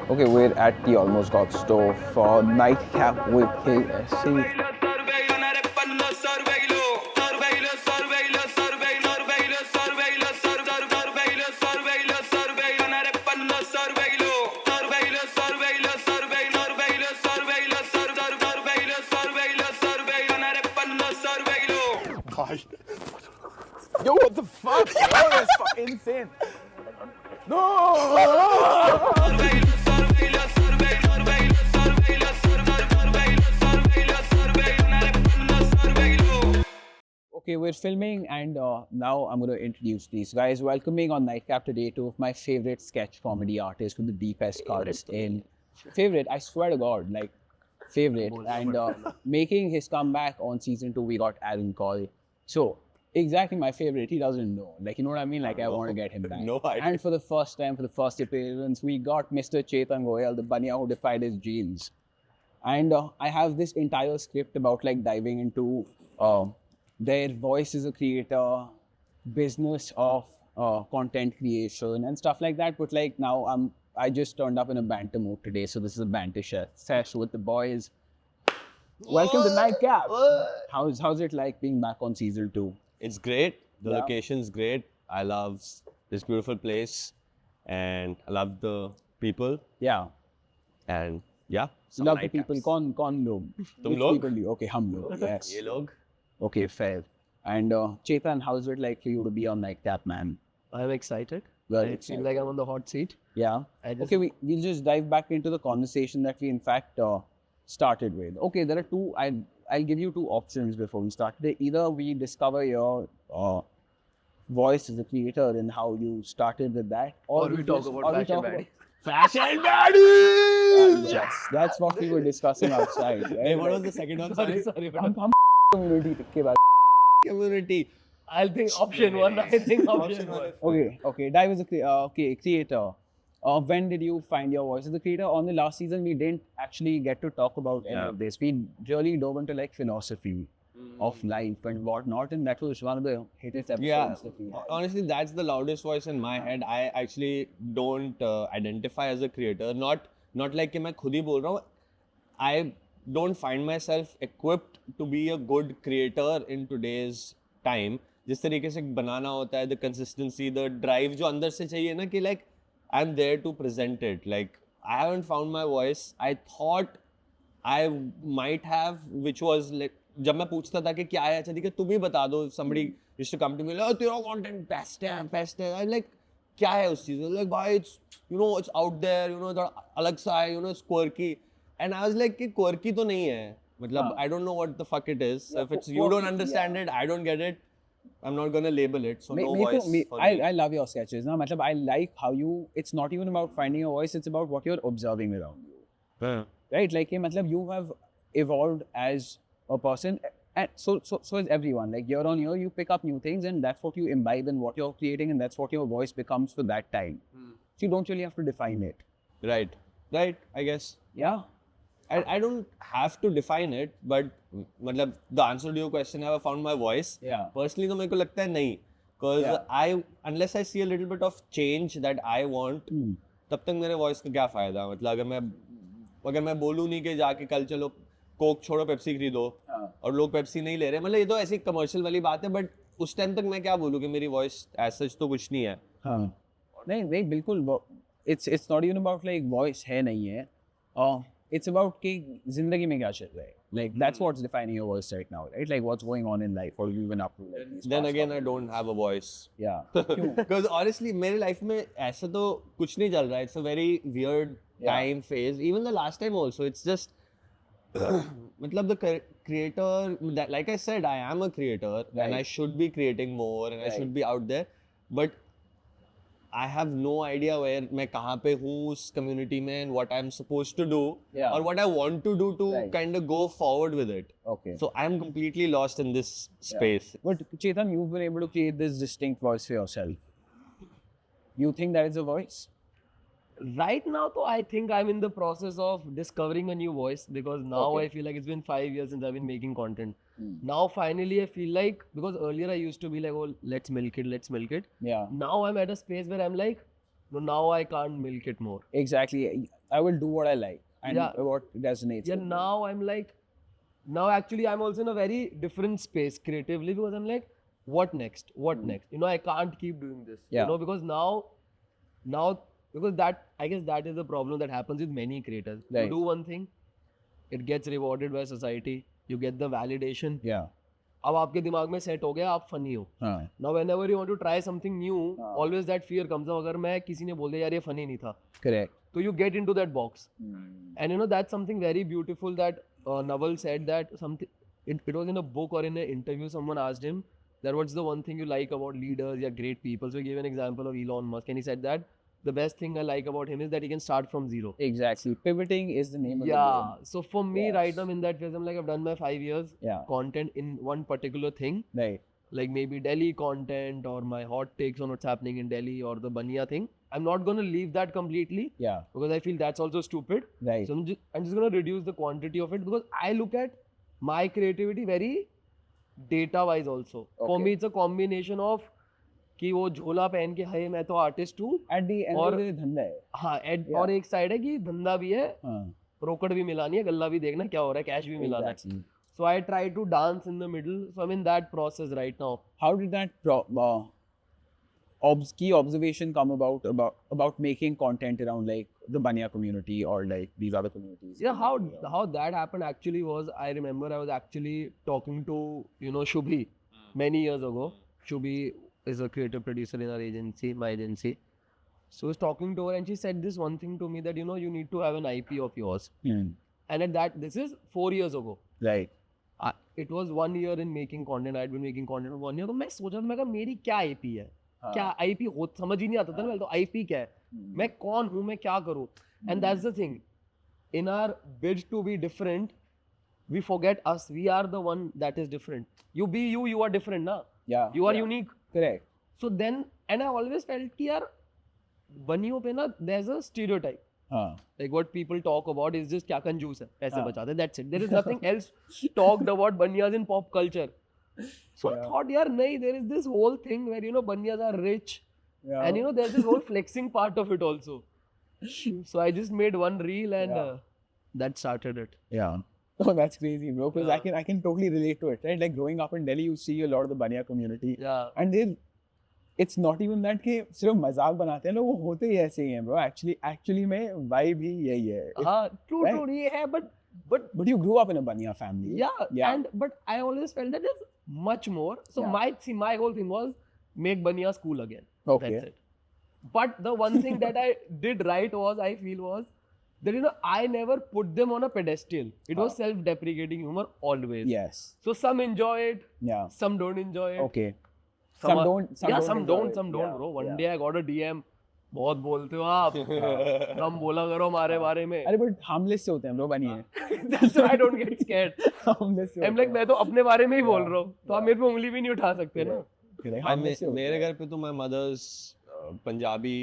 Okay, we're at the Almost Got store for Nightcap with KSC. Yo, what the fuck? Yo, that's insane. No! Okay, we're filming and now I'm going to introduce these guys. Welcoming on Nightcap today two of my favorite sketch comedy artists with the deepest cards in. Favorite, I swear to God, like favorite. And making his comeback on season 2, we got Aaron Cole. So, exactly my favorite, he doesn't know. Like, you know what I mean? Like, I want to get him back. No idea. And for the first time, for the first appearance, we got Mr. Chetan Goyal, the banya who defied his genes. And I have this entire script about like diving into their voice as a creator, business of content creation and stuff like that. But like now I just turned up in a banter mood today, so this is a banter sesh with the boys. Welcome to Nightcap. How's it like being back on season 2? It's great. The Yeah. location's great. I love this beautiful place, and I love the people. Yeah. And yeah, some Love the nightcaps. people. कौन लोग? तुम Which लोग? people do you? Okay, हम लोग. Yes. ये लोग. Okay, fair. And Chetan, how's it like for you to be on Nightcap, man? I'm excited. Well, I feel like I'm on the hot seat. Yeah. I just- Okay, we'll just dive back into the conversation that we in fact started with. Okay, there are two. I'll give you two options before we start. Either we discover your voice as a creator and how you started with that, Or we talk about fashion baddie. Fashion baddie. Yes, that's what we were discussing outside. Right? Hey, what was the second one? Sorry. Sorry, but हम community के बारे Community. I'll think option one. I think option one. Okay. Dive as a creator. When did you find your voice as a creator? On the last season, we didn't actually get to talk about any of this. We really dove into like philosophy of life and whatnot, and that was one of the hittest episodes Yeah, that we had. honestly, that's the loudest voice in my head. I actually don't identify as a creator. Not like कि मैं खुद ही बोल रहा हूँ. I don't find myself equipped to be a good creator in today's time. जिस तरीके से बनाना होता है, the consistency, the drive जो अंदर से चाहिए ना कि like I'm there to present it. Like I haven't found my voice. I thought I might have, which was like जब मैं पूछता था कि क्या है, अच्छा ठीक है तुम ही बता दो. Somebody used to come to me like, तेरा content best है. I'm like, क्या है उस चीज़ में? Like भाई, it's it's out there, थोड़ा अलग सा है, it's quirky. And I was like कि quirky तो नहीं है. मतलब I don't know what the fuck it is. If it's you don't understand it, I don't get it. I'm not gonna label it. So no voice for me. I love your sketches. ना मतलब I like how you. It's not even about finding your voice. It's about what you're observing around you. Yeah. Right? Like ये मतलब you have evolved as a person, and so is everyone. Like year on year, you pick up new things, and that's what you imbibe in what you're creating, and that's what your voice becomes for that time. So you don't really have to define it. Right. I guess. Yeah. I don't have to define it, but मतलब the answer to your question, have I found my voice? Yeah. Personally, तो मेरे को लगता है नहीं, because Yeah. unless I see a little bit of change that I want, तब तक मेरे voice का क्या फायदा? मतलब अगर मैं बोलूँ नहीं कि जाके कल चलो कोक छोड़ो पेप्सी खरीदो और लोग पेप्सी नहीं ले रहे, मतलब ये तो ऐसी कमर्शियल वाली बात है, बट उस टाइम तक मैं क्या बोलूँ कि मेरी voice as such तो कुछ नहीं है. हाँ. नहीं बिल्कुल. It's not even about like voice है नहीं है. It's about कि जिंदगी में क्या चल रहा है. Like that's what's defining your voice right now, right? Like what's going on in life, or you even up to like these Then past again, I couple don't have a voice. Yeah. क्यों? Because honestly, मेरे life में ऐसा तो कुछ नहीं चल रहा है. It's a very weird time phase. Even the last time also, it's just मतलब the creator. Like I said, I am a creator and I should be creating more and I should be out there. But I have no idea where मैं कहाँ पे हूँ उस community में and what I'm supposed to do or what I want to do to kind of go forward with it. Okay. So I'm completely lost in this space. But Chetan, you've been able to create this distinct voice for yourself. You think that is a voice? Right now, though, I think I'm in the process of discovering a new voice because now I feel like it's been 5 years since I've been making content. Now, finally, I feel like, because earlier I used to be like, oh, let's milk it. Yeah. Now I'm at a space where I'm like, no, now I can't milk it more. Exactly. I will do what I like and Yeah. what resonates. Yeah, with me. now I'm like, now actually I'm also in a very different space creatively, because I'm like, what next? What next? You know, I can't keep doing this. Yeah. You know, because now, because that, I guess that is the problem that happens with many creators. Right. You do one thing, it gets rewarded by society, you get the validation. Yeah. अब आपके दिमाग में set हो गया, आप funny हो. हाँ. Now whenever you want to try something new, हाँ. always that fear comes up. अगर मैं किसी ने बोल दिया यार ये funny नहीं था, Correct. so you get into that box. And you know, that's something very beautiful that Naval said, that something, it was in a book or in an interview, someone asked him that what's the one thing you like about leaders, yeah, great people. So he gave an example of Elon Musk, and he said that the best thing I like about him is that he can start from zero. Exactly. Pivoting is the name of the Yeah. game. So for me, Yes. right now I'm in that phase. I'm like, I've done my 5 years Yeah. content in one particular thing, Right. like maybe Delhi content or my hot takes on what's happening in Delhi or the Bania thing. I'm not going to leave that completely, Yeah. because I feel that's also stupid. Right. So I'm just going to reduce the quantity of it, because I look at my creativity very data wise also. For Okay. me, it's a combination of कि वो झोला पहन के है मैं तो artist हूँ, At the end और- of the day, धंधा है. हाँ, Yeah. और एक साइड है कि धंधा भी है, हाँ. रोकड़ भी मिलानी है, गल्ला भी देखना क्या हो रहा है, कैश भी मिलाना है. Exactly. So I try to dance in the middle. So I'm in that process right now. How did that key observation come about making content around like the Banya community or like these other communities? Yeah, how that happened actually was, I remember I was actually talking to, you know, Shubhi many years ago. Shubhi is a creative producer in our agency, my agency. So I was talking to her and she said this one thing to me, that, you know, you need to have an IP of yours. Hmm. And at that, this is 4 years ago. Right. It was 1 year in making content. I had been making content for 1 year. तो मैं सोचा था, मैं कहा मेरी क्या IP है? क्या IP हो, समझ ही नहीं आता था ना, तो IP क्या है? मैं कौन हूँ, मैं क्या करूँ? And that's the thing. In our bid to be different, we forget us. We are the one that is different. You be you, you are different, na? Yeah. You are yeah. unique. Correct. So then, and I always felt कि यार बनियों पे ना, there's a stereotype. Like what people talk about is just क्या कंजूस है, पैसे बचाते हैं, that's it. There is nothing else talked about banyas in pop culture. So I thought यार नहीं, there is this whole thing where, you know, banyas are rich, Yeah. and you know there's this whole flexing part of it also. So I just made one reel and that started it. Yeah. Oh, that's crazy, bro. Because Yeah. I can totally relate to it, right? Like growing up in Delhi, you see a lot of the Banya community, Yeah. and it's not even that कि सिर्फ मजाक बनाते हैं लोग, वो होते ही ऐसे ही हैं, bro. Actually में vibe ही यही है. हाँ, true, right? true, ये है, but But you grew up in a Banya family. yeah, and but I always felt that there's much more. So my whole thing was make banyas cool again. Okay. That's it. But the one thing that I did right was, I feel, was that, you know, I never put them on a pedestal. It was self-deprecating humor always. Yes. So some enjoy it, Yeah. some don't enjoy it. Okay. Some Some are- don't. yeah, some enjoy don't, it. some don't, Yeah, bro. One yeah. day I got a DM. बहुत बोलते हो आप, कम बोला करो हमारे बारे में. अरे but harmless से होते हैं bro, बनिए. That's why I don't get scared. Harmless से I'm होते like, हैं. मैं तो अपने बारे में ही बोल रहा हूँ, तो आप मेरे पे उंगली भी नहीं उठा सकते ना. Correct. Harmless से होते मेरे हैं. घर पे तो my mother's Punjabi,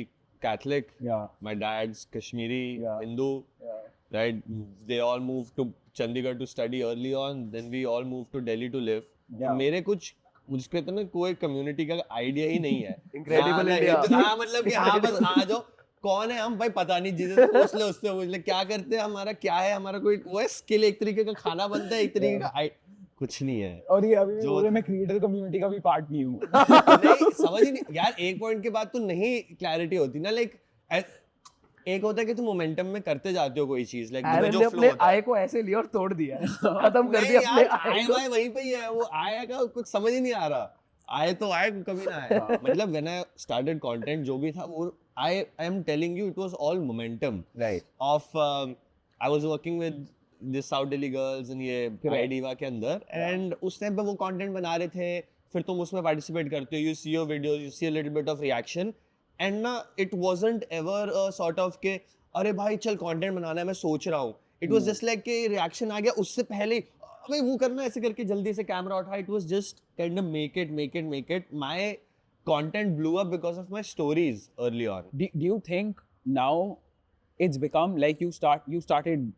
Catholic, Yeah. my dad's Kashmiri, Yeah. Hindu, Yeah. right? They all moved to Chandigarh to study early on. Then we all moved to Delhi to live. Yeah. मेरे कुछ मुझ पे तो ना कोई कम्युनिटी का idea ही नहीं है. Incredible हाँ, India. हाँ, मतलब कि हाँ बस आ जाओ. कौन है हम भाई पता नहीं, जिसे पूछ ले उससे पूछ ले क्या करते हैं, हमारा क्या है, हमारा कोई वो है स्किल, एक तरीके का खाना बनता है, एक तरीके का कुछ नहीं है. और ये अभी भी जो- बोल रहे हैं, मैं क्रिएटर कम्युनिटी का भी पार्ट नहीं हूँ. नहीं समझ ही नहीं यार. एक पॉइंट के बाद तो नहीं क्लैरिटी होती ना. लाइक एक होता है कि तुम मोमेंटम में करते जाते हो कोई चीज, लाइक एरन जो ने फ्लो अपने होता है. आय को ऐसे लिया और तोड़ दिया है. खत्म कर नहीं दिया यार, अपने आय आय को. वाय वहीं पे ही है. वो आय का कुछ समझ ही नहीं आ रहा. आए तो आए, कभी ना आए. मतलब व्हेन आई स्टार्टेड कंटेंट जो भी था वो I am telling you it was all momentum Right. Of I was working with this south Delhi girls and ये Correct. आईडीवा के अंदर, एंड उस टाइम पे वो कंटेंट बना रहे थे. फिर तुम उसमें पार्टिसिपेट करते हो, you see your videos, you see a little bit of reaction, and ना it wasn't ever a sort of के अरे भाई चल कंटेंट बनाना है मैं सोच रहा हूँ. इट वाज जस्ट लाइक कि रिएक्शन आ गया उससे पहले अबे वो करना ऐसे करके जल्दी से कैमरा उठा. It was just kind of make it. My content blew up because of my stories early on. Do you think now it's become like you started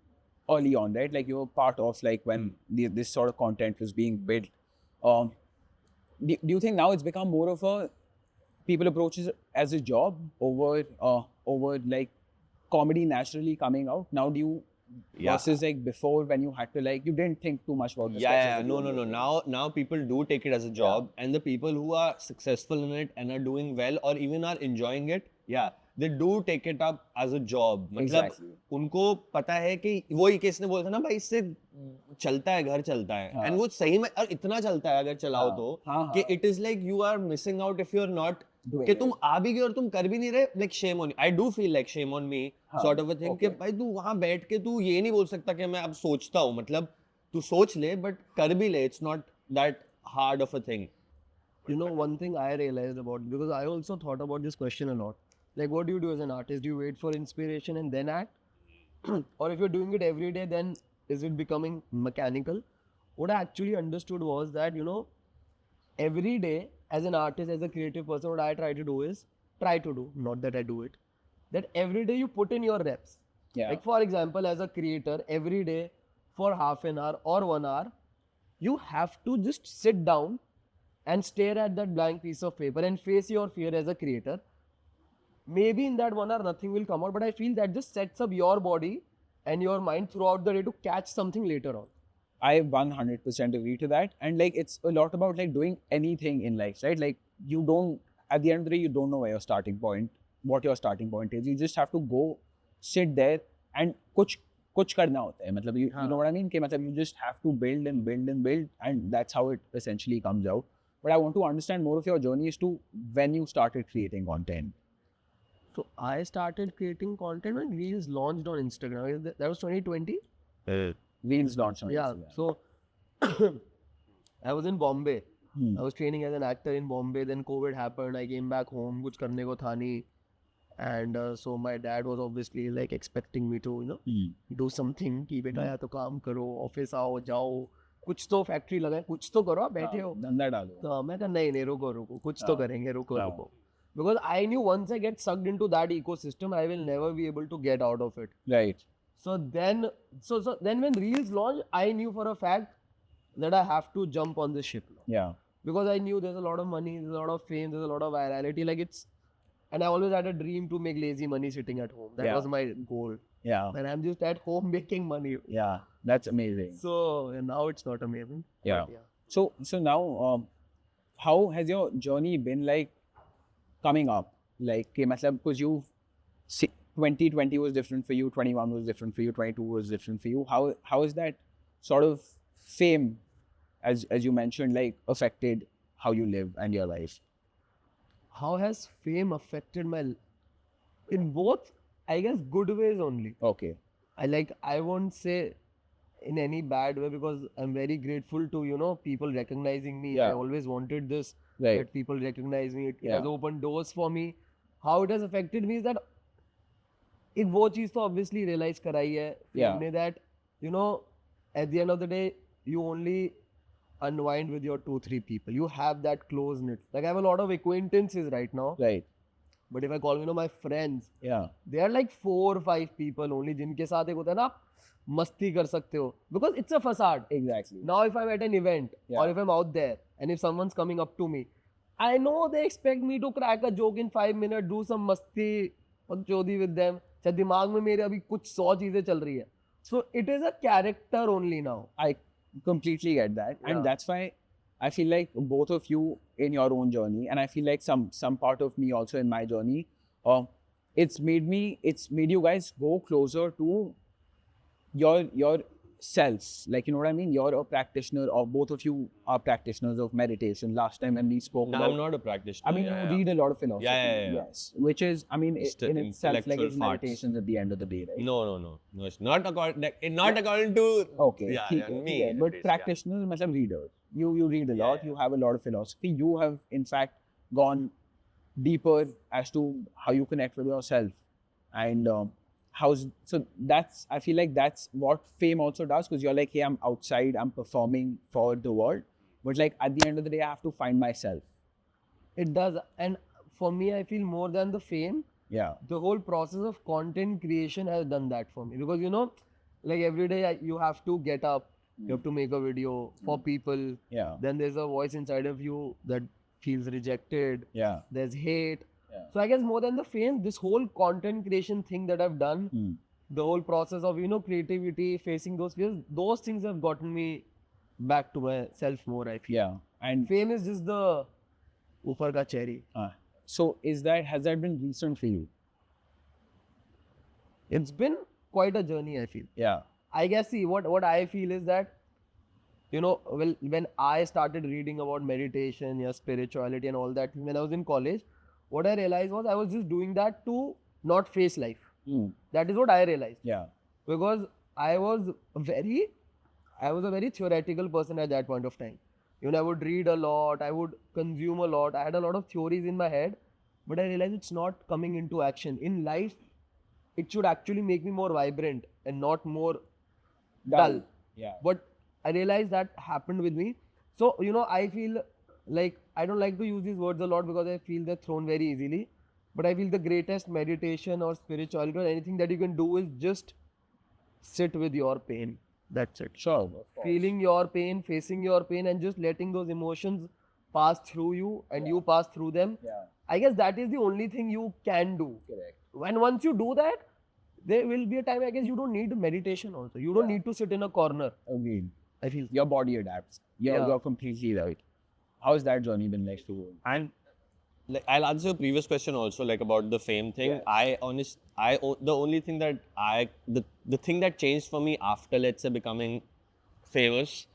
early on, right? Like you were part of like when this sort of content was being built. Do you think now it's become more of a people approach it as a job over like comedy naturally coming out? Now do you Yeah. versus like before when you had to like you didn't think too much about this? Yeah, no. Now people do take it as a job, and the people who are successful in it and are doing well or even are enjoying it, yeah, they do take it up as a job. मतलब Exactly. उनको पता है कि वही case ने बोला था ना भाई इससे चलता है घर चलता है हाँ. and वो सही में और इतना चलता है अगर चलाओ हाँ. तो हाँ, कि हाँ. it is like you are missing out if you are not Doing कि it. तुम आ भी गए और तुम कर भी नहीं रहे like shame on you. I do feel like shame on me हाँ, sort of a thing कि okay. भाई तू वहाँ बैठ के तू ये नहीं बोल सकता कि मैं अब सोचता हूँ मतलब तू सोच ले बट कर भी ले. It's not that hard of a thing. You know, one thing I realized about, because I also thought about this question a lot. Like, what do you do as an artist? Do you wait for inspiration and then act? Or if you're doing it every day, then is it becoming mechanical? What I actually understood was that, you know, every day as an artist, as a creative person, what I try to do, not that I do it, that every day you put in your reps. Yeah. Like, for example, as a creator, every day for half an hour or 1 hour, you have to just sit down and stare at that blank piece of paper and face your fear as a creator. Maybe in that 1 hour nothing will come out, but I feel that just sets up your body and your mind throughout the day to catch something later on. I 100% agree to that. And like it's a lot about like doing anything in life, right? Like you don't, at the end of the day, you don't know where your starting point, what your starting point is. You just have to go, sit there and कुछ करना होता है. मतलब you know what I mean? कि मतलब you just have to build and build and build, and that's how it essentially comes out. But I want to understand more of your journey as to when you started creating content. So I started creating content when Reels launched on Instagram. That was 2020. Reels launched on Yeah. Instagram. So I was in Bombay. Hmm. I was training as an actor in Bombay. Then COVID happened. I came back home. कुछ करने को था नहीं. And so my dad was obviously like expecting me to, you know, do something. कि बेटा या तो काम करो, ऑफिस आओ, जाओ, कुछ तो फैक्ट्री लगाए, कुछ तो करो, आप बैठे हो. धंधा डालो. तो मैं कहा नहीं रुको कुछ तो करेंगे, रुको. Because I knew once I get sucked into that ecosystem, I will never be able to get out of it. Right. So then when Reels launched, I knew for a fact that I have to jump on this ship now. Yeah. Because I knew there's a lot of money, there's a lot of fame, there's a lot of virality. Like and I always had a dream to make lazy money sitting at home. That Yeah. was my goal. Yeah. And I'm just at home making money. Yeah. That's amazing. So now it's not amazing. Yeah. But So now, how has your journey been like coming up? Like, because 2020 was different for you, 21 was different for you, 22 was different for you. How is that sort of fame, as you mentioned, like affected how you live and your life? How has fame affected in both, I guess, good ways only. Okay. I won't say in any bad way, because I'm very grateful to, you know, people recognizing me. Yeah. I always wanted this, Right. that people recognize me. It Yeah. has opened doors for me. How it has affected me is that एक वो चीज़ तो obviously realize कराई है Yeah. ने, that, you know, at the end of the day, you only unwind with your 2-3 people. You have that close knit. Like I have a lot of acquaintances right now, Right. but if I call, you know, my friends, Yeah. they are like 4-5 people only जिनके साथ एक होता है ना आप मस्ती कर सकते हो, because it's a facade. Exactly. Now if I'm at an event or Yeah. if I'm out there and if someone's coming up to me, I know they expect me to crack a joke in 5 minutes, do some masti pakchodi with them. चाहे दिमाग में मेरे अभी कुछ 100 चीजें चल रही है. So it is a character only now. I completely get that. Yeah. And that's why I feel like both of you in your own journey, and I feel like some part of me also in my journey, it's made you guys go closer to your selves. Like, you know what I mean? You're a practitioner, or both of you are practitioners of meditation. Last time when we spoke No, about, I'm not a practitioner. I mean, yeah, you read a lot of philosophy. Yeah. Yes. Which is, I mean, Just in itself, like intellectual it's farts. meditations at the end of the day, right? No, it's not according to Okay. yeah, ठीक yeah, है, me. ठीक है. at But least, practitioners, मतलब readers. You read a lot. yeah. You have a lot of philosophy. You have, in fact, gone deeper as to how you connect with yourself, and I feel like that's what fame also does, because you're like, hey, I'm outside, I'm performing for the world, but like at the end of the day, I have to find myself. It does. And for me, I feel more than the fame, Yeah. the whole process of content creation has done that for me. Because, you know, like every day you have to get up, you have to make a video for people. Yeah. Then there's a voice inside of you that feels rejected. Yeah. There's hate. Yeah. So I guess more than the fame, this whole content creation thing that I've done, the whole process of creativity, facing those fears, those things have gotten me back to myself more. I feel. Yeah. And Fame is just the upar ka cherry. so has that been recent for you? It's been quite a journey. I feel. Yeah. I guess see what I feel is that well, when I started reading about meditation, spirituality and all that when I was in college, what I realized was I was just doing that to not face life. That is what I realized. Yeah. Because I was a very theoretical person at that point of time. I would read a lot, I would consume a lot, I had a lot of theories in my head, but I realized it's not coming into action. In life, it should actually make me more vibrant and not more dull. Yeah. But I realized that happened with me. So, I feel like I don't like to use these words a lot because I feel they're thrown very easily. But I feel the greatest meditation or spirituality or anything that you can do is just sit with your pain. That's it. Sure. Feeling your pain, facing your pain, and just letting those emotions pass through you and you pass through them. Yeah. I guess that is the only thing you can do. Correct. Once you do that, there will be a time, I guess, you don't need meditation also. You don't need to sit in a corner. Agreed. I feel. Your body adapts. Yeah. You're completely right. How's that journey been like to you? And like I'll answer your previous question also, like about the fame thing. Yeah. The only thing that the thing that changed for me after, let's say, becoming famous,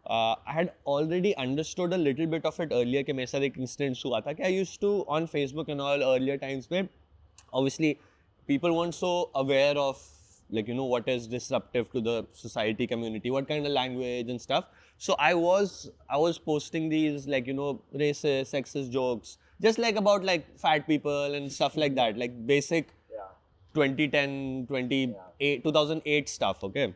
I had already understood a little bit of it earlier. कि मेरे साथ एक incident हुआ था कि I used to on Facebook and all earlier times में, obviously people weren't so aware of like what is disruptive to the society community, what kind of language and stuff. So I was posting these like racist, sexist jokes, just like about like fat people and stuff like that, like basic 2010, 2008 stuff, okay?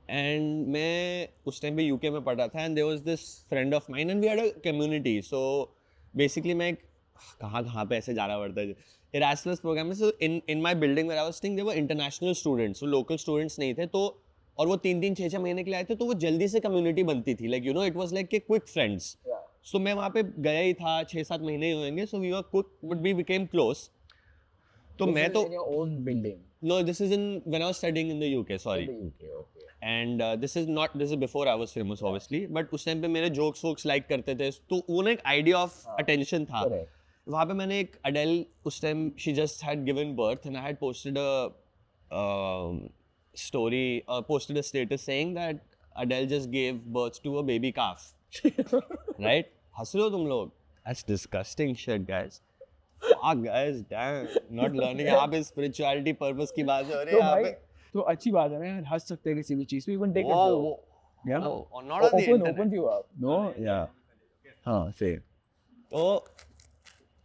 And मैं उस time पे UK में पढ़ा था, and there was this friend of mine and we had a community. So basically मैं कहाँ पे ऐसे जाना पड़ता है Erasmus program में. So in my building where I was staying, there were international students, so local students नहीं थे. तो और वो 3-3, 6-6 महीने के लिए आए थे, तो वो जल्दी से community बनती थी. Like it was like a quick friends. So मैं वहाँ पे गया ही था, 6-7 महीने ही होंगे. So we were quick, but we became close. तो मैं तो in your own building. No, this is when I was studying in the UK. Sorry. In the UK, okay. And this is before I was famous, obviously. But उस time पे मेरे jokes like करते थे, तो वो ना एक idea of attention था. Correct. वहाँ पे मैंने एक Adele उस time she just had given birth and I had posted a story, posted a status saying that Adele just gave birth to a baby calf. Right? हंस रहे हो तुम लोग? That's disgusting shit, guys. Fuck, guys, damn. Not learning. यहाँ पे spirituality purpose की बात हो रही है यहाँ पे. तो अच्छी बात है ना यार, हंस सकते हैं किसी भी चीज पे, even take it Whoa, slow. whoa. Yeah. No, not on the internet. Opens you up. No? Yeah. Huh, say. So,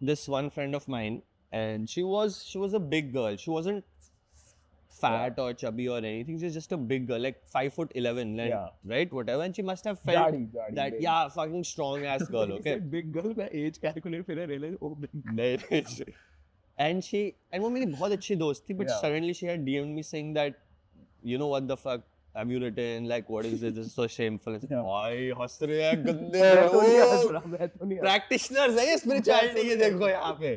this one friend of mine, and she was a big girl. She wasn't fat or chubby or anything. She's just a big girl, like 5'11", like, Yeah. right? Whatever. And she must have felt Daddy, that, big. yeah, fucking strong ass girl, okay? Big girl, मैं age calculate फिर I realize big. नहीं. And वो मेरी बहुत अच्छी दोस्त थी, but Yeah. suddenly she had DM'd me saying that, what the fuck have you written? Like, what is this? This is so shameful. I said, "Oy, हंस रहे हैं गंदे लोग." मैं तो नहीं Practitioners है ये spirituality के, देखो यहाँ पे.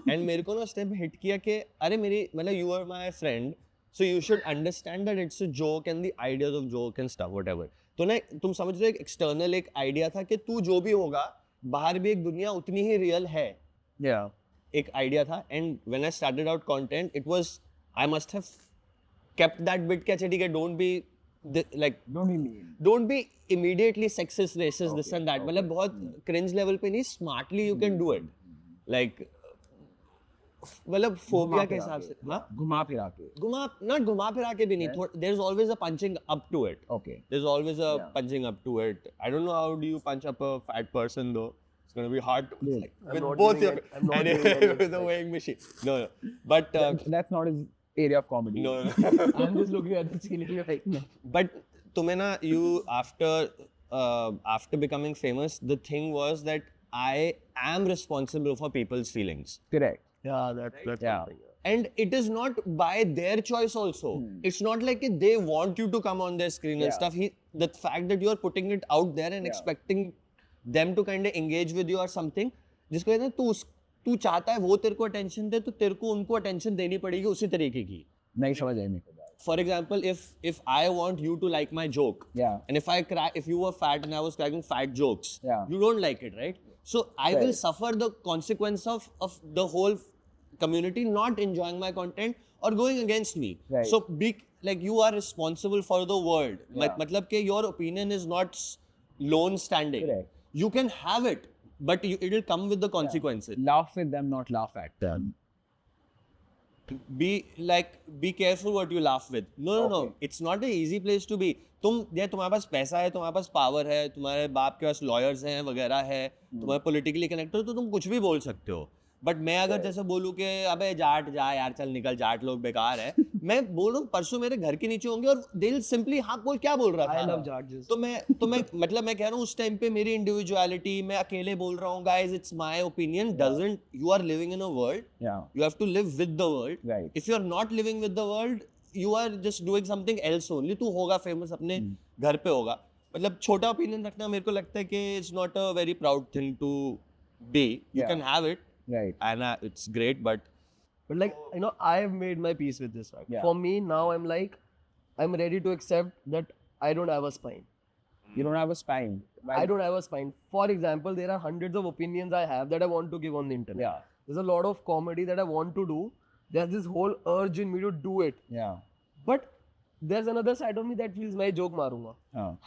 And मेरे को ना उस टाइम हिट किया कि अरे मतलब you are my friend, so you should understand that it's a joke and the ideas of joke and stuff, whatever. तो ना तुम समझ रहे हो, एक external एक idea था कि तू जो भी होगा, बाहर भी एक दुनिया उतनी ही real है. Yeah. एक idea था, and when I started out content, it was, I must have kept that bit कि अच्छा ठीक है, don't be immediately sexist, racist, this and that. मतलब बहुत cringe level पे नहीं, smartly you can do it. Like मतलब phobia के हिसाब से, हाँ? घुमा फिरा के. not घुमा फिरा के भी नहीं. There's always a punching up to it. Okay. There's always a punching up to it. I don't know how do you punch up a fat person though. It's gonna be hard to, like, with not both giving your I'm not giving any with the weighing machine. No. But That's not his area of comedy. no. I'm just looking at the ceiling right now. But तुम्हें ना, you after becoming famous, the thing was that I am responsible for people's feelings. Correct. Yeah, that's Yeah. something. And it is not by their choice also. It's not like they want you to come on their screen and Yeah. stuff. The fact that you are putting it out there and expecting them to kind of engage with you or something, जिसको कहते हैं तू चाहता है वो तेरे को attention दे, तो तेरे को उनको अटेंशन देनी पड़ेगी उसी तरीके की. नहीं समझ आई मेरे को. For example, if I want you to like my joke, Yeah. and if you were fat and I was cracking fat jokes, Yeah. you don't like it, right? So I will Right. suffer the consequence of the whole community not enjoying my content or going against me. Right. So be like, you are responsible for the world. Yeah. Matlab ke your opinion is not lone standing. Correct. You can have it, but it will come with the consequences. Laugh with them, not laugh at them. be careful what you laugh with. No, Okay. it's not an easy place to be. तुम्हारे पास पैसा है, तुम्हारे पास power है, तुम्हारे बाप के पास lawyers हैं वगैरह है, तुम्हारे पॉलिटिकली कनेक्टेड हो, तो तुम कुछ भी बोल सकते हो. बट मैं अगर जैसे बोलूँ कि अबे जाट जा यार, चल निकल, जाट लोग बेकार है, मैं बोल रहा हूँ परसों मेरे घर के नीचे होंगे और दे विल सिंपली हाँ बोल, क्या बोल रहा था. I love judges. तो मैं मतलब मैं कह रहा हूँ उस टाइम पे मेरी इंडिविजुअलिटी, मैं अकेले बोल रहा हूँ, guys it's my opinion, doesn't, you are living in a world, Yeah. you have to live with the world. Right. If you are not living with the world, you are just doing something else only. तू होगा famous अपने घर पे होगा. मतलब छोटा opinion रखना मेरे को लगता है कि it's not a very proud thing to be. You Yeah. can have it, Right. and it's great, but But like, you know, I have made my peace with this. Right? Yeah. For me now, I'm ready to accept that I don't have a spine. You don't have a spine. I don't have a spine. For example, there are hundreds of opinions I have that I want to give on the internet. Yeah. There's a lot of comedy that I want to do. There's this whole urge in me to do it. Yeah. But there's another side of me that feels मैं joke मारूंगा.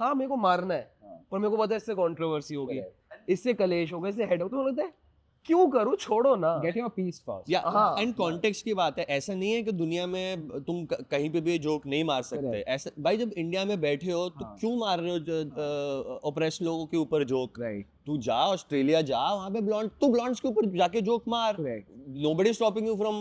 हाँ मेरे को मारना है, पर मेरे को पता है इससे कंट्रोवर्सी होगी, इससे कलेश होगा, इससे हेड होगा, तो मुझे लगता है क्यों करूँ, छोड़ो ना. Get your peace first. या हाँ. एंड कॉन्टेक्स्ट की बात है. ऐसा नहीं है कि दुनिया में तुम कहीं पे भी जोक नहीं मार सकते. Correct. ऐसा भाई, जब इंडिया में बैठे हो तो हाँ. क्यों मार रहे हो ओप्रेस लोगों के ऊपर जोक. Right. तू जा ऑस्ट्रेलिया जा, वहाँ पे ब्लॉन्ड्स के ऊपर जाके जोक मार. Correct. Nobody stopping you from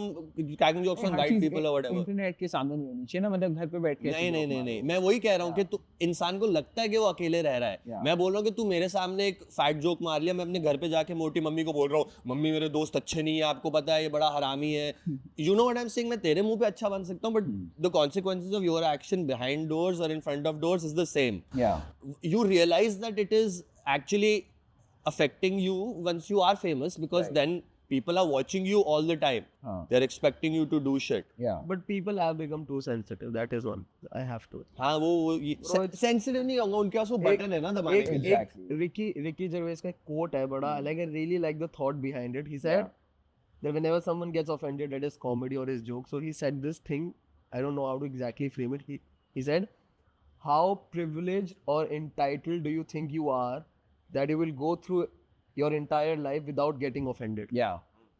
cracking jokes on her white cheese people or whatever. Internet के सामने नहीं होनी चाहिए ना, मतलब घर पे बैठ के ऐसे नहीं joke मारो. नहीं, मैं वही कह रहा हूँ कि तू इंसान को लगता है कि वो अकेले रह रहा है. Yeah. मैं बोल रहा हूँ कि तू मेरे सामने एक फैट जोक मार लिया, मैं अपने घर पे जाके मोटी मम्मी को बोल रहा हूँ, मम्मी मेरे दोस्त अच्छे नहीं है, आपको पता है ये बड़ा हरामी है. You know what I am saying. मैं तेरे मुंह पे अच्छा बन सकता हूँ, but the consequences of your action behind doors और in front of doors is the same. Yeah. You realize that it is actually affecting you once you are famous, because Right. then people are watching you all the time. They're expecting you to do shit. Yeah. But people have become too sensitive. That is one. I have to. हाँ वो sensitive नहीं होगा, उनके पास वो button है ना दबाने के लिए. Exactly. Ricky Gervais का एक quote है बड़ा, like I really like the thought behind it. He said that whenever someone gets offended at his comedy or his joke, so he said this thing, I don't know how to exactly frame it. He said, how privileged or entitled do you think you are that you will go through your entire life without getting offended? Yeah.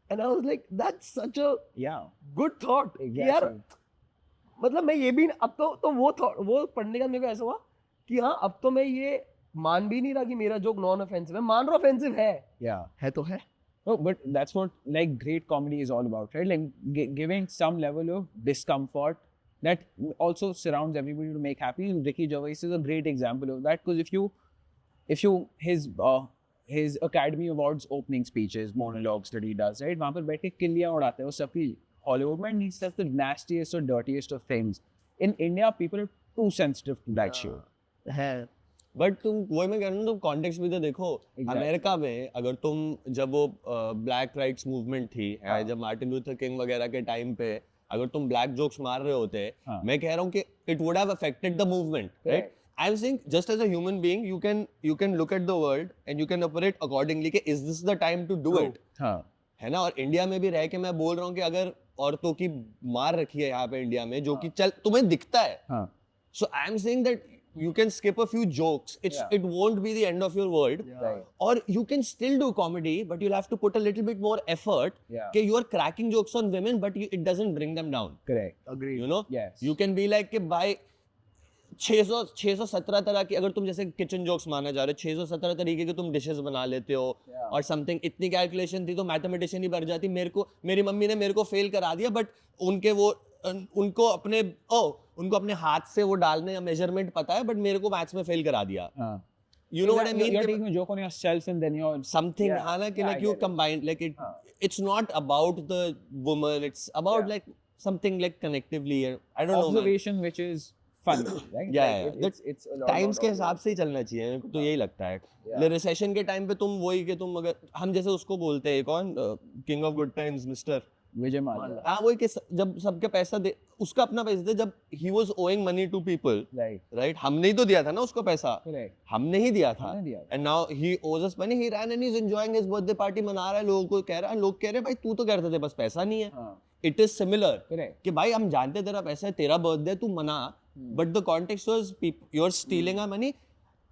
And I was like, that's such a Yeah. good thought. कि यार मतलब मैं ये भी अब तो वो पढ़ने का मेरे को ऐसा हुआ कि हाँ अब तो मैं ये मान भी नहीं रहा कि मेरा जोक नॉन ऑफेंसिव है, मान रहा ऑफेंसिव है. Yeah. है तो है. Oh, but that's what like great comedy is all about, right? Like giving some level of discomfort that also surrounds everybody to make happy. Ricky Gervais is a great example of that, because if you his Academy Awards opening speeches, monologues that he does, right? वहाँ पर बैठ के किल्लियाँ उड़ाते हैं वो सबकी Hollywood में, and he says the nastiest or dirtiest of things. In India, people are too sensitive to that shit. है. बट तुम वही मैं कह रहा हूँ, तुम कॉन्टेक्स्ट भी तो देखो. अमेरिका में अगर तुम जब वो ब्लैक राइट्स मूवमेंट थी, जब मार्टिन लूथर किंग वगैरह के टाइम पे अगर तुम ब्लैक जोक्स मार रहे होते, मैं कह रहा हूँ कि it would have affected the movement, right? I am saying just as a human being you can look at the world and you can operate accordingly कि is this the time to do it. है ना? और India में भी रह के मैं बोल रहा हूँ कि अगर औरतों की मार रखी है यहाँ पे इंडिया में, जो कि चल तुम्हें दिखता है, so I am saying that you can skip a few jokes. It won't be the end of your world. Right. Or you can still do comedy, but you'll have to put a little bit more effort. Okay, you are cracking jokes on women, but it doesn't bring them down. Correct. Agreed. You know? Yes. You can be like कि भाई 617 तरह की, अगर तुम जैसे kitchen jokes माना जा रहे हो, 617 तरीके के तुम डिशेस बना लेते हो और समथिंग, इतनी कैलकुलेशन थी तो मैथमेटिशियन ही बढ़ जाती. मेरी मम्मी ने मेरे को फेल करा दिया, बट उनको अपने हाथ से वो डालने का मेजरमेंट पता है, बट मेरे को मैथ्स में फेल करा दिया. You know what I mean? You're taking a joke on yourself and then you're something. हाँ ना कि like you combine, like it's not about the woman. It's about like something like connectively. I don't know. Observation which is fun, right? Yeah, Like, yeah. it's a lot times के of हिसाब से ही चलना चाहिए, मेरे को तो यही लगता है। रिसेशन के टाइम पे तुम वही कि तुम अगर हम जैसे उसको बोलते हैं कौन king of good times mister, Vijay Mallya. हाँ वही कि जब सबके पैसा दे, उसका अपना पैसा दे, जब he was owing money to people, Right. Right, हमने ही तो दिया था ना उसको पैसा, Correct. हमने ही दिया था, हमने दिया था। And now he owes us money, he ran and he is enjoying his birthday party, मना रहा है, लोगों को कह रहा है, लोग कह रहे हैं भाई तू तो कह रहे थे बस पैसा नहीं है। हाँ. It is similar Correct. कि भाई हम जानते हैं तेरा पैसा है, तेरा बर्थडे, तू मना, but the context was you are stealing our money,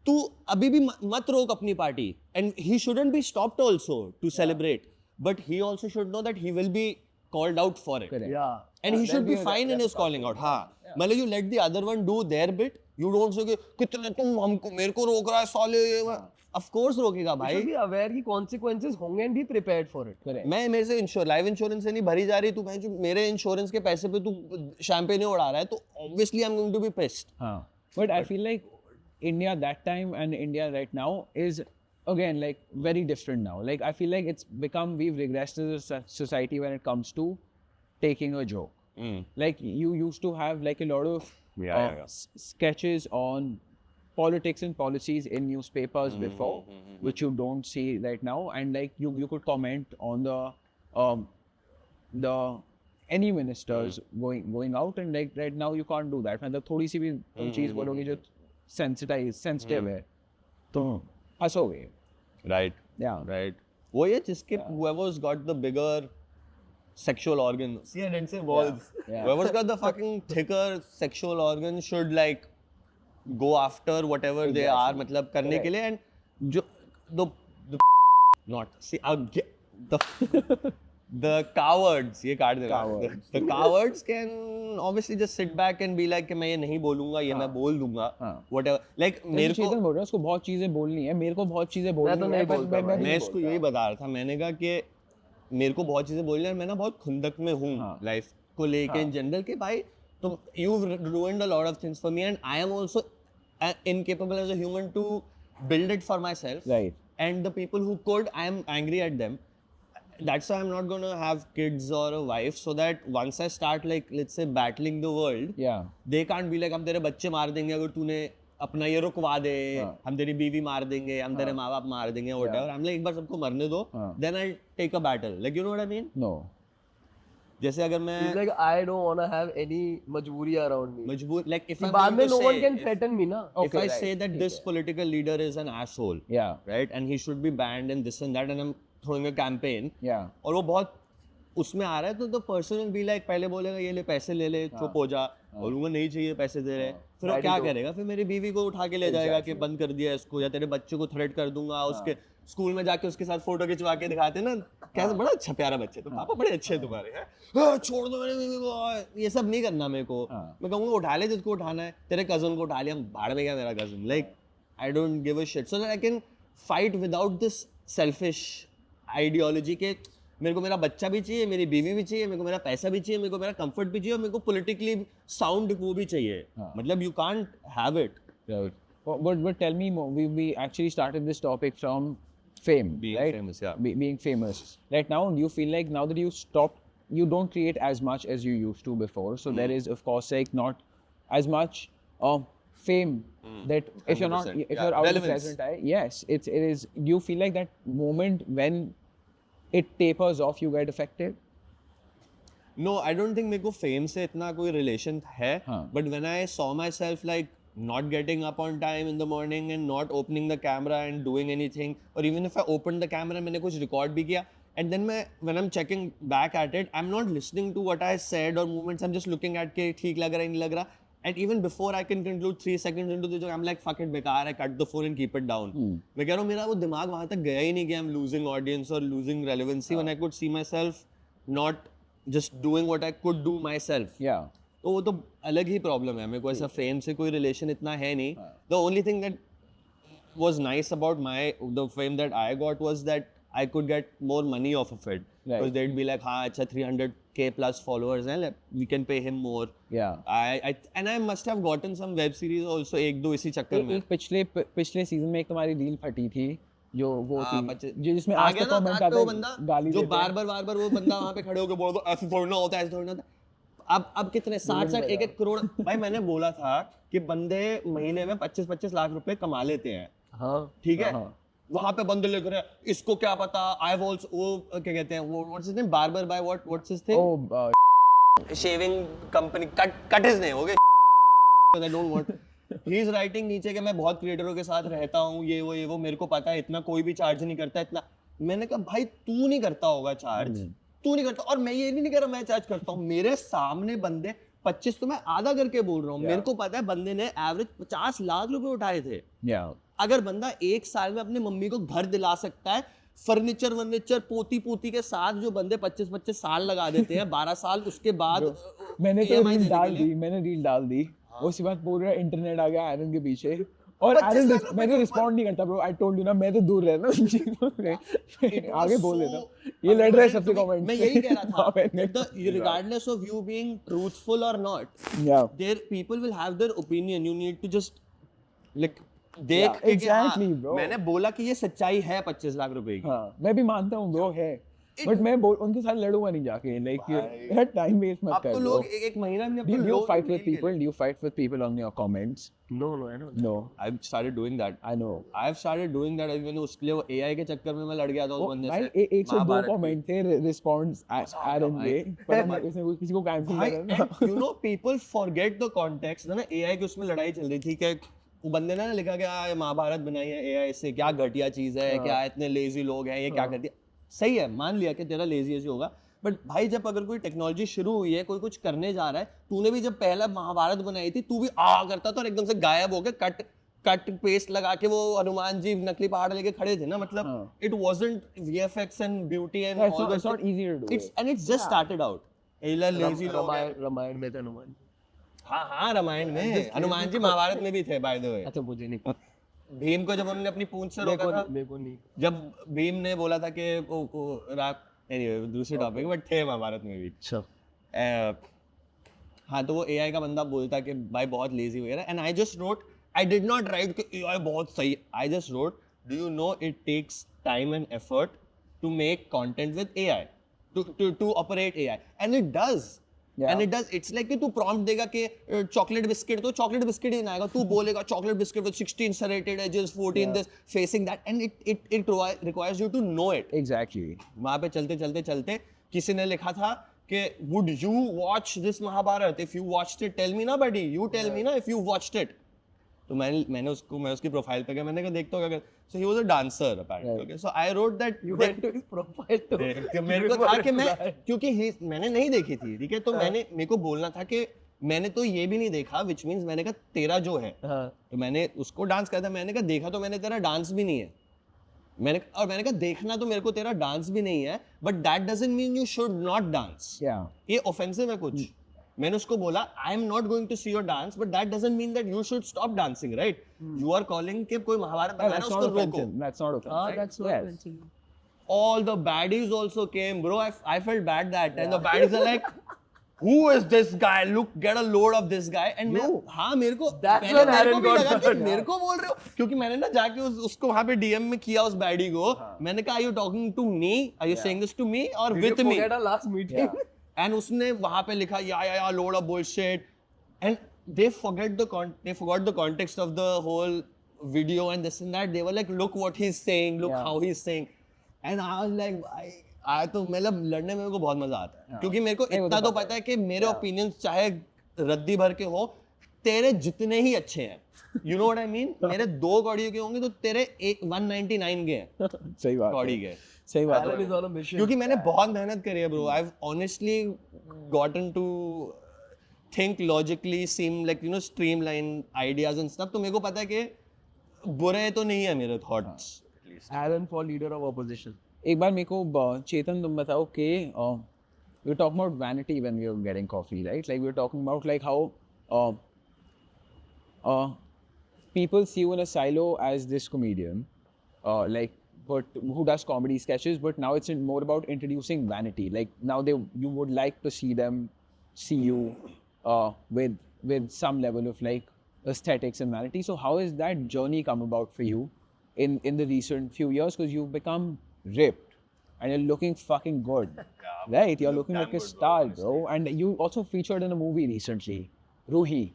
तू अभी भी मत रोक अपनी party, and he shouldn't be stopped also to celebrate, but he also should know that he will be called out for it. Correct. Yeah. And he should be fine in his calling out. हाँ, मतलब you let the other one do their bit. You don't say कि कितने तुम हमको मेरे को रोक रहा है साले, of course रोकेगा You भाई। should be aware कि consequences होंगे and be prepared for it. Correct. मैं मेरे से लाइफ इंश्योरेंस से नहीं भरी जा रही, तू भाई जो मेरे इंश्योरेंस के पैसे पे तू शैंपेन उड़ा रहा है, तो obviously I'm going to be pissed. Huh. But I feel like India that time and India right now is again like very different now. Like I feel like we've regressed as a society when it comes to taking a joke. Like you used to have like a lot of Yeah. sketches on politics and policies in newspapers before, which you don't see right now. And like you could comment on the any ministers going out, and like right now you can't do that. मतलब थोड़ी सी भी चीज बोलोगे जो sensitive है, तो हंसोगे. Right. Yeah. Right. वो ये जिसके whoever's got the bigger sexual organ. See, I didn't say balls. Yeah. Whoever's got the fucking thicker sexual organ should like go after whatever they are, मतलब करने के लिए, and जो the not see the cowards, ये काट देना. Cowards. The cowards can obviously just sit back and be like कि मैं ये नहीं बोलूँगा, ये मैं बोल दूँगा, whatever. Like मेरे को चेतन बोल रहा है उसको बहुत चीजें बोलनी है, मेरे को बहुत चीजें बोलनी तो है, नहीं पर बोलता भाई। मैं इसको यही बता रहा था, मैंने कहा कि मेरे को बहुत चीजें बोलनी है, मैं ना बहुत खुंदक में हूँ लाइफ को लेके इन जनरल के भाई, तो you've ruined a lot of things for me and I am also incapable as a human to build it for myself. Right. And the people who could, I am angry at them. That's why I'm not gonna have kids or a wife, so that once I start like let's say battling the world, Yeah. they can't be like हम तेरे बच्चे मार देंगे अगर तूने अपना ये रुकवा दे, हम तेरी बीवी मार देंगे, हम तेरे माँ बाप मार देंगे, whatever. I'm like एक बार सबको मरने दो, then I'll take a battle. Like you know what I mean? No. जैसे अगर मैं It's like I don't wanna have any मजबूरी around me. मजबूर like if I'm बाद going में to no one say can threaten me ना. if I say that this political leader is an asshole, Yeah. right, and he should be banned and this and that, and I'm throwing a campaign, Yeah. और वो बहुत उसमें आ रहा है, तो the person will be like पहले बोलेगा ये ले पैसे ले ले, चुप हो जा, बोलूँगा नहीं चाहिए पैसे दे रहे, फिर वो क्या करेगा, फिर मेरी बीवी को उठा के ले जाएगा कि बंद कर दिया इसको, या तेरे बच्चे को थ्रेट कर दूंगा, उसके स्कूल में जाके उसके साथ फोटो खिंचवा के दिखाते ना कैसे बड़ा अच्छा प्यारा बच्चे, तो पापा बड़े अच्छे हैं तुम्हारे हैं, छोड़ दो मेरे बीवी को, ये सब नहीं करना मेरे को, मैं कहूँगा उठा ले जिसको उठाना है, तेरे कजन को उठा लिया, भाड़ में गया मेरा cousin, like I don't give a shit, so that I can fight without this selfish ideology के मेरे को मेरा बच्चा भी चाहिए, मेरी बीवी भी चाहिए, मेरे को मेरा पैसा भी चाहिए, मेरे को मेरा कंफर्ट भी चाहिए, और मेरे को पॉलिटिकली साउंड वो भी चाहिए, मतलब you can't have it. Right. But tell me more. We actually started this topic from fame, Being right? famous, yeah. Being famous. Right now, do you feel like now that you stopped, you don't create as much as you used to before? So there is, of course, like not as much fame that if you're not, 100%. if Yeah. you're out of the Relevance. present eye, yes, it is. Do you feel like that moment when it tapers off, you get affected? No, I don't think मेरे को fame से इतना कोई relation है, हाँ. but when I saw myself like not getting up on time in the morning and not opening the camera and doing anything, or even if I opened the camera मैंने कुछ record भी किया, and then मैं when I'm checking back at it, I'm not listening to what I said or movements, I'm just looking at के ठीक लग रहा है नहीं लग रहा, and even before I can conclude 3 seconds into the joke, I'm like fuck it बेकार है, cut the phone and keep it down. मैं कह रहा हूँ मेरा वो दिमाग वहाँ तक गया ही नहीं कि I'm losing audience or losing relevancy when I could see myself not just doing what I could do myself. Yeah. तो वो तो अलग ही प्रॉब्लम है, मेरे को ऐसा फेम से कोई रिलेशन इतना है नहीं. The only thing that was nice about my the fame that I got was that I could get more money off off it, because they would be like हाँ अच्छा 300k plus followers हैं, we can pay him more. Yeah. I must have gotten some web series also, एक दो इसी चक्कर में. एक पिछले सीजन में एक तुम्हारी रील फटी थी जो वो हाँ, थी जो जिसमें आ आज गया तक ना कमेंट बात पे आता वो है बंदा गाली जो देते हैं। बार बार वो बंदा वहाँ पे खड़े होकर बोल दो ऐसे थोड़ी ना होता है, ऐसे थोड़ी ना होता है. अब कितने 60 1 करोड़ भाई मैंने बोला था कि बंदे महीने में 25 लाख रुपए कमा लेते हैं हाँ ठीक है वहां पे बंदे लिख रहे हैं इसको क्या पता आई वॉल्स वो क्या कहते हैं वो what's his name barber by what's his thing shaving company cut his name okay I don't want he is writing नीचे कि मैं बहुत क्रिएटरों के साथ रहता हूँ ये वो मेरे को पता है इतना कोई भी चार्ज नहीं करता इतना मैंने कहा भाई तू नहीं करता होगा चार्ज तू नहीं करता और मैं ये नहीं कह रहा मैं चार्ज करता हूँ मेरे सामने बंदे 25 तो मैं आधा करके बोल रहा हूँ मेरे को पता है बंदे ने एवरेज 50 लाख रुपए उठाए थे अगर बंदा 1 साल में अपनी मम्मी को घर दिला सकता है फर्नीचर पोती के साथ जो बंदे 25 साल लगा देते हैं 12 साल उसके बाद मैंने तो रील डाल दी उसके बाद पूरा इंटरनेट आ गया आयरन के पीछे और आयरन मैंने रिस्पॉन्ड नहीं करता ब्रो आई टोल्ड यू ना मैं तो दूर रहना आगे बोल देता ये लड़ रहा है सबसे कमेंट मैं यही कह रहा था regardless of you being truthful or not there people will have their opinion you need to just like देख exactly bro मैंने बोला कि ये सच्चाई है 25 लाख रुपए की हाँ मैं भी मानता हूँ ब्रो है बट मैं उनके साथ लड़ूंगा नहीं जाके लाइक टाइम वेस्ट मत कर अब तो लोग एक महीना में do you fight with people on your comments no I know no I've started doing that I know I've started doing that मैंने उसके लिए वो AI के चक्कर में मैं लड़ गया था उस बंदे से भाई 102 कमेंट थे रिस्पॉन्स आयरन पे पर इसने किसी को कैंसिल कर you know people forget the context ना AI के उसमें लड़ाई चल रही थी कि वो बंदे ने लिखा कि महाभारत बनाई है AI से क्या घटिया चीज है क्या इतने लेजी लोग हैं ये क्या कर दिया सही है मान लिया कि तेरा लेजी ऐसी होगा बट भाई जब अगर कोई टेक्नोलॉजी शुरू हुई है कोई कुछ करने जा रहा है तूने भी जब पहला महाभारत बनाई थी तू भी करता था और एकदम से गायब हो गया कट पेस्ट लगा के वो हनुमान जी नकली पहाड़ लेके खड़े थे ना मतलब it wasn't VFX and beauty and all it's not easy to do it's just started out lazy लोग रामायण में थे हनुमान हाँ रामायण में हनुमान जी महाभारत में भी थे बाय द वे अच्छा मुझे नहीं पता भीम को जब उन्होंने अपनी पूंछ से रोका था मेरे को नहीं जब भीम ने बोला था कि एनीवे दूसरी टॉपिक बट थे महाभारत में भी अच्छा हाँ तो वो AI का बंदा बोलता कि भाई बहुत लेजी वगैरह and I just wrote I did not write कि AI बहुत सही I just wrote do you know it takes time and effort to make content with AI to operate AI and it does and it does it's like कि तू prompt देगा कि chocolate biscuit तो chocolate biscuit ही ना आएगा तू बोलेगा chocolate biscuit with 16 serrated edges 14 this facing that and it requires you to know it exactly वहाँ पे चलते किसी ने लिखा था कि would you watch this Mahabharat if you watched it tell me ना buddy you tell me ना if you watched it तो मैं उसकी प्रोफाइल पे गया मैंने कहा देखता हूँ so he was a dancer apparently okay so I wrote that you went to his profile तो मेरे को था कि मैं क्योंकि मैंने नहीं देखी थी ठीक है तो मेरे को बोलना था कि मैंने तो ये भी नहीं देखा which means मैंने कहा तेरा जो है तो मैंने उसको डांस करा था मैंने कहा देखा तो मैंने तेरा डांस भी नहीं है मैंने कहा देखना तो मेरे को तेरा डांस भी नहीं है but that doesn't mean you should not dance ये ऑफेंसिव है कुछ मैंने उसको बोला I am not going to see your dance but that doesn't mean that you should stop dancing right you are calling कि कोई महाभारत बना है उसको रोको that's not offensive that's not offensive all the baddies also came bro I felt bad that time the baddies are like who is this guy look get a load of this guy and मैं हाँ मेरे को मेरे को बोल रहे हो क्योंकि मैंने ना जाके उसको वहाँ पे DM में किया उस बैडी को मैंने कहा are you talking to me are you saying this to me or with me forget our last meeting and उसने वहाँ पे लिखा yeah load of bullshit and they forgot the context of the whole video and this and that they were like look what he's saying look how he's saying and I was like I तो मतलब लड़ने में मेरे को बहुत मजा आता है क्योंकि मेरे को इतना तो पता है कि मेरे ओपिनियंस चाहे रद्दी भर के हो तेरे जितने ही अच्छे हैं you know what I mean मेरे 2 कौड़ी के होंगे तो तेरे 199 के हैं सही बात कौड़ी के सही बात Alan is on a mission क्योंकि मैंने बहुत मेहनत करी है bro I have honestly gotten to think logically seem like you know streamline ideas and stuff तो मेरे को पता है कि बुरे तो नहीं है मेरे thoughts Alan for leader of opposition एक बार मेरे को चेतन तुम बताओ कि we were talking about vanity when we were getting coffee right like we were talking about like how people see you in a silo as this comedian like but who does comedy sketches but now it's more about introducing vanity like now you would like to see you with some level of like aesthetics and vanity so how has that journey come about for you in the recent few years because you've become ripped and you're looking fucking good Right, you're look looking damn like a good, bro, star, honestly. bro. And you also featured in a movie recently, Ruhi.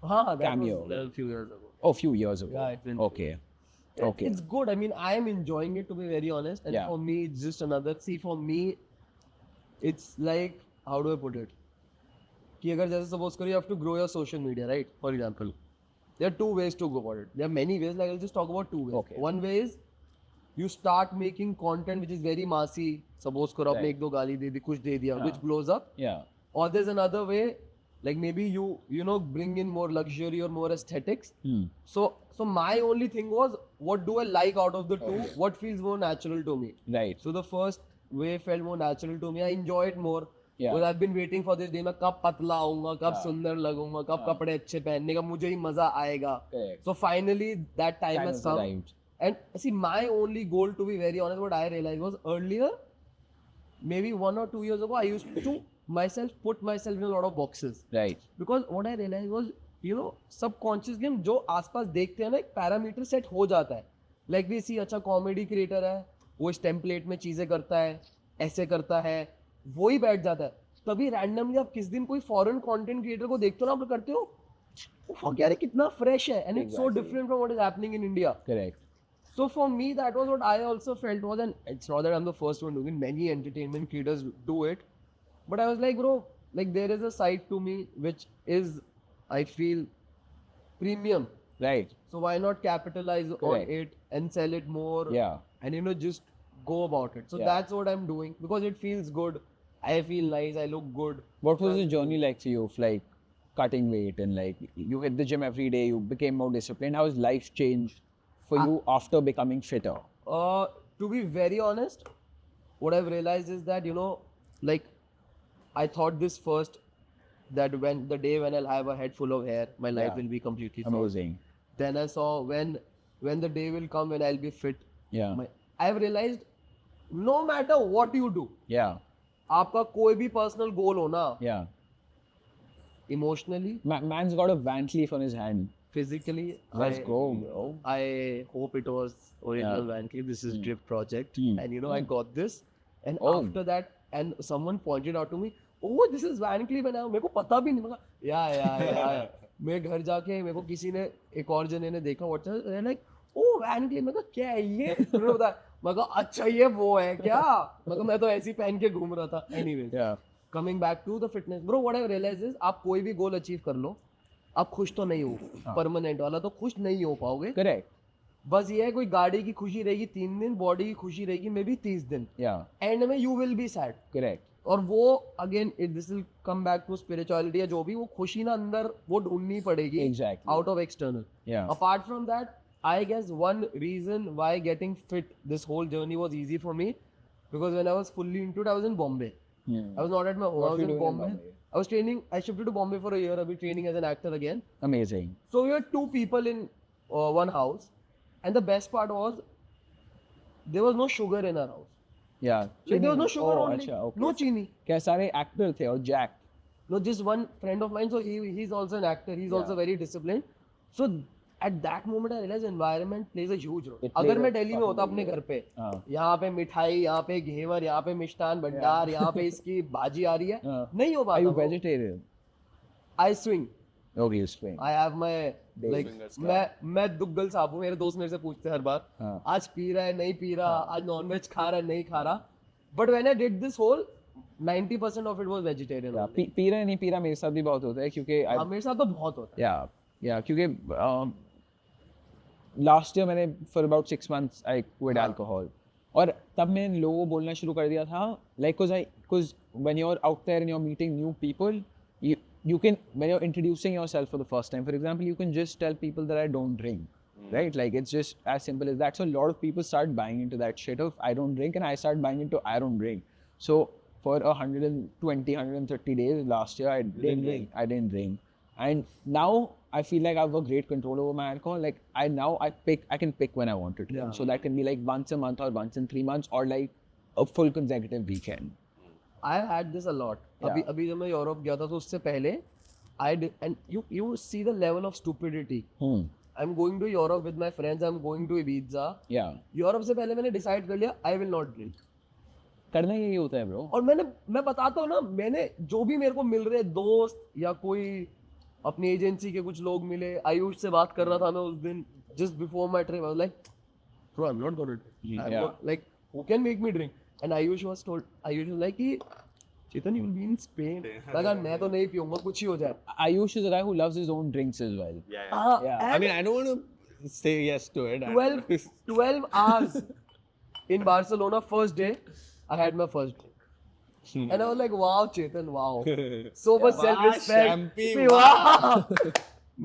हाँ, that Cameo. was a few years ago. Oh, a few years ago. Yeah, it's been- Okay. It- Okay. It's good. I mean, I am enjoying it, to be very honest. And Yeah. for me, it's just another. See, for me, it's like, how do I put it? कि अगर जैसे suppose करो you have to grow your social media, right? For example, there are two ways to go about it. There are many ways. Like I'll just talk about two ways. Okay. One way is you start making content which is very massy. Suppose करो आपने Right. एक दो गाली दे दी, कुछ दे दिया, which blows up. Yeah. Or there's another way, like maybe you know bring in more luxury or more aesthetics. Hmm. So my only thing was, what do I like out of the two? What feels more natural to me? Right. So the first way felt more natural to me. I enjoy it more. Yeah. Because I've been waiting for this day. मैं कब पतला आऊँगा, कब Yeah. सुंदर लगूंगा, कब कपड़े अच्छे पहनने का मुझे ही मजा आएगा. Correct. So finally that time Time has has come. arrived. And see, my only goal, to be very honest, what I realized was earlier, maybe 1 or 2 years ago, I used to put myself in a lot of boxes. Right. Because what I realized was, you know, subconsciously हम जो आसपास देखते हैं ना, एक parameter set हो जाता है. Like we see, अच्छा कॉमेडी क्रिएटर है, वो इस टेम्पलेट में चीजें करता है, ऐसे करता है, वो ही बैठ जाता है. तभी रैंडमली आप किस दिन कोई फॉरेन कंटेंट क्रिएटर को देखते हो ना, आप करते हो, "Fuck यार, ये कितना फ्रेश है." And it's so Exactly. different from what is happening in India. Correct. So for me, that was what I also felt was, and it's not that I'm the first one doing it. Many entertainment creators do it, but I was like, bro, like there is a side to me which is, I feel, premium. Right. So why not capitalize Correct. on it and sell it more? Yeah. And just go about it. So Yeah. that's what I'm doing because it feels good. I feel nice. I look good. What was the journey like for you of like cutting weight and like you hit the gym every day, you became more disciplined? How has life changed for you after becoming fitter? To be very honest, what I've realized is that, like I thought this first, that when the day when I'll have a head full of hair, my life Yeah. will be completely solved. Amazing. Then I saw when the day will come when I'll be fit. Yeah. I've realized no matter what you do, Yeah. आपका कोई भी personal goal हो ना, Yeah. emotionally, Man's got a van leaf on his hand. physically, Let's go, bro. I hope it was original Yeah. Van Cleef. This is Drip project, Hmm. and I got this. And Oh. after that, and someone pointed out to me, "Oh, this is Van Cleef." And मेरे को पता भी नहीं. मैं कहा, yeah. मैं घर जाके मेरे को किसी ने, एक और जने ने देखा WhatsApp, and like, "Oh, Van Cleef." मैं कहा, क्या है ये? उन्होंने बताया. मैं कहा, अच्छा ये वो है क्या? मैं कहा, मैं तो ऐसे ही पहन के घूम रहा था. Anyways, Yeah. coming back to the fitness, bro, what I realized is, आप कोई भी गोल अचीव कर लो, आप खुश तो नहीं हो. परमानेंट वाला तो खुश नहीं हो पाओगे. Correct. बस ये है, कोई गाड़ी की खुशी रहेगी 3 दिन, बॉडी की खुशी रहेगी मे बी 30 दिन. Yeah. एंड में you will be sad. Correct. और वो again this will come back to spirituality या जो भी, वो खुशी ना अंदर वो ढूंढनी पड़ेगी Exactly. Out of external. Yeah. Apart from that, I guess one reason why getting fit this whole journey was easy for me, because when I was fully into it, I was in Bombay. Hmm. I was not at my home. What I was were you in doing in Bombay. Bombay? I was training. I shifted to Bombay for a year. I'll be training as an actor again. Amazing. So we were 2 people in one house, and the best part was there was no sugar in our house. Yeah. Like there was no sugar Oh, only, अच्छा, okay. no chini. क्या सारे actor थे और Jack? No, just one friend of mine. So he's also an actor. He's also very disciplined. So at that moment I realized environment plays a huge role. It plays अगर a मैं दिल्ली में fucking होता अपने big घर पे, हाँ. यहाँ पे मिठाई, यहाँ पे घेवर, यहाँ पे मिष्ठान भंडार, यहाँ पे इसकी भाजी आ रही है, हाँ. नहीं हो Are पाता. you vegetarian? I swing. Okay, you swing. I have my like Fingers मैं दुग्गल साहब हूँ. मेरे दोस्त मेरे से पूछते हैं हर बार, हाँ. आज पी रहा है नहीं पी रहा, आज नॉनवेज खा रहा है नहीं खा रहा. But when I did this whole, 90% of it was vegetarian. Yeah. only. P रहे नहीं पी रहा मेरे साथ भी बहुत होता है क्योंकि हाँ, मेरे साथ तो बहुत होता है. yeah क्योंकि last year मैंने for about 6 months I quit alcohol और तब मैंने लोगों को बोलना शुरू कर दिया था like because when you're out there and you're meeting new people you can, when you're introducing yourself for the first time, for example, you can just tell people that I don't drink, right? Like it's just as simple as that. So a lot of people start buying into that shit of I don't drink, and I start buying into I don't drink. So for 120, 130 days last year, I didn't drink. And now I feel like I have a great control over my alcohol. Like I can pick when I want to drink. Yeah. So that can be like once a month or once in 3 months or like a full consecutive weekend. I had this a lot. Yeah. अभी जब मैं Europe गया था तो उससे पहले I did, and you see the level of stupidity. I'm going to Europe with my friends. I'm going to Ibiza. Yeah. Europe से पहले मैंने डिसाइड कर लिया I will not drink. करना यही होता है ब्रो. और मैं बताता हूँ ना, मैंने जो भी मेरे को मिल रहे दोस्त या कोई अपनी एजेंसी के कुछ लोग मिले, आयुष से बात कर रहा था मैं उस दिन just before my trip, I was like bro I am not gonna drink, like who can make me drink, and Ayush was like कि Chetan you will be in Spain, लगा मैं तो नहीं पीऊंगा कुछ ही हो जाए. Ayush is a guy who loves his own drinks as well. हाँ, Yeah. I mean, I don't want to say yes to it. 12 hours in Barcelona, first day I had my first drink. And I was like, wow, Chetan, wow. So much self-respect. Champagne, wow.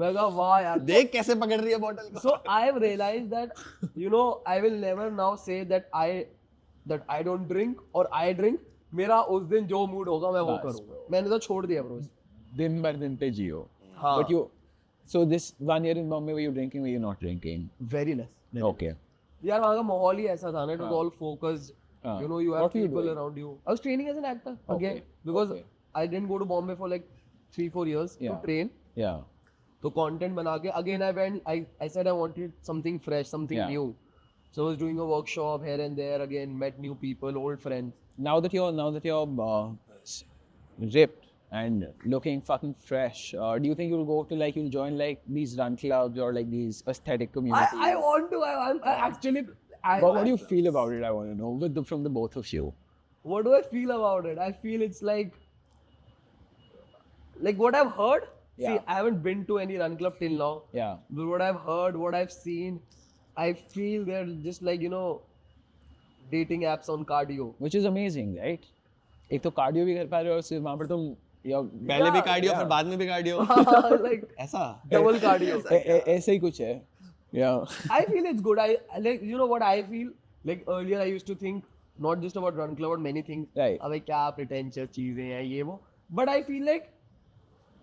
मैं कहा वाह यार. देख कैसे पकड़ रही है bottle को. So I have realized that, you know, I will never now say that I don't drink or I drink. मेरा उस दिन जो मूड होगा मैं वो बस, करूँगा. मैंने तो छोड़ दिया bro. दिन भर दिन पे जियो. हाँ. But you, so this 1 year in Bombay, were you drinking? Were you not drinking? Very less. Okay. यार वहाँ का माहौल ही ऐसा था ना, it was all focused. हाँ. You know, you have What were you people doing? around you. I was training as an actor again, Okay. because Okay. I didn't go to Bombay for like 3-4 years Yeah. to train. Yeah. तो content बना के again I went. I said I wanted something fresh, something Yeah. new. So I was doing a workshop here and there again, met new people, old friends. Now that you're s- ripped and looking fucking fresh, do you think you'll join like these run clubs or like these aesthetic communities? I want to. I actually. What do you feel about it? I want to know from the both of you. What do I feel about it? I feel it's like what I've heard. See, Yeah. I haven't been to any run club till now. Yeah. But what I've heard, what I've seen, I feel they're just like, you know, dating apps on cardio. Which is amazing, right? एक तो cardio भी कर पा रहे हो और सिर्फ वहाँ पर तुम पहले भी कार्डियो फिर बाद में भी कार्डियो. Like ऐसा. double cardio. ऐसे ही कुछ है. Yeah. I feel it's good. I like, you know what I feel? Like earlier I used to think not just about run club but many things. Right. अबे क्या pretentious चीजें हैं ये वो. But I feel like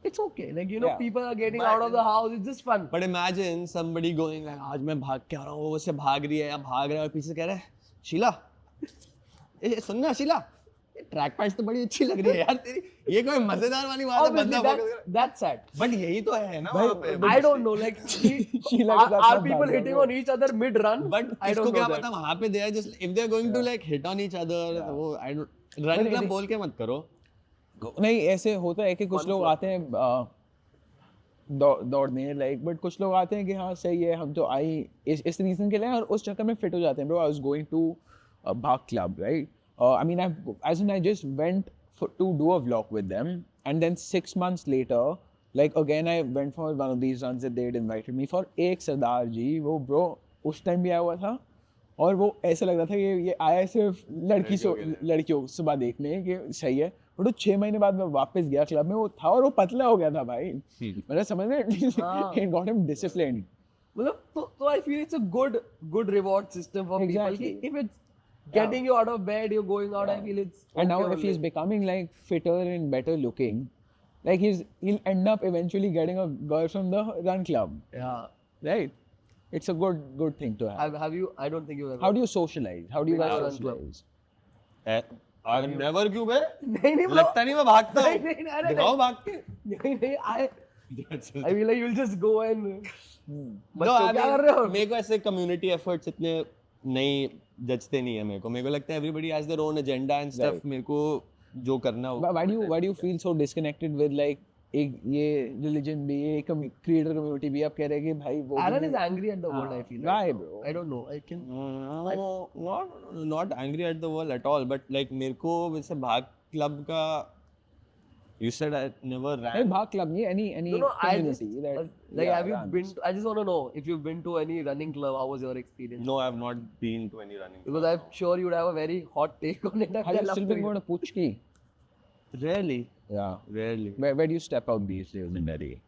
it's okay. Like, you know, Yeah. people are getting out of the house. It's just fun. But imagine somebody going like, आज मैं भाग के आ रहा हूँ, वो उससे भाग रही है या भाग रहा है और पीछे से कह रहा है, शीला, ए सुनना शीला, ट्रैक पैंट्स तो बड़ी अच्छी लग रही है यार तेरी. ये कोई मजेदार वाली बात है. Obviously, बंदा that's sad. बट यही तो है ना वहाँ पे. I don't know. Like, Sheila के साथ are मत people भागना, hitting bro. on each other mid run? But I किसको don't क्या know पता that. वहाँ पे they are just if they are going to like hit on each other, वो I don't run club बोल के मत करो. नहीं ऐसे होता है कि कुछ लोग आते हैं दौड़ने लाइक, बट कुछ लोग आते हैं कि हाँ सही है हम तो आई इस रीजन के लिए और उस चक्कर में फिट हो जाते हैं. Bro, I was going to भाग club, right? I mean I just went to do a vlog with them, and then 6 months later, like again I went for one of these runs that they had invited me for. एक सरदार जी, वो bro उस time भी आया हुआ था और वो ऐसा लग रहा था कि ये आया है सिर्फ लड़कियों को सुबह देखने कि सही है. बट 6 महीने बाद मैं वापस गया क्लब में, वो था और वो पतला हो गया था भाई. मतलब समझ में it got him disciplined. मतलब तो I feel it's a good reward system for people. Exactly. कि if it's getting you out of bed, you're going out, I feel it's And now okay if he's only. becoming like fitter and better looking, like he'll end up eventually getting a girl from the run club, Yeah. right? It's a good thing to have. Have you? I don't think you ever. How do you socialize? How do you Been guys to run club. socialize? I've never क्यों बे? नहीं bro. लगता नहीं मैं भागता हूँ. नहीं, अरे दिखाओ भाग के. नहीं I feel like you'll just go and No, बच्चों I क्या mean, कर रहे हो? मेरे को ऐसे कम्युनिटी एफर्ट्स इतने नहीं जचते नहीं है मेरे को लगता है everybody has their own agenda and stuff. Right. मेरे को जो करना हो. Why do you feel so disconnected with like एक ये religion भी, ये creator community भी? आप कह रहे हैं कि भाई वो Aaron is angry at the world. I feel. Why, right now. bro? I don't know. I can. No, not angry at the world at all, but like मेरे को वैसे भाग क्लब का you said I never नहीं, ran. भाग club नहीं, any No, I just, community that like, yeah, have you runs. been? I just want to know if you've been to any running club. How was your experience? No, I have not been to any running. Because I'm sure you'd have a very hot take on it. Have you still been going to Puchki? Rarely. Yeah. Rarely. Where do you step out these days in Delhi?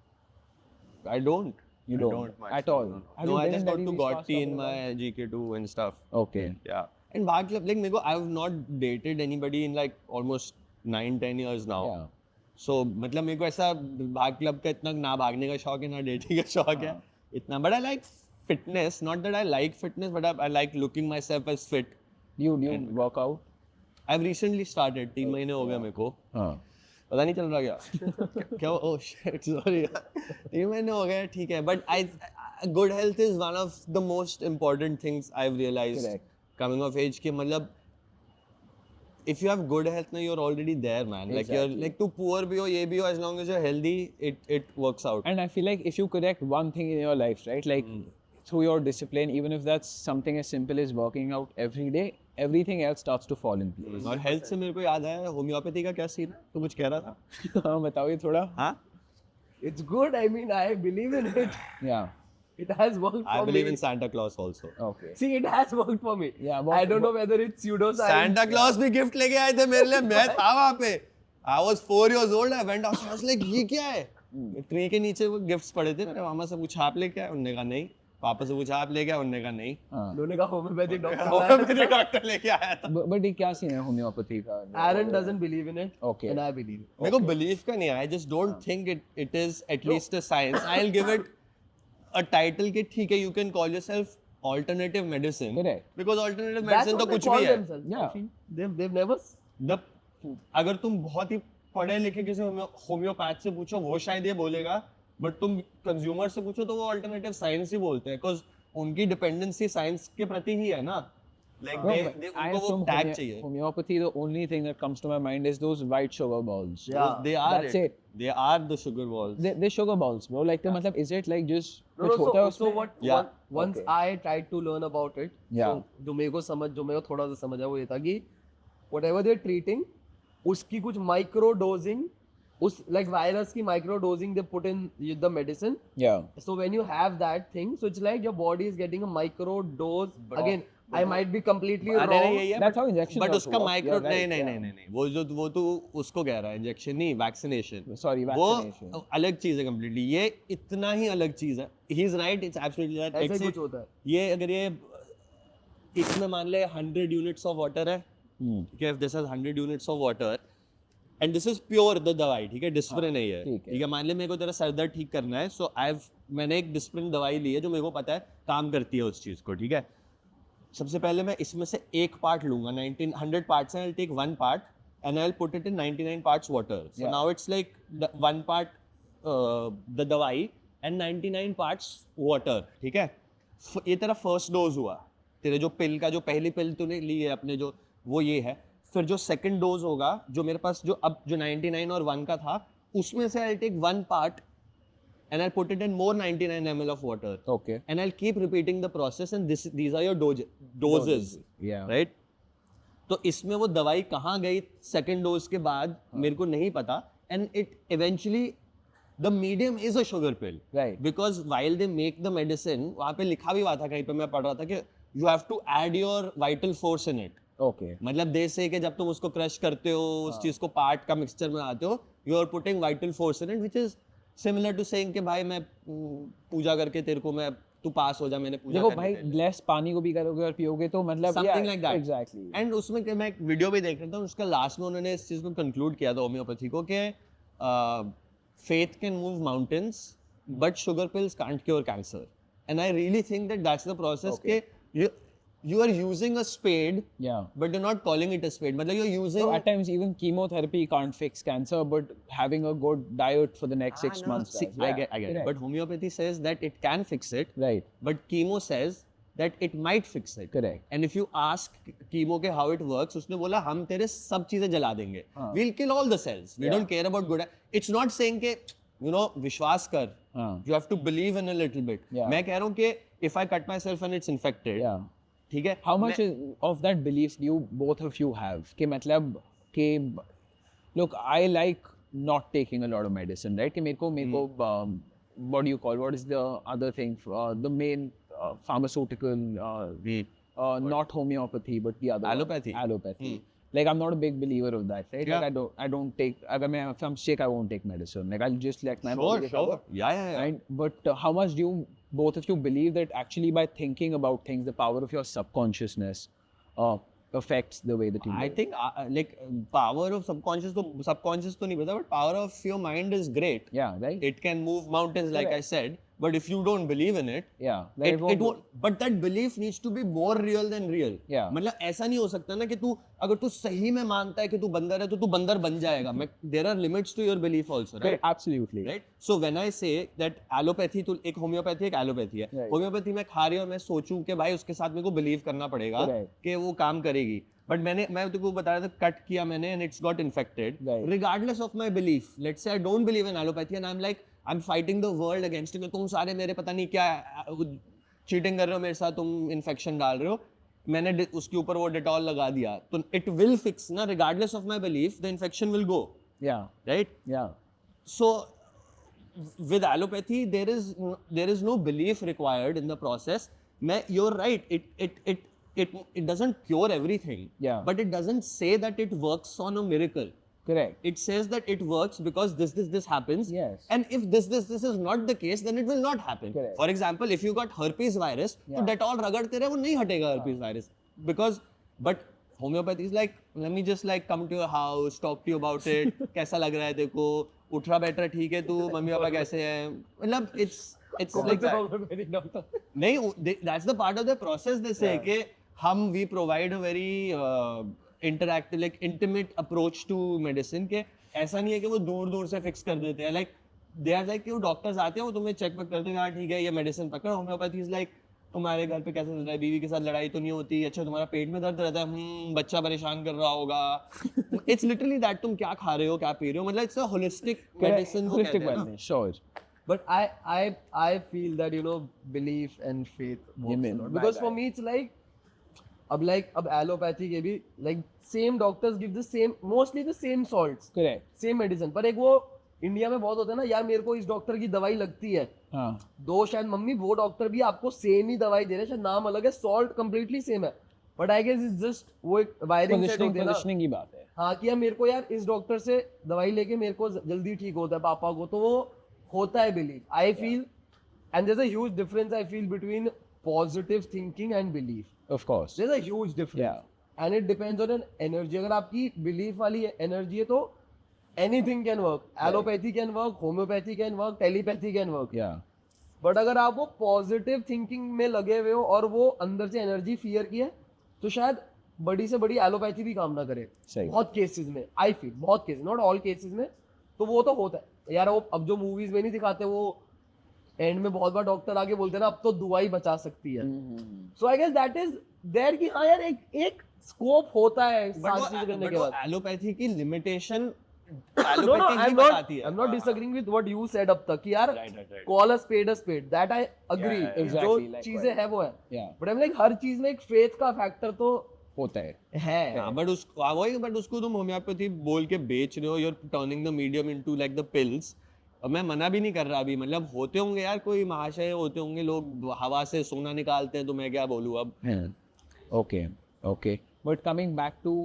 I don't. You I don't much, at all? No, Have no you I been just in got Delhi to these past Gotti in couple of my GK2 and stuff. Okay. Yeah. And Bhag Club, like, I have not dated anybody in like almost 9-10 years now. Yeah. So, मतलब मेरे को ऐसा भाग club का इतना ना भागने का शौक है ना डेटिंग का शौक है इतना. But I like fitness. Not that I like fitness, but I like looking myself as fit. Do you work out? I've recently started. 3 महीने हो गए मेरे को. हाँ. पता नहीं चल रहा क्या क्या ओह शिट सॉरी 3 महीने हो गए ठीक है but I good health is one of the most important things I have realised Correct. Coming of age के मतलब if you have good health now, you're already there, man. Like you're Exactly. like too poor bhi ho, ye bhi ho, as long as you're healthy, it works out. And I feel like if you correct one thing in your life, right, like through your discipline, even if that's something as simple as working out every day, everything else starts to fall in place. और health से मेरे को याद आया, homeopathy का क्या scene है? तू कुछ कह रहा था? हाँ, बताओ ये थोड़ा. हाँ? It's good. I mean, I believe in it. Yeah. It has worked for I believe me. in Santa Claus also. Okay. See, it has worked for me. Yeah, I don't know whether it's pseudoscience. Santa Claus भी gift लेके आए थे मेरे लिए, मैं था वहाँ पे. I was 4 years old. I went out. I was like, ये क्या है? ट्री के नीचे वो गिफ्ट्स पड़े थे. मेरे मामा से पूछा आप लेके आए? उन्होंने कहा नहीं. पापा से पूछा आप लेके आए? उन्होंने कहा नहीं. उन्होंने कहा होम्योपैथिक डॉक्टर. होम्योपैथी डॉक्टर लेके आया था. But ये क्या सीन है होम्योपैथी का? Aaron doesn't believe in it. Okay. And I believe. मेरे को बिलीव का नहीं है. I just don't think it is at least a science. I'll give it a title कि ठीक है, you can call yourself alternative medicine. Correct. Because alternative That's medicine what तो they कुछ call भी है. themselves. Yeah. I feel they've never. अगर तुम बहुत ही पढ़े लिखे किसी होम्योपैथ से पूछो, वो शायद ये बोलेगा, बट तुम कंज्यूमर से पूछो तो वो अल्टरनेटिव साइंस ही बोलते हैं, बिकॉज उनकी डिपेंडेंसी साइंस के प्रति ही है ना. Like No, they but I उनको वो from टैग चाहिए. homeopathy, the only thing that comes to my mind is those white sugar balls. Yeah. They are That's it. They are the sugar balls. They sugar balls, bro. Like, मतलब, is it like just No, कुछ होता है so उसमें? what? Yeah. Once Okay. I tried to learn about it. Yeah. So जो मेरे को थोड़ा सा समझ आया वो ये था कि whatever they're treating, उसकी कुछ micro dosing, उस like virus की micro dosing they put in the medicine. Yeah. So when you have that thing, so it's like your body is getting a micro dose. Again, I might be completely अरे wrong. नहीं, यही है, That's how injection but also उसका work. Micro You're right, नहीं yeah. नहीं नहीं नहीं वो तू उसको कह रहा है, इंजेक्शन नहीं, वैक्सीनेशन. Sorry, vaccination. वो अलग चीज है कंप्लीटली. ये इतना ही अलग चीज है. He is right, it's absolutely right. ऐसे कुछ होता है. ये अगर ये इसमें मान ले 100 यूनिट्स ऑफ वाटर है, ठीक है, if this has 100 units of water and this is pure the दवाई, ठीक है, डिस्प्रिन नहीं है, ठीक है. ठीक है. मान ले मेरे को तेरा सर दर्द ठीक करना है, सो मैंने एक डिस्प्रिन दवाई ली है जो मेरे को पता है काम करती है उस चीज को, ठीक है. सबसे पहले मैं इसमें से एक पार्ट लूंगा. 100 पार्ट्स हैं, I'll take one part and I'll put it in 99 parts water. So Yeah. now it's like one part the दवाई and 99 parts water, ठीक है. ये तेरा फर्स्ट डोज हुआ. तेरे जो पिल का जो पहली पिल तूने ली है अपने जो वो ये है. फिर जो सेकंड डोज होगा जो मेरे पास जो अब जो 99 और 1 का था, उसमें से I'll take one part and I'll put it in more 99 ml of water. Okay. And I'll keep repeating the process and these are your doses. Yeah. Right? तो इसमें वो दवाई कहाँ गई सेकेंड डोज के बाद मेरे को नहीं पता. And it eventually the medium is a sugar pill. Right. Because while they make the medicine, वहाँ पे लिखा भी हुआ था कहीं पे, मैं पढ़ रहा था कि you have to add your vital force in it. Okay. मतलब दे से कि जब तुम उसको क्रश करते हो, उस चीज को पार्ट का मिक्सचर में आते हो, you are putting vital force in it, which is similar to saying कि भाई मैं पूजा करके तेरे को मैं तू पास हो जा, मैंने पूजा देखो करके भाई, तेरे लिए. ग्लास पानी को भी करोगे और पियोगे तो मतलब Something like that. Exactly. And उसमें कि मैं एक वीडियो भी देख रहा था, उसका लास्ट में उन्होंने इस चीज को कंक्लूड किया था होम्योपैथी को कि faith can move mountains but sugar pills can't cure cancer. And I really think that that's the process के you are using a spade Yeah. but you're not calling it a spade. मतलब you're using So at times even chemotherapy can't fix cancer, but having a good diet for the next 6 months. See, does. I Yeah, get it. correct. But homeopathy says that it can fix it, Right. but chemo says that it might fix it. Correct. And if you ask chemo के how it works, उसने बोला हम तेरे सब चीजें जला देंगे. हाँ. We'll kill all the cells. We Yeah. don't care about good. It's not saying कि विश्वास कर. हाँ. You have to believe in a little bit. Yeah. मैं कह रहा हूँ कि if I cut myself and it's infected, Yeah. ठीक है. How much of that belief do you both of you have? कि मतलब कि look, I like not taking a lot of medicine, right? कि मेरे को what do you call? What is the other thing? The main pharmaceutical, not homeopathy, but the other one. Allopathy. Allopathy. Like I'm not a big believer of that, right? Yeah. Like I don't take. If I'm sick, I won't take medicine. Like I'll just let my Sure, body recover. sure. Yeah. Right? But how much do you, both of you, believe that actually by thinking about things, the power of your subconsciousness affects the way that you I live? think like power of subconscious तो नहीं पता, but power of your mind is great. Yeah, right? It can move mountains, like I Correct. said, but if you don't believe in it, yeah. Like it won't. But that belief needs to be more real than real. Yeah. मतलब ऐसा नहीं हो सकता ना कि तू अगर तू सही में मानता है कि तू बंदर है तो तू बंदर बन जाएगा. There are limits to your belief also, right? Correct, absolutely. Right? So when I say that allopathy, तो एक होम्योपैथी एक एलोपैथी है. Right. होम्योपैथी में खा रही हूँ, मैं सोचूं कि भाई उसके साथ मेरे को बिलीव करना पड़ेगा Correct. कि वो काम करेगी. बट मैं तुमको बता रहा था कट किया मैंने and it's got infected Right. Regardless of my belief let's say I don't believe in allopathy and I am fighting the world against it, तुम सारे मेरे पता नहीं क्या चीटिंग कर रहे हो मेरे साथ, तुम इन्फेक्शन डाल रहे हो, मैंने उसके ऊपर वो डेटॉल लगा दिया तो इट विल फिक्स ना, regardless of my belief the infection will go, Yeah. Right? Yeah. So with allopathy there is no belief required in the process. You're right, it doesn't cure everything, Yeah. but it doesn't say that it works on a miracle. Correct. It says that it works because this happens. Yes. And if this is not the case, then it will not happen. Correct. For example, if you got herpes virus, तो Yeah. Dettol रगड़ते रहे वो नहीं हटेगा herpes virus, because but homeopathy is like, let me just like come to your house, talk to you about it, कैसा लग रहा है तेरे को, उठ रहा बैठ रहा ठीक है तू, मम्मी पापा कैसे हैं, मतलब it's like that. नहीं, that's the part of the process they say कि हम we provide a very interactive like intimate approach to medicine के ऐसा नहीं है कि वो दूर से फिक्स कर देते हैं, like they are like कि वो डॉक्टर्स आते हैं वो तुम्हें चेक करते हैं, हाँ ठीक है ये मेडिसिन पकड़, होम्योपैथी इज लाइक तुम्हारे घर पे कैसा चल रहा है, बीवी के साथ लड़ाई तो नहीं होती, अच्छा तुम्हारा पेट में दर्द रहता है, बच्चा परेशान कर रहा होगा, इट्स लिटरली दैट तुम क्या खा रहे हो क्या पी रहे हो, मतलब it's a holistic medicine, Holistic wellness. Sure. But I feel that, you know, belief and faith works a Amen. lot. Because for me it's like अब एलोपैथी के भी like same doctors give the same, mostly the same salts, Correct. same medicine, पर एक वो India में बहुत होता है ना यार, मेरे को इस डॉक्टर की दवाई लगती है, हाँ. दो शायद मम्मी वो डॉक्टर भी आपको सेम ही दवाई दे रहे हैं, शायद नाम अलग है, सॉल्ट कंप्लीटली सेम है, but I guess it's just वो एक वायरिंग सेट होती है ना, Positioning की बात है. हाँ कि यार मेरे को यार इस डॉक्टर से दवाई लेके मेरे को जल्दी ठीक होता है पापा को, तो वो होता है belief, I feel, and there is a huge difference I feel between positive thinking and belief, Of course. There is a huge difference, Yeah. And it depends on an energy, अगर आपकी बिलीफ वाली energy है तो anything can work, allopathy can work, homeopathy can work, telepathy can work, Yeah. But अगर आप वो positive thinking में लगे हुए हो और वो अंदर से एनर्जी फियर की है तो शायद बड़ी से बड़ी एलोपैथी भी काम ना करे, सही. बहुत केसेस में आई फील, बहुत केसेस, नॉट ऑल केसेस में, तो वो तो होता है यार, वो अब जो मूवीज में नहीं दिखाते वो एंड में बहुत बार डॉक्टर आगे बोलते हैं ना अब तो दुआ ही बचा सकती है, so I guess that is there कि हाँ यार एक स्कोप होता है सारी चीजें करने के बाद. एलोपैथी की limitation No, I'm not disagreeing with what you said अब तक कि यार call a spade, that I agree. Yeah, exactly, जो likewise. चीजें है वो है, Yeah. but I'm like हर चीज में एक faith का फैक्टर तो होता है. है. बट उसको तुम होम्योपैथी बोल के बेच रहे हो, you're turning the medium into like the pills. अब मैं मना भी नहीं कर रहा अभी, मतलब होते होंगे यार कोई महाशय होते होंगे, लोग हवा से सोना निकालते हैं, तो मैं क्या बोलूँ अब. Okay. But coming back to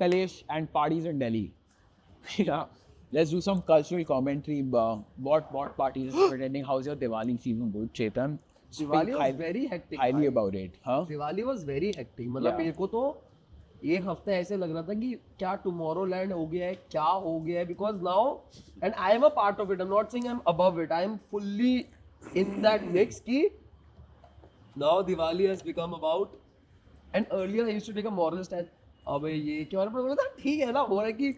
Kalesh and parties in Delhi. Yeah. Let's do some cultural commentary. What parties are attending? How's your Diwali season good, Chetan? Diwali was Speak very hectic. highly भाई. about it. Huh? Diwali was very hectic. मतलब Yeah. मेरे को तो एक हफ्ता ऐसे लग रहा था कि क्या टुमारो लैंड हो गया है, क्या हो गया है, because now and I am a part of it, I am not saying I am above it, I am fully in that mix की now Diwali has become about, and earlier I used to take a moral stand, अबे ये क्या हो रहा है, बोला था ठीक है ना, हो रहा है कि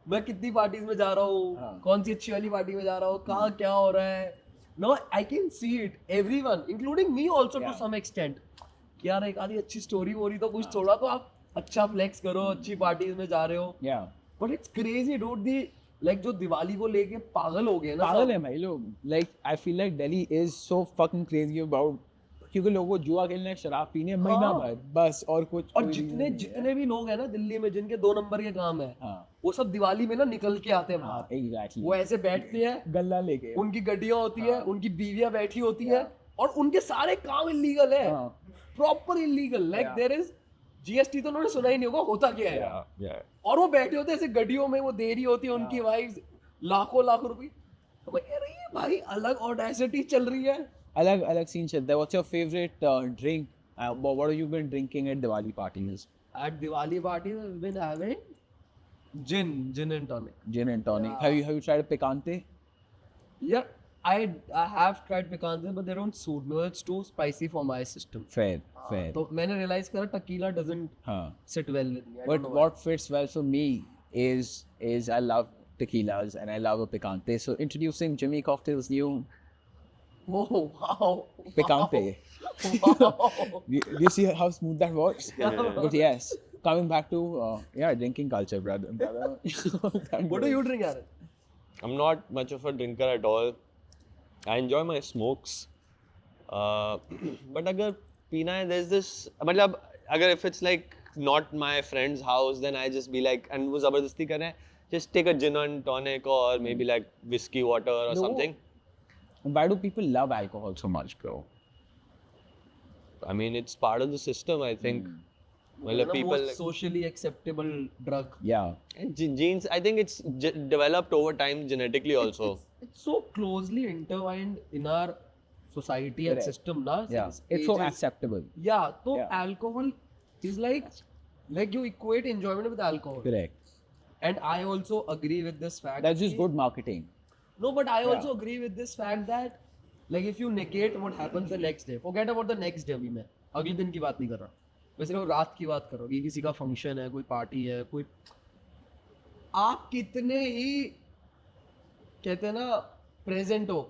मैं कितनी पार्टीज में जा रहा हूँ, हाँ. कौन सी अच्छी वाली पार्टी में जा रहा हूँ, कहाँ क्या हो रहा है. No I can see it, everyone including me also to some extent, कि यार एक आधी अच्छी स्टोरी हो रही तो कुछ थोड़ा तो आप अच्छा फ्लेक्स करो, अच्छी पार्टीज में जा रहे हो, Yeah. But it's crazy dude the like जो दिवाली को लेके पागल हो गए ना पागल सब. है भाई लोग. Like I feel like Delhi is so fucking crazy about, क्योंकि लोगों को जुआ खेलना है, शराब पीने हैं, महीना हाँ. भर बस, और कुछ और कोई reason नहीं है. जितने भी लोग हैं ना दिल्ली में जिनके 2 नंबर के काम है, हाँ. वो सब दिवाली में ना निकल के आते हैं बाहर, Exactly. वो ऐसे बैठते हैं, गल्ला लेके. उनकी गड्डियां होती है, उनकी बीवियां बैठी होती है, और उनके सारे काम इलीगल है, हाँ. Proper illegal, like there is GST तो उन्होंने सुना ही नहीं होगा होता क्या है, Yeah. और वो बैठे होते हैं ऐसे गड्डियों में, वो दे रही होती है उनकी वाइफ लाखों रुपए, तो मैं कह रही है भाई अलग ऑडेसिटी चल रही है. अलग scene चलता है. What's your favorite drink? What have you been drinking at Diwali parties? At Diwali parties I've been having gin and tonic. Gin and tonic. Yeah. Have you tried a picante? Yeah, I have tried picante, but they don't suit me. It's too spicy for my system. Fair. तो मैंने realize करा tequila doesn't हाँ. sit well with me. I But don't know why. what fits well for me is I love tequilas and I love a picante. So introducing Jimmy Cocktails new Oh wow. picante. Wow. Do you see how smooth that works? But yes, coming back to drinking culture, brother. What do you drink, Aaron? I'm not much of a drinker at all. I enjoy my smokes. But अगर पीना है, there's this, मतलब अगर if it's like not my friend's house, then I just be like, and वो ज़बरदस्ती कर रहे हैं, just take a gin and tonic or maybe like whiskey water or No. something. Why do people love alcohol so much, bro? I mean, it's part of the system, I think. Well, The people most like, socially acceptable drug. Yeah. and genes, I think it's developed over time genetically also. It's so closely intertwined in our society and Correct. system, na? Yeah. since It's so ages. acceptable. Yeah, so Yeah. alcohol is like you equate enjoyment with alcohol. Correct. And I also agree with this fact. That's just कि- good marketing. No, but I Yeah. also agree with this fact that like if you negate what happens the next day, forget about the next day अभी मैं अगले दिन की बात नहीं कर रहा, मैं सिर्फ रात की बात कर रहा हूँ कि किसी का फंक्शन है, कोई पार्टी है, कोई आप कितने ही कहते हैं ना प्रेजेंट हो,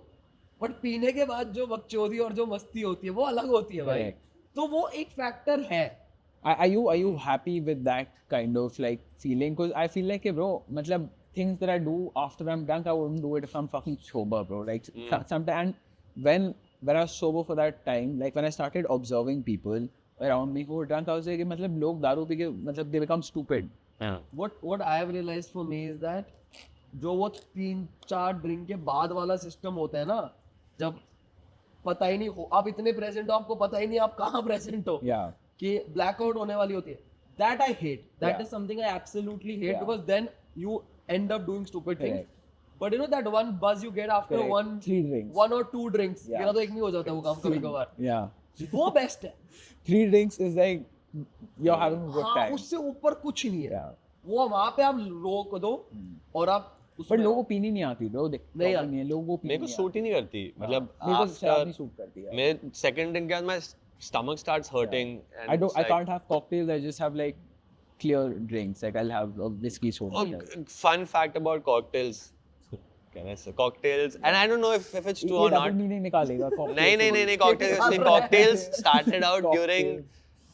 बट पीने के बाद जो बकचोदी और जो मस्ती होती है वो अलग होती है भाई. Correct. तो वो एक फैक्टर है. Are you happy with that kind of like feeling? Because I feel like, bro, matlab, things that I do after I'm drunk, I wouldn't do it if I'm fucking sober, bro. Like sometimes when I was sober for that time, like when I started observing people around me who were drunk, I was like, matlab, log दारू P के matlab they become stupid. Yeah. What I have realized for me is that जो वो 3-4 drink के बाद वाला system होता है ना, जब पता ही नहीं हो आप इतने प्रेजेंट हो, आपको पता ही नहीं आप कहाँ प्रेजेंट हो, Yeah. कि ब्लैकआउट होने वाली होती है. That I hate. That Yeah. is something I absolutely hate Yeah. because then you end up doing stupid things. Correct. But you know that one buzz you get after Correct. 3 drinks. one or two drinks, Yeah. मेरा तो एक नहीं हो जाता वो काम कभी कभार. Yeah. वो बेस्ट है. 3 drinks is like you're having a good हाँ, time. उससे ऊपर कुछ नहीं है. Yeah. वो वहाँ पे आप रोक दो और आप But उसमें लोगों को पीनी नहीं आती, bro. नहीं आती. नहीं है, लोगों को पीनी मेरे को नहीं सूट ही नहीं करती. मतलब आती. मेरे को शराब नहीं after सूट करती है. मेरे second drink के बाद my stomach starts hurting. And I it's like, can't have cocktails. I just have like clear drinks. Like I'll have a whiskey soda. Oh, fun fact about cocktails. Can I say cocktails? And I don't know if it's true or ये double not. meaning निकालेगा. नहीं cocktails actually cocktails started out during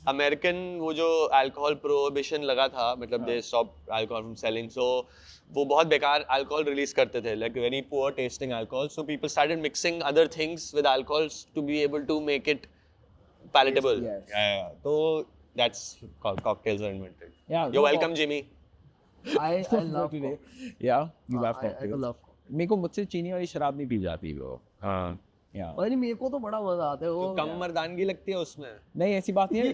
American वो जो alcohol prohibition लगा था, मतलब they stopped alcohol from selling, so वो बहुत बेकार alcohol release करते थे, like very poor tasting alcohol, so people started mixing other things with alcohols to be able to make it palatable. Yes. Yeah. So that's cocktails are invented. Yeah. You're welcome, Jimmy. I love today. Yeah, you have I cocktails. love. मेरे को मुझसे चीनी वाली शराब नहीं P जाती वो. हाँ. Yeah. पता नहीं मेरे को तो बड़ा मजा आता है वो. कम मर्दानगी लगती है उसमें. नहीं ऐसी बात नहीं है.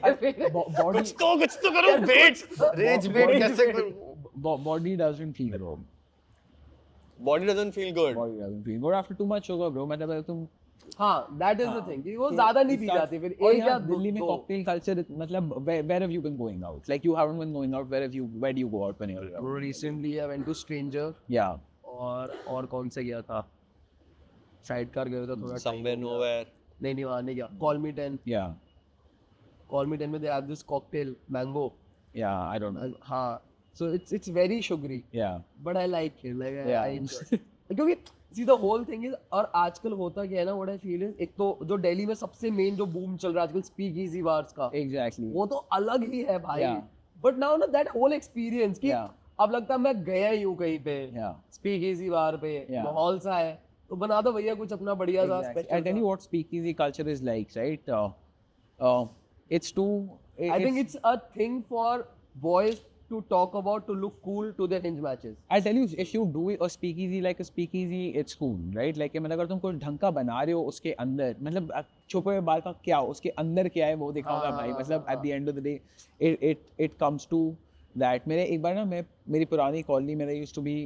Body कुछ तो करो. Wait. Rage wait कैसे करूँ? body doesn't feel bro. Body doesn't feel good. Body doesn't feel good after too much sugar, bro. मतलब अगर तुम हाँ, that is the thing. कि वो ज्यादा नहीं पी जाती फिर और एक या यहाँ दो. दिल्ली में cocktail culture मतलब where have you been going out? Like you haven't been going out. Where do you go out when you're out? Recently I went to Stranger Yeah. और कौन से गया था? साइडकार गया था थोड़ा. Somewhere nowhere. नहीं वहाँ नहीं गया. Call Me 10. Yeah. Call Me 10 में they have this cocktail mango. Yeah. I don't know. हाँ. So it's very sugary. Yeah. But I like it. Like Yeah. I enjoy. क्योंकि see the whole thing is और आजकल होता क्या है ना, what I feel is एक तो जो दिल्ली में सबसे मेन जो बूम चल रहा है आजकल स्पीक इजी बार्स का, Exactly. वो तो अलग ही है भाई. Yeah. बट नाउ ना दैट होल एक्सपीरियंस कि Yeah. अब लगता है मैं गया ही हूँ कहीं पे Yeah. स्पीक इजी बार पे, Yeah. माहौल सा है तो बना दो भैया कुछ अपना बढ़िया सा Exactly. Special. I'll tell you what speakeasy culture is like, right? It's too. I think it's a thing for boys to talk about to look cool to their hinge matches. I'll tell you, if you do a speakeasy like a speakeasy, it's cool, right? Like मतलब अगर तुम कोई ढंग का बना रहे हो उसके अंदर, मतलब छुपे हुए बाल का क्या, उसके अंदर क्या है वो दिखाऊंगा भाई. मतलब at the end of the day, it comes to that. मेरे एक बार ना मेरी पुरानी कॉलोनी में there used to be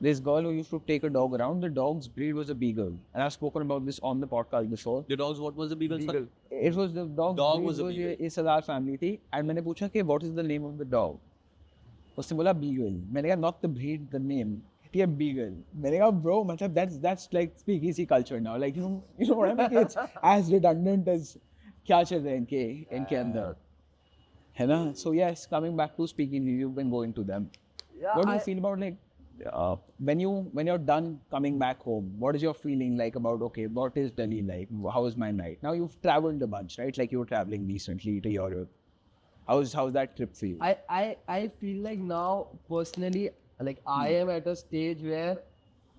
this girl who used to take a dog around. The dog's breed was a beagle, and I've spoken about this on the podcast before. The dogs, what was the beagle? Beagle. It was the dog was a beagle. ये सरदार family थी, and मैंने पूछा कि what is the name of the dog? उसने बोला beagle. मैंने कहा not the breed, the name. ये beagle. मैंने कहा bro, मतलब that's like speakeasy culture now. Like you know what I mean? It's as redundant as क्या चल रहा है इनके अंदर, है ना? So yes, coming back to speakeasy, you've been going to them. Yeah, What do you feel about like when you're done coming back home? What is your feeling like about okay, what is Delhi like? How is my night? Now you've traveled a bunch, right? Like you were traveling recently to Europe. How's that trip for you? I feel like now personally, like I am at a stage where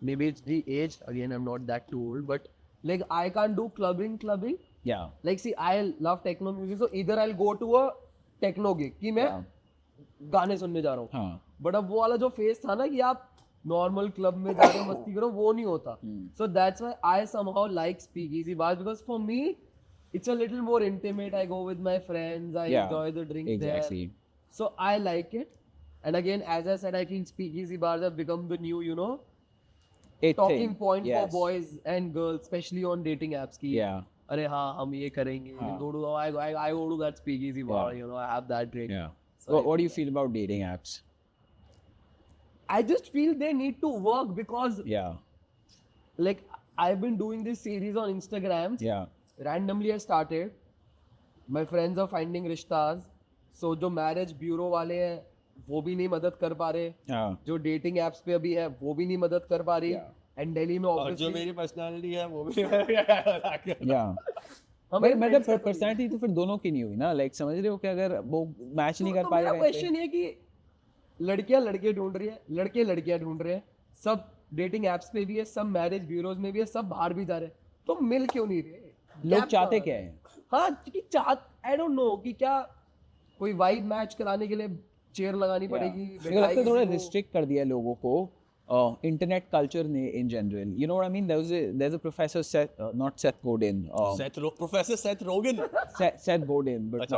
maybe it's the age, again I'm not that too old, but like I can't do clubbing. Yeah. Like see, I love techno music, so either I'll go to a techno gig कि मैं Yeah. गाने सुनने जा रहा हूँ, हाँ. But अब वो वाला जो फेस था ना कि आप नॉर्मल क्लब में जा रहे हो मस्ती करो, वो नहीं होता. So that's why I somehow like speakeasy bars, because for me it's a little more intimate. I go with my friends, I Yeah, enjoy the drink exactly. there. So I like it. And again, as I said, I feel speakeasy bars have become the new, you know, It talking thing. point Yes. for boys and girls, especially on dating apps. Ki, Yeah. अरे हाँ हम ये करेंगे. हाँ. Go to I go to that speakeasy bar. Yeah. You know, I have that drink. Yeah. So What do you feel about dating apps? I just feel they need to work, because Yeah. like I've been doing this series on Instagram. Yeah. Randomly I started. My friends are finding rishtas. So जो marriage bureau वाले हैं वो भी नहीं मदद कर पा रहे. Yeah. जो dating apps पे अभी है वो भी नहीं मदद कर पा रही. Yeah. And Delhi में और जो obviously मेरी पर्सनालिटी है वो भी Yeah. हमारे मतलब friends का तो- पर्सनालिटी तो फिर दोनों की नहीं हुई ना, लाइक समझ रहे हो कि अगर वो मैच नहीं कर तो पा मेरा रहे क्वेश्चन ये कि लड़कियां लड़के ढूंढ रही है, लड़के लड़कियां ढूंढ रहे हैं, सब डेटिंग एप्स पे भी है, सब मैरिज ब्यूरोज में भी है, सब बाहर भी जा रहे हैं, तो मिल क्यों नहीं रहे? लोग Gap चाहते कहाँ क्या है? है? हाँ कि चाह आई डोंट नो कि क्या कोई वाइब मैच कराने के लिए चेयर लगानी पड़ेगी. मुझे लगता है थोड़ा रिस्ट्रिक्ट कर दिया लोगों को इंटरनेट कल्चर ने in general. You know what I mean? there's a professor Seth, not Seth Godin, professor Seth रोगन. Seth Godin, but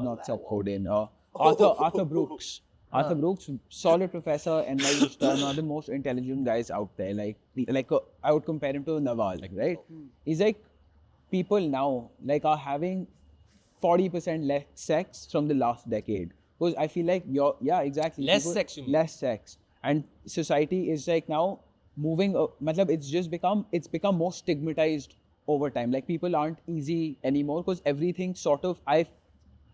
not Seth Godin. Arthur Brooks. Arthur Brooks, solid professor and like just one of the most intelligent guys out there. Like I would compare him to Nawal, right? He's like, people now like are having 40% less sex from the last decade, because I feel like exactly Less sex, you mean? less sex, and society is like now moving. Matlab it's become more stigmatized over time. Like people aren't easy anymore because everything sort of, I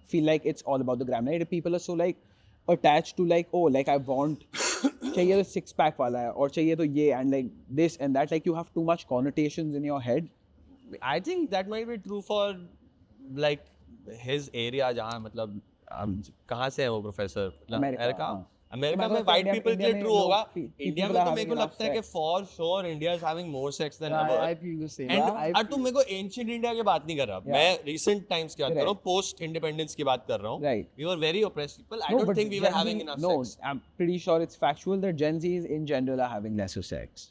feel like it's all about the gram, right? People are so like attached to like, oh, like I want चाहिए तो six pack वाला है और चाहिए तो ये, and like this and that, like you have too much connotations in your head. I think that might be true for like his area जहाँ मतलब कहाँ से है वो प्रोफेसर? America, अमेरिका तो में मतलब वाइट India- पीपल के India लिए में ट्रू लोग होगा. people इंडिया are में तो having मेरे को enough लगता है कि sex. For sure India is having more sex than I ever. feel the same. And I और तुम मेरे को एंशिएंट इंडिया की बात नहीं कर रहा, मैं रिसेंट टाइम्स की बात कर रहा हूँ, पोस्ट इंडिपेंडेंस की बात कर रहा हूँ. Right. We were very oppressed people. I No, don't but think we were Gen having Z enough no, sex. I'm pretty sure it's factual that Gen Zs in general are having lesser sex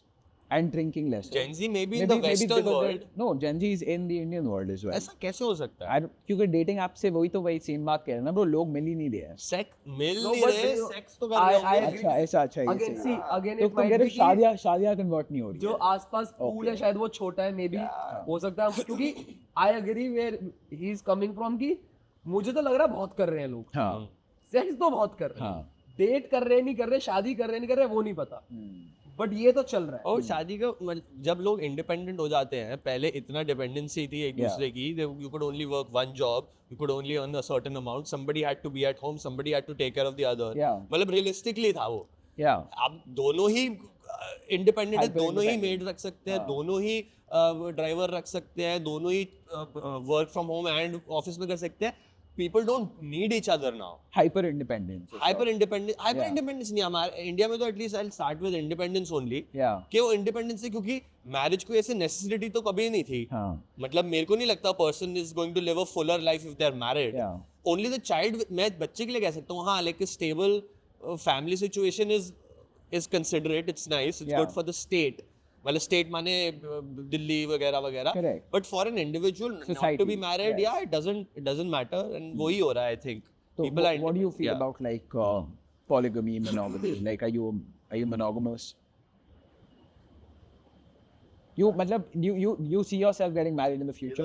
and drinking lesser. Gen Z maybe in the western because world. no, Gen Z is in the Indian world as well. ऐसा कैसे हो सकता है? क्योंकि dating app से वही same बात कह रहे हैं ना ब्रो, लोग मिल ही नहीं रहे हैं. सेक्स मिल No, नहीं but रहे, you know, सेक्स तो कर रहे I होंगे. agree. अच्छा ये Again, सही see, है. again तो it तुम might कह रहे be कि शादियाँ कन्वर्ट नहीं हो रही जो है. आसपास पूल है शायद वो छोटा है, मे बी हो सकता है, क्योंकि I agree where he is coming from कि मुझे तो लग रहा है बहुत कर रहे हैं लोग, हाँ. सेक्स तो बहुत कर रहे हैं, हाँ. डेट कर रहे हैं नहीं कर रहे, शादी कर रहे हैं नहीं कर रहे, वो नहीं पता, बट ये तो चल रहा है. और शादी का जब लोग इंडिपेंडेंट हो जाते हैं, पहले इतना डिपेंडेंसी थी एक दूसरे की, you could only work one job, you could only earn a certain amount, somebody had to be at home, somebody had to take care of the other. Yeah. मतलब रियलिस्टिकली था वो. Yeah. अब दोनों ही independent है, Hyper दोनों ही independent. Made रख सकते हैं, दोनों ही ड्राइवर रख सकते हैं, दोनों ही work from home and office में कर सकते हैं. People don't need each other now. Hyper independence. Hyper independence नहीं, हमारे इंडिया में तो at least I start with independence only. Yeah. कि वो इंडिपेंडेंस है क्योंकि मैरिज कोई ऐसे नेसेसिटी तो कभी नहीं थी. हाँ. मतलब मेरे को नहीं लगता person is going to live a fuller life if they are married. Yeah. Only the child, मैं बच्चे के लिए कह सकता हूँ हाँ, like stable family situation is considerate, it's nice, it's Yeah. Good for the state. मतलब स्टेट माने दिल्ली वगैरह वगैरह. Correct. But for an individual not to Society, be married, yes. या इट डजंट मैटर, एंड वही हो रहा है I think. So People are what do you feel yeah. about like polygamy, monogamy? Like are you monogamous? You see yourself getting married in the future?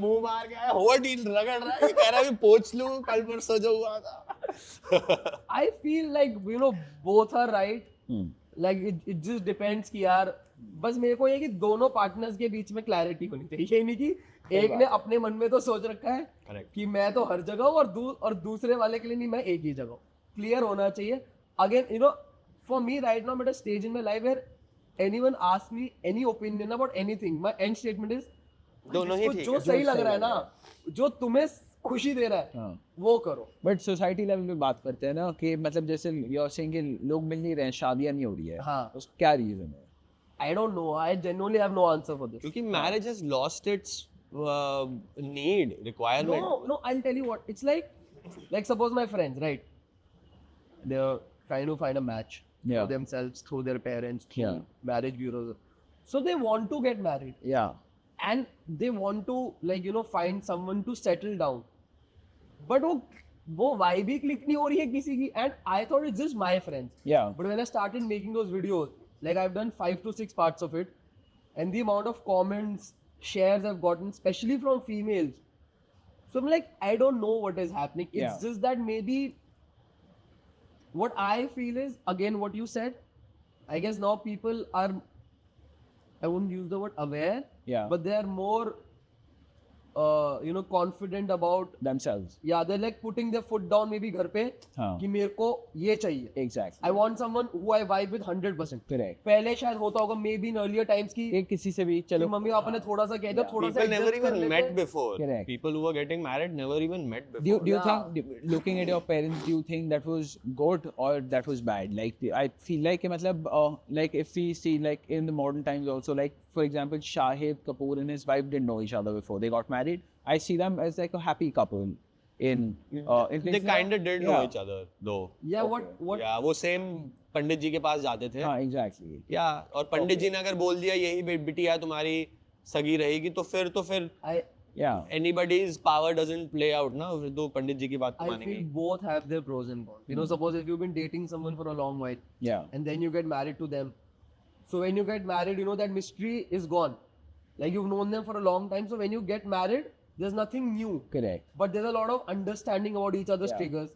मुंह मार गया, होट ही रगड़ रहा है, कह रहा है पोंछ लूं कल परसों जो हुआ था. I feel like you know both are right, Hmm. Like it just depends कि यार बस मेरे को ये कि दोनों पार्टनर्स के बीच में क्लैरिटी होनी चाहिए. ये नहीं कि एक ने अपने मन में तो सोच रखा है Correct. कि मैं तो हर जगह हूँ और दूसरे वाले के लिए नहीं, मैं एक ही जगह हूँ. क्लियर होना चाहिए. Again you know for me right now at a stage in my life where anyone ask me any opinion about anything, my end statement is दोनों ही ठीक जो है. सही लग रहा है ना, जो तुम्हें खुशी दे रहा है हाँ वो करो. बट सोसाइटी लेवल पे बात करते हैं ना कि मतलब जैसे you're saying कि लोग मिल नहीं रहे हैं, शादियां नहीं हो रही है, हाँ. उसका क्या रीजन है? I don't know. I genuinely have no answer for this. क्योंकि marriage has lost its need, requirement. No, I'll tell you what. It's like suppose my friends, right? They're trying to find a match Yeah. for themselves through their parents, through Yeah. marriage bureaus. So they want to get married Yeah. and they want to find someone to settle down. But वो vibe ही click नहीं हो रही है किसी की. And I thought it's just my friends. Yeah. But when I started making those videos, like I've done 5 to 6 parts of it, and the amount of comments, shares I've gotten, especially from females. So I'm like, I don't know what is happening. It's Yeah. just that maybe what I feel is, again, what you said, I guess now people are, I wouldn't use the word aware, Yeah. but they are more, confident about, Themselves. yeah, they're like putting their foot down maybe घर पे हाँ. कि मेरे को ये चाहिए. Exactly. I want someone who I vibe with 100%. Correct. पहले शायद होता होगा maybe in earlier times की कि किसी से भी कि चलो मम्मी पापा ने थोड़ा सा कह दिया थोड़ा सा People never adjust कर even लेते met हैं. before. Correct. People who were getting married never even met before. do you Yeah. think, looking at your parents, do you think that was good or that was bad? Like I feel like कि मतलब like if we see like in the modern times also, like for example Shahid Kapoor and his wife didn't know each other before they got married. I see them as like a happy couple in They kind of did know Yeah. each other though. Yeah, Okay. what Yeah, वो same पंडित जी के पास जाते थे. हाँ exactly. Yeah, और पंडित जी ने अगर बोल दिया यही बिटिया तुम्हारी सगी रहेगी तो फिर I Yeah. anybody's power doesn't play out ना, फिर तो पंडित जी की बात I मानेंगे. feel both have their pros and cons. You know, suppose if you've been dating someone for a long while Yeah. and then you get married to them. So when you get married, that mystery is gone. Like you've known them for a long time. So when you get married, there's nothing new. Correct. But there's a lot of understanding about each other's Yeah. triggers.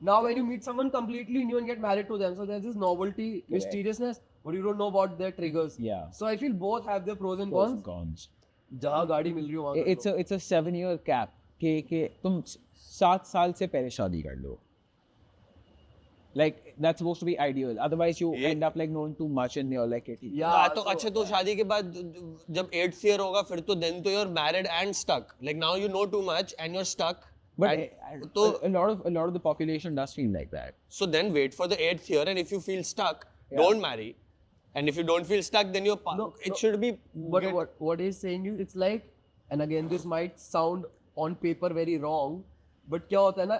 Now when you meet someone completely new and get married to them, so there's this novelty, mysteriousness, but you don't know about their triggers. Yeah. So I feel both have their pros and Pros cons. and cons. जहाँ गाड़ी मिल रही हो वहाँ It's a 7-year cap कि तुम 7 साल से पहले शादी कर लो. Like that's supposed to be ideal. Otherwise you end up like knowing too much and you're like it. Yeah, तो अच्छा तो शादी के बाद जब 8th year होगा फिर तो then तो you're married and stuck. Like now you know too much and you're stuck. But And तो a lot of the population does feel like that. so then wait for the 8th year and if you feel stuck, don't marry. And if you don't feel stuck, then it should be. But what he's saying is, it's like, and again, this might sound on paper very wrong, but क्या होता है ना,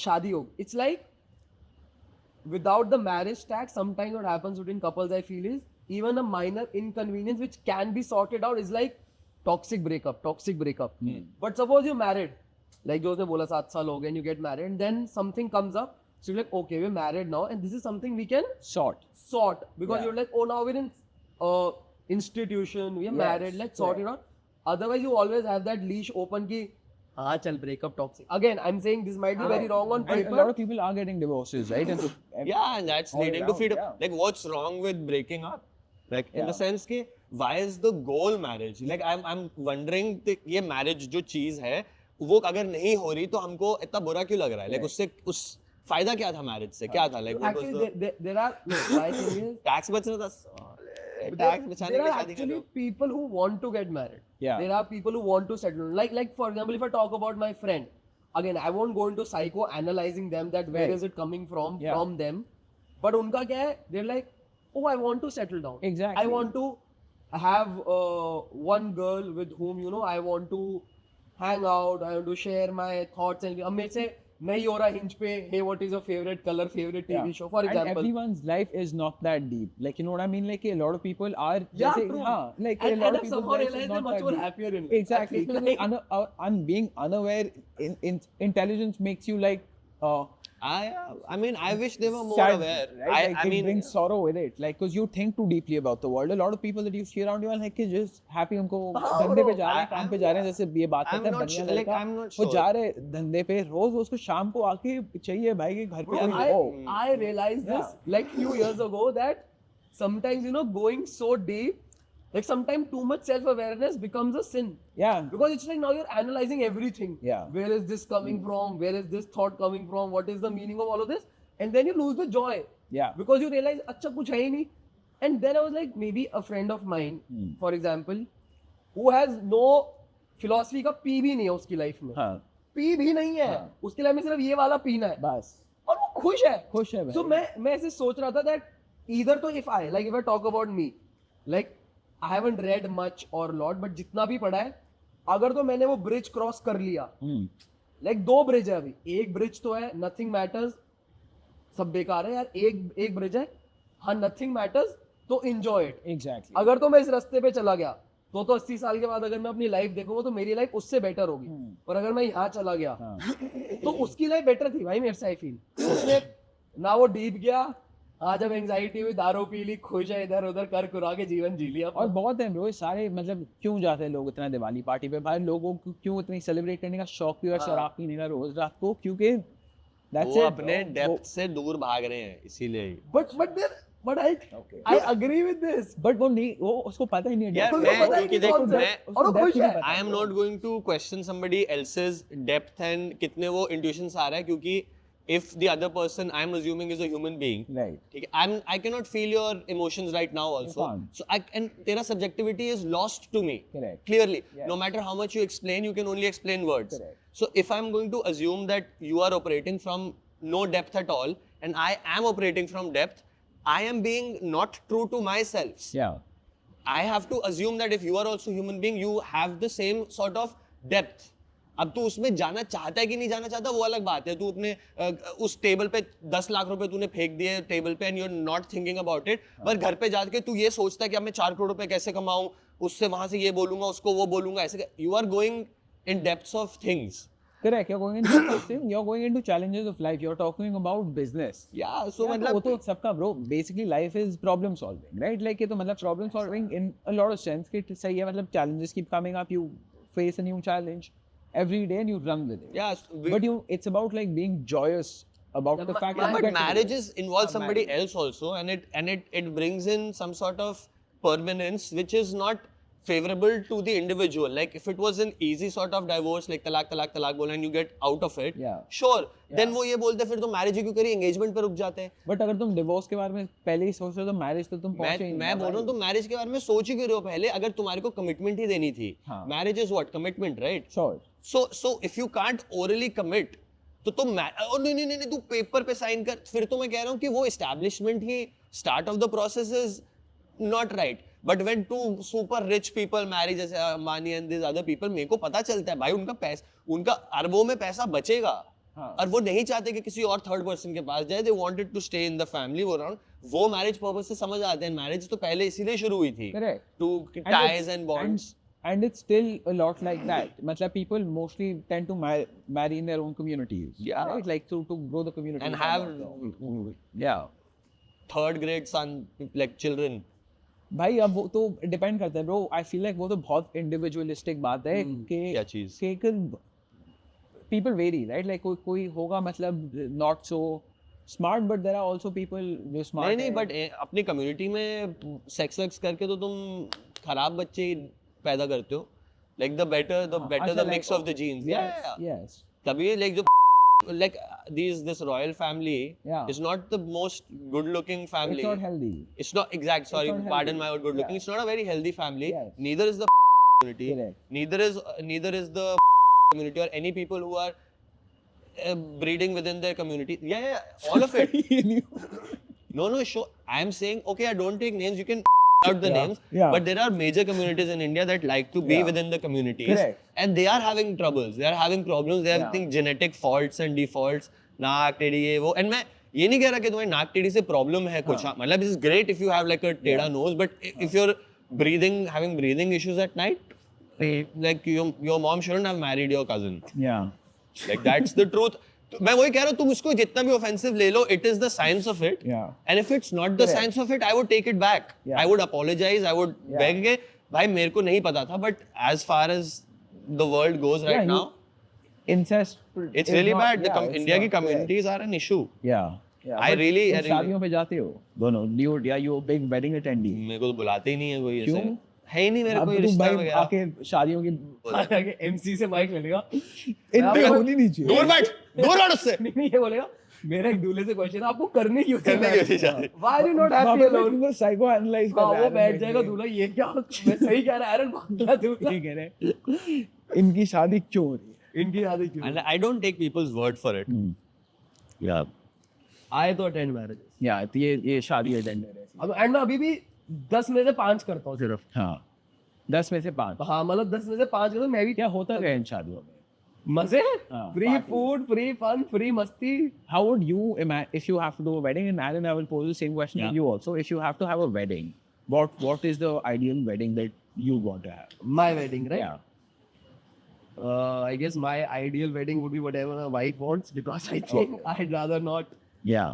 शादी हो, it's like, without the marriage tax, sometimes what happens between couples, I feel, is even a minor inconvenience which can be sorted out is like toxic breakup. But suppose you're married, like जो उसने बोला 7 साल हो गए, and you get married, and then something comes up, so you're like, okay, we're married now, and this is something we can Sort. because Yeah. you're like, oh, now we're in institution, we're Yes, married, let's sort it out. Otherwise, you always have that leash open ki, हाँ चल breakup toxic. Again, I'm saying this might be very wrong on And a paper. lot of people are getting divorces, right? And Yeah, and that's all leading to around, freedom. yeah. Like, what's wrong with breaking up? Like, in the Yeah. sense कि why is the goal marriage? Like, I'm wondering कि ये marriage जो चीज है, वो अगर नहीं हो रही तो हमको इतना बुरा क्यों लग रहा है? Like, उससे उस फायदा क्या था मैरिज से? क्या था? Like, what was Actually, the there are, no, my thing is, tax बचना था? Tax बचाने there के are शादी कर actually low. people who want to get married. Yeah. There are people who want to settle. Like for example, if I talk about my friend, again, I won't go into psycho analyzing them that where Right. is it coming from Yeah. them. But उनका क्या है? They're like, oh, I want to settle down. Exactly. I want to have one girl with whom I want to hang out. I want to share my thoughts and अब मेरे से नहीं हो रहा hinge पे. Hey, what is your favorite color? Favorite TV show? For And example. everyone's life is not that deep. Like, you know what I mean? Like, a lot of people are. Yeah, जैसे- true. हाँ, like And a lot of I've people's somehow lives is realized not they're much that more deep. happier in life. Exactly. I feel Because like- and being unaware in intelligence makes you like I mean, I wish they were more sad, aware. right? Like, I it mean, brings sorrow with it. Like, because you think too deeply about the world. A lot of people that you see around you are like, कि just happy उनको धंधे पे जा रहे हैं, काम पे जा रहे हैं, जैसे ये बात I'm करते हैं not बढ़िया sure, like, लड़का, I'm not वो sure. जा रहे हैं धंधे पे, रोज उसको शाम को आके चाहिए भाई के घर पे Bro, कोई हो. I realized this like few years ago that sometimes going so deep, like sometimes too much self-awareness becomes a sin. Yeah. Because it's like now you're analyzing everything. Yeah. Where is this coming from? Where is this thought coming from? What is the meaning of all of this? And then you lose the joy. Yeah. Because you realize, अच्छा कुछ है ही नहीं. And then I was like, maybe a friend of mine, for example, who has no philosophy का P भी नहीं है उसकी life में. हाँ. पी भी नहीं है, उसके लिए हमें सिर्फ ये वाला पीना है बस और वो खुश है। खुश है भाई। So मैं ऐसे सोच रहा था that either तो if I talk about me, like I haven't read much or lot, but जितना भी पढ़ा है, अगर तो मैंने वो ब्रिज क्रॉस कर लिया, like 2 ब्रिज है अभी, एक ब्रिज तो है nothing matters, सब बेकार है यार, एक ब्रिज है हाँ nothing matters, तो enjoy it. एग्जैक्टली अगर तो मैं इस रास्ते पे चला गया तो 80 साल के बाद अगर मैं अपनी लाइफ देखूंगा तो मेरी लाइफ उससे बेटर होगी, और अगर मैं यहाँ चला गया तो उसकी लाइफ बेटर थी भाई मेरे से, आई फील। उसने ना वो डीप गया, हाँ जब एंजाइटी हुई दारू पी ली, खुश है इधर उधर कर कुरा के जीवन जी लिया। और बहुत है ब्रो सारे, मतलब क्यों जाते हैं लोग इतना दिवाली पार्टी पे भाई, लोगों को क्यों इतनी सेलिब्रेट करने का शौक भी और शराब पीने का रोज रात को, क्योंकि that's वो it, अपने bro. डेप्थ से दूर भाग रहे हैं इसीलिए। But I agree with this. But वो नहीं, वो उसको पता ही नहीं है यार depth. उसको पता मैं ही कि नहीं देख कौन सा है। मैं और वो उसको खुश depth ही है। नहीं पता। I am not going to question somebody else's depth and कितने वो intuitions आ रहा है, क्योंकि if the other person I'm assuming is a human being, Right. ठीक है, I cannot feel your emotions right now also, can't. so and तेरा subjectivity is lost to me. Correct. Clearly, Yes. no matter how much you explain, you can only explain words. Correct. So if I'm going to assume that you are operating from no depth at all and I am operating from depth, I am being not true to myself. Yeah. I have to assume that if you are also human being, you have the same sort of depth. अब तू उसमें जाना चाहता है कि नहीं जाना चाहता वो अलग बात है। तू अपने उस टेबल पे 10 लाख रुपए तूने फेंक दिए टेबल पे and you are not thinking about it, पर घर पे जाके तू ये सोचता है कि अब मैं 4 करोड़ रुपए कैसे कमाऊं, उससे वहां से ये बोलूंगा, उसको वो बोलूंगा, ऐसे you are going in depths of things. Correct. You're going into this thing. You're going into challenges of life. You're talking about business. Yeah, so Yeah, मतलब वो तो सबका bro. Basically, life is problem solving, right? Like ये तो मतलब problem solving in a lot of sense कि सही है, मतलब challenges keep coming up. You face a new challenge every day and you run with it. yeah, But it's about like being joyous about the fact that you but get to do marriage it. is involves somebody marriage. else also, and it brings in some sort of permanence which is not favorable to the individual. Like if it was an easy sort of divorce, like talak bola and you get out of it, Yeah. sure, then वो ये बोलते फिर तो marriage क्यों करी, engagement पे रुक जाते हैं। But अगर तुम divorce के बारे में पहले ही सोच रहे हो तो marriage तो तुम पहुंचे ही नहीं। मैं बोल रहा हूँ तुम मैरिज के बारे में सोच ही क्यों रहे हो पहले, अगर तुम्हारे को कमिटमेंट ही देनी थी। हाँ। Marriage is what, commitment, right? Sure. So if you can't orally commit, तो तुम और नहीं तू पेपर पे साइन कर, फिर तो मैं कह रहा हूँ कि वो एस्टैब्लिशमेंट ही start off the process is not right. But when two super rich people marry, जैसे Ambani and this other people, मेरे को पता चलता है भाई उनका पैसा, उनका अरबों में पैसा बचेगा। हाँ। और वो नहीं चाहते कि किसी और थर्ड पर्सन के पास जाए, they wanted to stay in the family वो अराउंड, वो मैरिज पर्पस से समझ आते हैं। मैरिज तो पहले इसीलिए शुरू हुई थी, Correct. To ties and bonds. And it's still a lot like that. मतलब people mostly tend to marry in their own communities. Yeah. Right? Like to grow the community. and if I'm have not wrong. Yeah. third grade son like children. भाई अब वो तो depend करता है bro. आई feel like वो तो बहुत individualistic बात है कि क्या चीज? People very, right? लाइक कोई होगा मतलब not so smart, but there are also people जो स्मार्ट नहीं बट अपनी कम्युनिटी में सेक्स वेक्स करके तो तुम खराब बच्चे पैदा करते हो। Like the better the mix of the genes. Yes तभी लाइक जो like this royal family Yeah. is not the most good looking family. It's not healthy. It's not exact. Sorry, not pardon healthy. my word. Good looking. Yeah. It's not a very healthy family. Yes. Neither is the community. Correct. Neither is the community or any people who are breeding within their community. Yeah, all of it. No, sure. I am saying, okay, I don't take names. You can out the names. Yeah. But there are major communities in India that like to be within the communities. Correct. And they are having troubles. They are having problems. They are having genetic faults and defaults. नाक टेढ़ी ये वो. And मैं ये नहीं कह रहा कि तुम्हें नाक टेढ़ी से प्रॉब्लम है कुछ. मतलब it's great if you have like a टेढ़ा nose, but if you're having breathing issues at night, like your mom shouldn't have married your cousin. Yeah. Like that's the truth. मैं वही कह रहा हूँ, तुम उसको जितना भी ऑफेंसिव ले लो, it is the science of it. Yeah. And if it's not the science of it, I would take it back. Yeah. I would apologize. I would beg के भाई मेरे को नहीं पता था, but as far as the world goes right now, incest. it's really bad. India की communities are an issue. Yeah. I really शादियों पे जाते हो दोनों, nude या you big wedding attendee? मेरे को तो बुलाते ही नहीं है कोई ऐसे. क्यों? है ही नहीं मेरे अब कोई तुम रिश्ता भाई वगैरह. आके शादियों की आगे MC से माइक ले लेगा, इनपे होनी नहीं चाहिए। दूर बैठ, दूर हट उससे. नहीं ये बोलेगा मेरा एक दूल्हे से क्वेश्चन है, आपको करनी क्यों थी? करनी क्यों थी शादी? Why are you not happy alone? तुमको साइको एनालाइज कर हाँ, रहा है। वो बैठ जाएगा दूल्हा, ये क्या मैं सही कह रहा है, आयरन दूल्हा ये कह रहे हैं, इनकी शादी क्यों हो रही है? इनकी शादी क्यों? And I don't take people's word for it. Yeah. आए तो अटेंड मैरिज. या तो ये शादी अटेंड है. अब एंड मैं अभी भी 10 में से 5 करता हूँ सिर्फ. हाँ 10 में से 5. हाँ मतलब 10 में से 5 करता हूँ. मैं भी क्या होता है इन शादियों में? मजे, हाँ, free food, free fun, free मस्ती. How would you imagine if you have to do a wedding? And Alan, I will pose the same question to you also. If you have to have a wedding, what is the ideal wedding that you want to have? My wedding, right? Yeah. I guess my ideal wedding would be whatever my wife wants, because I think I'd rather not Yeah.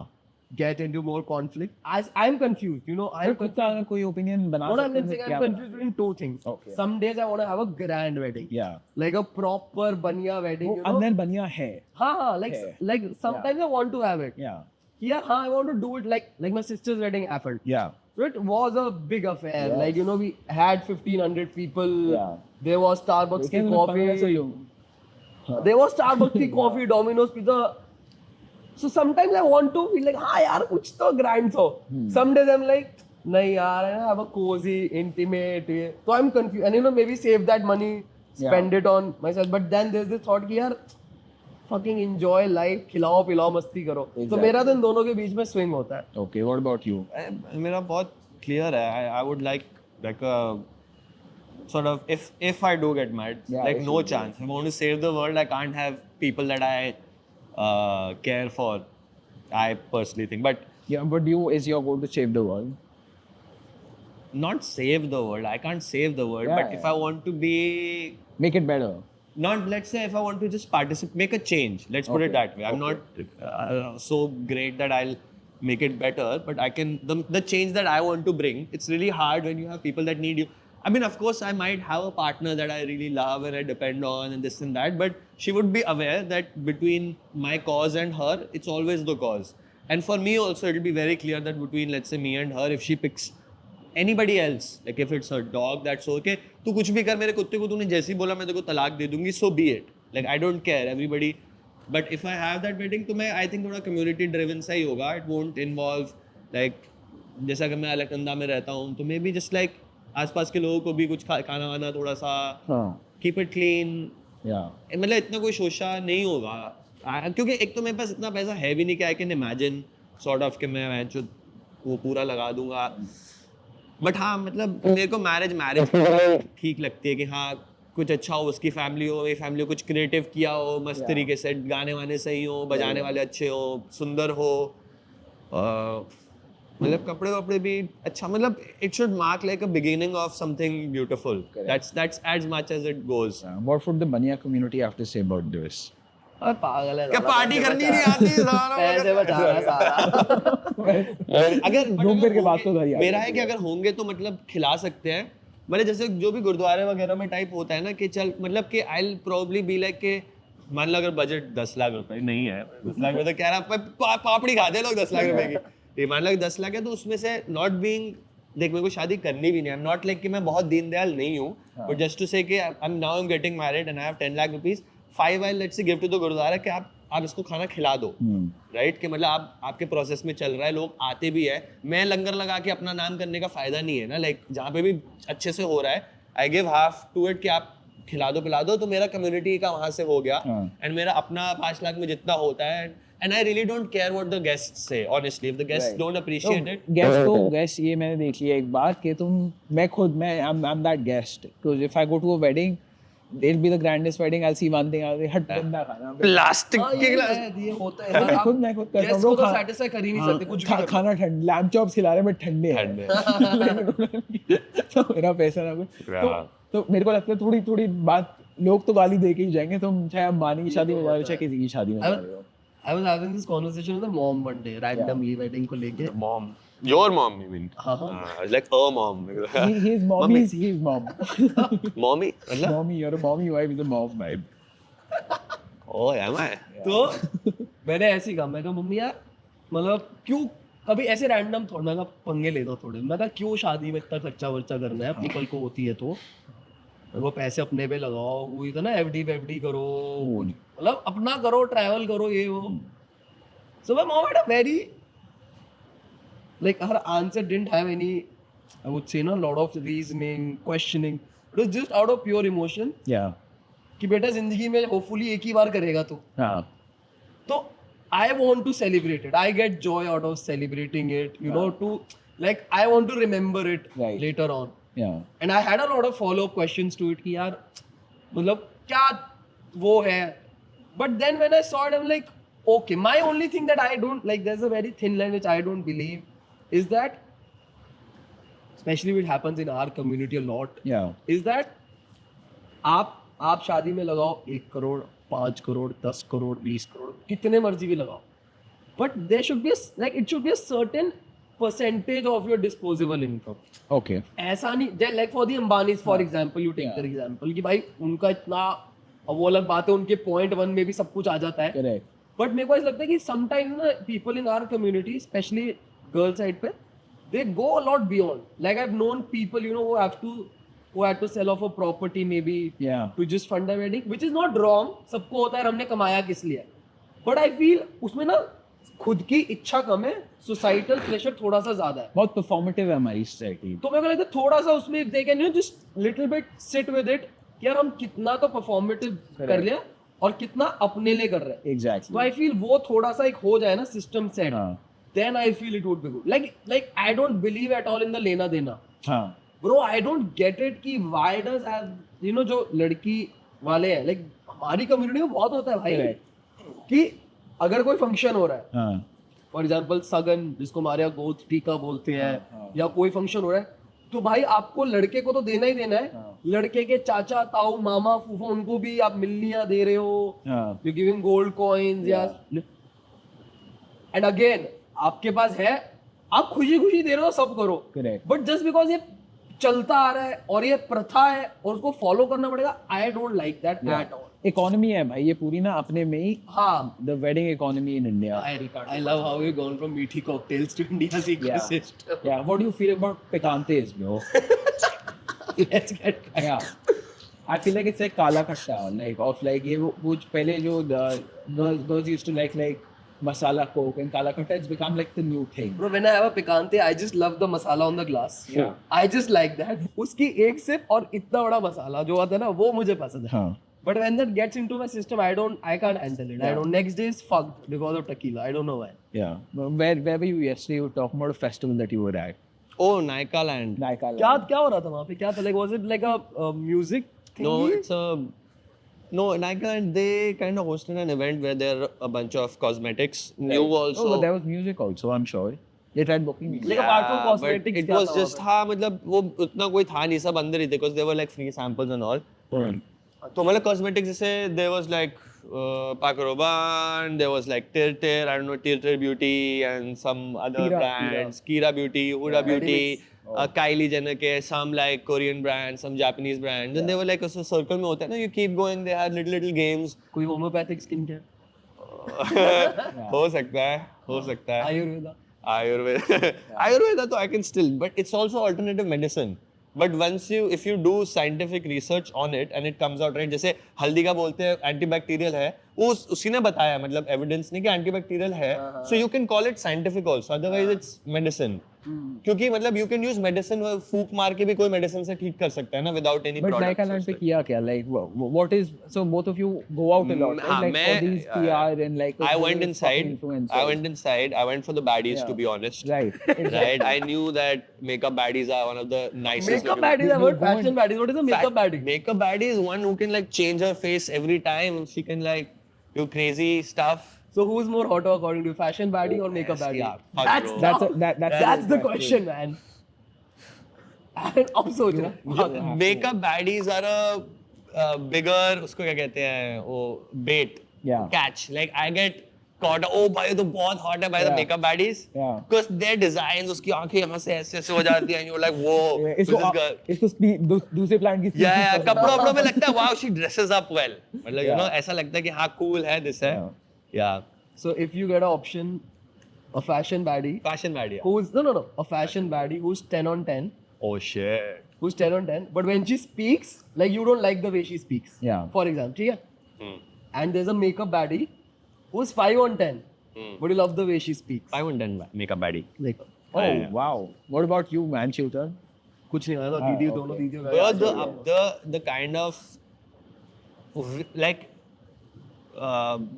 get into more conflict. As I'm confused, you know, I'm खुद का अगर कोई opinion बना what I'm सकते हैं, saying, क्या I'm बता- confused between two things. Okay. Some days I want to have a grand wedding, Yeah. like a proper banya wedding. वो You know? अंदर बनिया है. हाँ, है. like sometimes I want to have it. Yeah. Yeah, हाँ, I want to do it like my sister's wedding happened. Yeah. So it was a big affair. Yes. Like, you know, we had 1,500 people. Yeah. There was Starbucks tea लेकिन पंद्रह सौ coffee. यूं. There was Starbucks tea coffee, Domino's pizza. So sometimes I want to feel like, हाँ यार कुछ तो grand हो. Some days I'm like, नहीं यार, I have a cozy, intimate. So I'm confused. And you know, maybe save that money, spend it on myself. But then there's this thought कि यार, fucking enjoy life, खिलाओ पिलाओ मस्ती करो. तो Exactly. मेरा तो इन दोनों के बीच में swing होता है. Okay. What about you? मेरा बहुत clear है. I would like a sort of if I do get married, Yeah, like if no you do. chance. If I want to save the world, I can't have people that I care for. I personally think, but Yeah, but is your goal to save the world? not save the world. I can't save the world, Yeah, but if yeah. I want to be Make it better. not, let's say, if I want to just participate, make a change. Let's put it Okay. that way. I'm not so great that I'll make it better, but I can. The change that I want to bring. It's really hard when you have people that need you. I mean, of course, I might have a partner that I really love and I depend on and this and that, but she would be aware that between my cause and her, it's always the cause. And for me also, it'll be very clear that between, let's say, me and her, if she picks anybody else, like if it's her dog, that's okay. तू कुछ भी कर मेरे कुत्ते को, तूने जैसे ही बोला मैं तेरे को तलाक दे दूंगी, so be it. Like I don't care, everybody. But if I have that wedding, तो मैं I think थोड़ा community driven सा ही होगा. It won't involve like जैसा कि मैं अलकनंदा में रहता हूँ, तो maybe just like आसपास के लोगों को भी कुछ खाना वाना थोड़ा सा हाँ. keep it clean. Yeah. मतलब इतना कोई शोशा नहीं होगा. क्योंकि एक तो मेरे पास इतना पैसा है भी नहीं कि I can imagine sort of कि मैं जो वो पूरा लगा दूंगा. बट हाँ मतलब मेरे को मैरिज ठीक लगती है कि हाँ कुछ अच्छा हो, उसकी फैमिली हो, मेरी फैमिली हो, कुछ क्रिएटिव किया हो, मस्त तरीके से गाने वाने सही हो, बजाने वाले अच्छे हो, सुंदर हो, मतलब कपड़े वपड़े भी अच्छा, मतलब it should mark like a beginning of something beautiful. That's as much as it goes. What would the Bania community have to say about this? अरे पागल है क्या साला, पार्टी पैसे करनी बचा नहीं रहा है। आती सारा पैसे बचा रहा है सारा. अगर घूम फिर के बात तो करिए. मेरा है कि अगर होंगे तो मतलब खिला सकते हैं. मतलब जैसे जो भी गुरुद्वारे वगैरह में टाइप होता है ना कि चल मतलब कि I will probably be like कि मान लो अगर बजट 10 लाख रुपए नहीं है, 10 लाख रुपए तो कह रहा पापड़ी खाते हैं लोग 10 लाख रुपए की. ये मान लो 10 लाख है तो उसमें से नॉट बीइंग, देख मेरे को शादी करनी भी नहीं, आई एम नॉट लाइक कि मैं बहुत दीनदयाल नहीं हूँ, बट जस्ट टू से कि I am now getting married and I have 10 lakh rupees, 5 I let's say give to the gurdwara कि आप इसको खाना खिला दो. राइट कि मतलब आपके प्रोसेस में चल रहा है, लोग आते भी है. मैं लंगर लगा के अपना नाम करने का फायदा नहीं है ना. लाइक जहाँ पे भी अच्छे से हो रहा है I give half to it कि आप खिला दो पिला दो, तो मेरा कम्युनिटी का वहाँ से हो गया. एंड मेरा अपना 5 लाख में जितना होता है, and I really don't care what the guests say. Honestly if the guests don't appreciate it, guest ये मैंने देख लिया एक बार कि मैं I'm that guest, because if I go to a wedding, it'll be the grandest wedding, I'll see one thing, I'll say हट बंदा खाना. प्लास्टिक हाँ, के ये गिलास. है, ये होता है. मैं खुद करता Guest हूँ. को तो satisfy कर ही नहीं सकते, कुछ भी कर लो. खाना ठंड लैम्ब चॉप्स खिला रहे हैं, बट ठंडे हैं. तो मेरा पैसा ना कुछ. तो मेरे को लगता है थोड़ी बात लोग तो गाली दे के ही जाएंगे. तुम चाहे अंबानी की शादी में जा रहे हो चाहे किसी की शादी में जा रहे हो. I was having this conversation with a mom one day, randomly wedding को लेके. Mom, your mom, you mean? Like a mom. He's mom. He's mom. Mommy, मतलब? Mommy, you're a mommy wife is a mom vibe. Oh, am I? तो मैंने ऐसे ही कहा, मैं कहा mummy यार मतलब क्यों कभी ऐसे रैंडम थोड़ा, मैं कहा पंगे ले दो थोड़े. मैं कहा क्यों शादी में इतना खर्चा वर्चा करना है, अपनी कल को होती है तो वो पैसे अपने पे लगाओ, वही था ना एफडी करो, मतलब अपना करो, ट्रैवल करो, ये वो. So my mom had a very like her answer didn't have any, I would say, no, lot of reasoning, questioning. It was just out of pure emotion. Yeah. कि बेटा जिंदगी में होपफुली एक ही बार करेगा तू, हाँ तो I want to celebrate it. I get joy out of celebrating it, you know, to like I want to remember it Right. later on. yeah And I had a lot of follow-up questions to it कि यार मतलब क्या वो है. But then when I saw it, I'm like, okay, my only thing that I don't like, there's a very thin line which I don't believe, is that, especially it happens in our community a lot, yeah is that आप शादी में लगाओ 1 करोड़ 5 करोड़ 10 करोड़ 20 करोड़ कितने मर्जी भी लगाओ, but there should be like it should be a certain percentage of your disposable income. okay ऐसा नहीं like for the Ambanis for example, you take Yeah. Their example कि भाई उनका इतना, अब वो अलग बात है उनके पॉइंट 1 में भी सब कुछ आ जाता है, correct बट मेरे को ऐसा लगता है कि समटाइम्स ना people in our community specially girl side पे they go a lot beyond. Like I have known people you know who had to sell off a property maybe yeah to just fund a wedding, which is not wrong. सबको होता है हमने कमाया किस लिए, but I feel उसमें ना खुद की इच्छा कम है, सोसाइटल प्रेशर थोड़ा सा ज्यादा है. बहुत परफॉर्मेटिव है हमारी सोसाइटी. तो मेरे को लगता है थोड़ा सा उसमें they can you just little bit sit with it कि यार हम कितना तो परफॉर्मेटिव कर लिया और कितना अपने लिए कर रहे हैं. एग्जैक्टली. तो आई फील वो थोड़ा सा एक हो जाए ना सिस्टम सेट, हाँ then I feel it would be good. Like I don't believe at all in the लेना देना. हाँ bro I don't get it कि व्हाई डज यू नो जो लड़की वाले हैं, लाइक हमारी कम्युनिटी में बहुत होता है भाई कि अगर कोई फंक्शन हो रहा है, हाँ फॉर एग्जाम्पल सगन जिसको हमारे यहाँ गोद टीका बोलते हैं, हाँ. या कोई फंक्शन हो रहा है, तो भाई आपको लड़के को तो देना ही देना है. हाँ. लड़के के चाचा ताऊ मामा फूफा उनको भी आप मिलनियाँ दे रहे हो, हाँ यू गिविंग गोल्ड कॉइन्स या, एंड अगेन आपके पास है, आप खुशी खुशी दे रहे हो, सब करो, correct बट जस्ट बिकॉज ये चलता आ रहा है और ये प्रथा है और उसको फॉलो करना पड़ेगा, I don't like that at all. Economy है भाई ये पूरी ना अपने में ही. हाँ, the wedding economy in India. I love how we've gone from meaty cocktails to India's ecosystem. Yeah, what do you feel about picantes, bro? Let's get back. Yeah, I feel like it's like kala khatta, like of like ये वो पहले जो girls used to like masala coke and kala khatta, it's become like the new thing. Bro, when I have a picante, I just love the masala on the glass. Yeah. I just like that. उसकी एक SIP और इतना बड़ा मसाला जो आता है ना, वो मुझे पसंद है. हाँ. But when that gets into my system, I can't handle it. I don't. Next day is fucked because of tequila. I don't know why. Yeah. Where were you yesterday? You were talking about a festival that you were at. Oh, Nika Land. Nika क्या Land. क्या हो रहा था वहाँ पे? क्या था? Like was it like a music thing? No, it's a no Nika Land. They kind of hosted an event where there are a bunch of cosmetics. New also. Oh, but there was music also, I'm sure. They tried booking music. Like apart from but cosmetics, it क्या was था वहाँ just पे? हाँ मतलब वो उतना कोई था नहीं, सब अंदर ही थे because there were like free samples and all. तो मतलब cosmetics जैसे there was like Paco Rabanne, there was like Tir, I don't know, Tir Beauty and some other Kira, brands, Kira Beauty, Huda Beauty, Kylie Jenner के, some like Korean brands, some Japanese brands. And they were like ऐसे circle में होता है ना, you keep going, they had little games. कोई homeopathic skin care? हो सकता है. Ayurveda. Ayurveda तो I can still, but it's also alternative medicine. But if you do scientific research on it and it comes out right, जैसे हल्दी का बोलते हैं antibacterial है, वो उसी ने बताया, मतलब evidence नहीं कि antibacterial है, so you can call it scientific also, otherwise it's medicine. क्योंकि मतलब you can use medicine, फूक मार के भी कोई medicine से ठीक कर सकता है ना without any But product. Nika Land पे किया क्या? Like what is, so both of you go out a lot, right? हाँ, Like for मैं- these PR and like I went fucking inside. influencers. I went for the baddies, Yeah. to be honest. Right. Right. I knew that makeup baddies are one of the nicest. Makeup looking- baddies, I've heard Go fashion baddies. What is a makeup baddie? Makeup baddie is one who can like change her face every time. She can like do crazy stuff. So who's more hot according to you, fashion baddie or makeup baddie? yeah, fuck, bro. That's the question, man. And अब सोच रहा Makeup baddies are a bigger, उसको क्या कहते हैं, वो bait, Yeah. catch. Like I get caught. Oh भाई ये तो बहुत hot है भाई, the Yeah. makeup baddies. Yeah. Because their designs, उसकी आंखें यहाँ से ऐसे हो जाती हैं, and you're like, whoa, इसको this girl. इसको दूसरे प्लान की Yeah, yeah, कपड़ों में लगता है, wow, she dresses up well. मतलब you Yeah. know, ऐसा लगता है कि हाँ cool है, this है. Yeah. Yeah. So if you get an option, a fashion baddie, Fashion baddie. who's no, a fashion baddie who's 10 on 10, Oh shit. who's 10 on 10, but when she speaks, like you don't like the way she speaks. Yeah. For example, ठीक है? Hmm. And there's a makeup baddie who's 5 on 10, but you love the way she speaks. I wouldn't done makeup baddie. Like, Oh Yeah. wow. What about you, man, shooter? कुछ नहीं आया था, दीदी okay. दोनों दीदी But the kind of like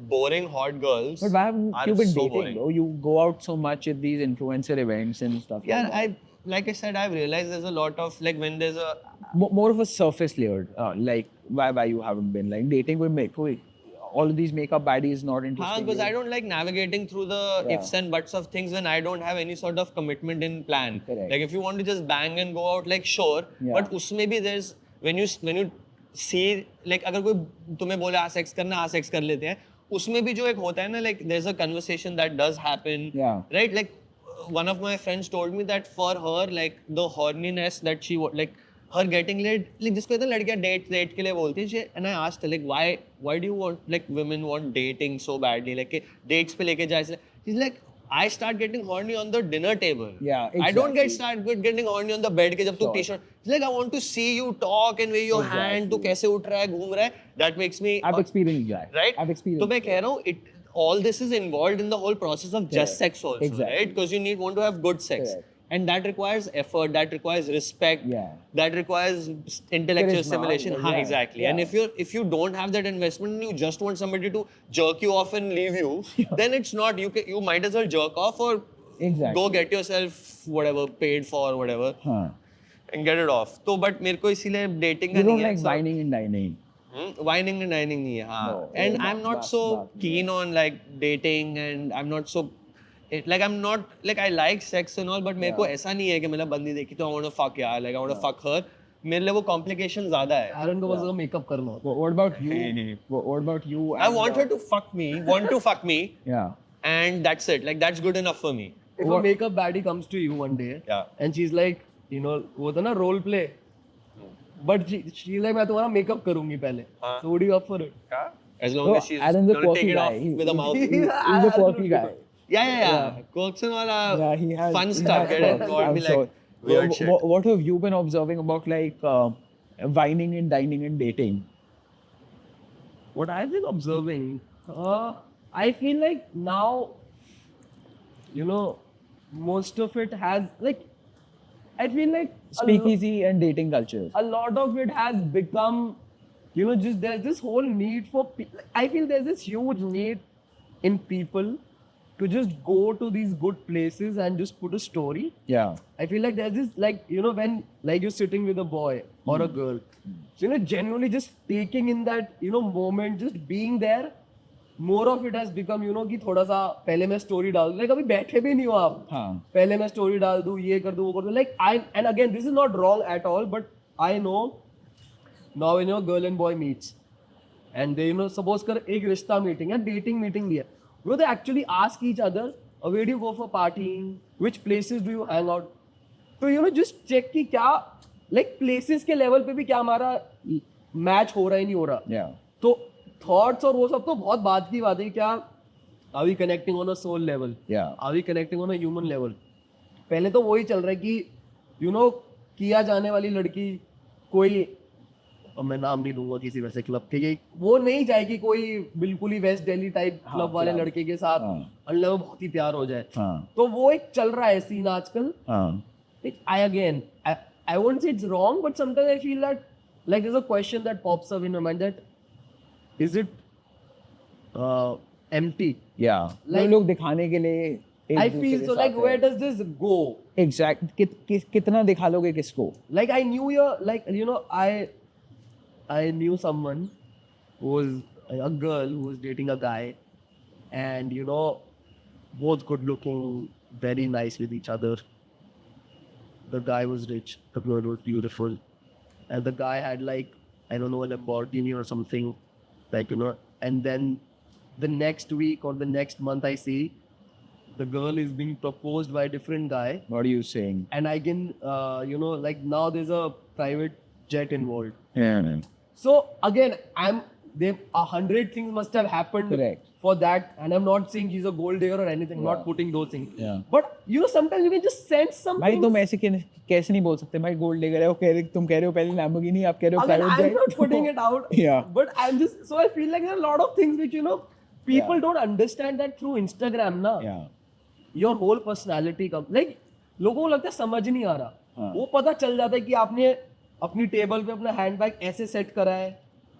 boring hot girls But why haven't are you been so dating, boring. bro? You go out so much at these influencer events and stuff. Yeah, like like I said, I've realized there's a lot of like when there's a more of a surface layered. Like why you haven't been like dating with make all of these makeup baddies not interesting. because you? I don't like navigating through the Yeah. ifs and buts of things when I don't have any sort of commitment in plan. Correct. Like if you want to just bang and go out, like sure, Yeah. but उसमें भी there's when you see like अगर कोई तुम्हें बोले sex करना sex कर लेते हैं, उसमें भी जो एक होता है ना like there's a conversation that does happen. Yeah. Right, like one of my friends told me that for her like the horniness that she like her getting laid like जिसको इतना लड़कियां date के लिए बोलती हैं she and I asked her like why do you want like women want dating so badly like कि dates पे लेके जाए she's like I start getting horny on the dinner table. Yeah, I don't exactly. getting horny on the bed के जब तू Sure. t-shirt. It's like I want to see you talk and wave your hand. तू कैसे उठ रहा है घूम रहा है. That makes me. I've experienced that. Right. I've experienced. तो मैं कह रहा हूँ all this is involved in the whole process of just sex also, Exactly. right? Because you want to have good sex. Correct. And that requires effort, that requires respect, Yeah. that requires intellectual Charisma, stimulation. yeah, Haan, exactly. yeah. And if you don't have that investment and you just want somebody to jerk you off and leave you, then it's not. You might as well jerk off or Exactly. go get yourself whatever paid for whatever Huh. and get it off. तो but मेरे को इसीलिए dating You का don't नहीं है. like whining and dining. Whining and dining नहीं है हाँ. No, And no, I'm not that's so not- keen on like dating and I'm not so like I'm not like I like sex and all but मेरे को ऐसा नहीं है कि मतलब बंदी देखी तो I want to fuck यार like I want to fuck her. मेरे लिए वो complication ज़्यादा है. Aaron को बस मेकअप करना होता What about you? नहीं. What about you? I and, want her to fuck me, want to fuck me, Yeah. and that's it. Like that's good enough for me. है. If a makeup baddie comes to you one day Yeah. and she's like, you know, वो था ना role play, but she's like मैं तुम्हारा makeup करूँगी पहले. हाँ. So would you up for it? As long No, as she's Aaron's a gonna quirky take it guy. off with a mouth. He's a quirky guy. Yeah. Quirks and all Yeah, he has fun he stuff. has Get it? quirks, God, I'm be sure. like weird shit. What have you been observing about like whining and dining and dating? What I've been observing, I feel like now, you know, most of it has like, I feel like Speakeasy and dating culture. a lot of it has become, you know, just there's this whole need for. I feel there's this huge need in people to just go to these good places and just put a story. Yeah. I feel like there's this, like, you know, when like you're sitting with a boy or a girl, so, you know, genuinely just taking in that, you know, moment, just being there. More of it has become, you know, कि थोड़ा सा पहले मैं story डाल दूँ, like अभी बैठे भी नहीं हो आप, हाँ. पहले मैं story डाल दूँ, ये कर दूँ, वो कर दूँ, like and again this is not wrong at all, but I know now when your girl and boy meets and they, you know, suppose कर एक रिश्ता meeting या dating meeting भी है, bro, they actually ask each other, where do you go for partying, which places do you hang out, तो you know just check कि क्या like places के level पे भी क्या हमारा match हो रहा है नहीं हो रहा, Yeah. तो thoughts और वो सब तो बहुत बात की बात है, क्या are we connecting on a soul level, Yeah. are we connecting on a human level, पहले तो वही चल रहा है कि you know किया जाने वाली लड़की कोई, और मैं नाम नहीं लूंगा किसी वैसे क्लब के, वो नहीं जाएगी कोई बिल्कुल ही वेस्ट दिल्ली टाइप क्लब वाले club. लड़के के साथ अल्लाह में बहुत ही प्यार हो जाए, हाँ. तो वो एक चल रहा है सीन आजकल. हाँ. I won't say it's wrong, but sometimes I feel that like there's a question that pops up in my mind that is it empty? Yeah. Like- लोग दिखाने के लिए एक I दूसरे feel के so साथ like है. where does this go? Exact. कितना दिखा लोगे किसको? Like I knew like you know I knew someone who was a girl who was dating a guy, and you know both good looking, very nice with each other. The guy was rich, the girl was beautiful, and the guy had like, I don't know, a Lamborghini or something, like, you know. And then the next week or the next month I see the girl is being proposed by a different guy, What are you saying? and I can you know, like now there's a private jet involved. Yeah, man. So again, there 100 things must have happened Correct. for that, and I'm not saying he's a gold digger or anything, not putting those things. Yeah. But you know, sometimes you can just sense something. भाई तुम ऐसे कैसे नहीं बोल सकते भाई gold digger है वो कह रहे तुम कह रहे हो पहले लैम्बोर्गिनी आप कह रहे हो Again, private I'm not putting it out. Yeah. But I'm just, so I feel like there are a lot of things which, you know, people don't understand that through Instagram ना. Yeah. Your whole personality comes, like लोगों को लगता है समझ नहीं आ रहा. हाँ. वो पता चल जाता है कि आपने अपनी टेबल पे अपना हैंड बैग ऐसे सेट करा है,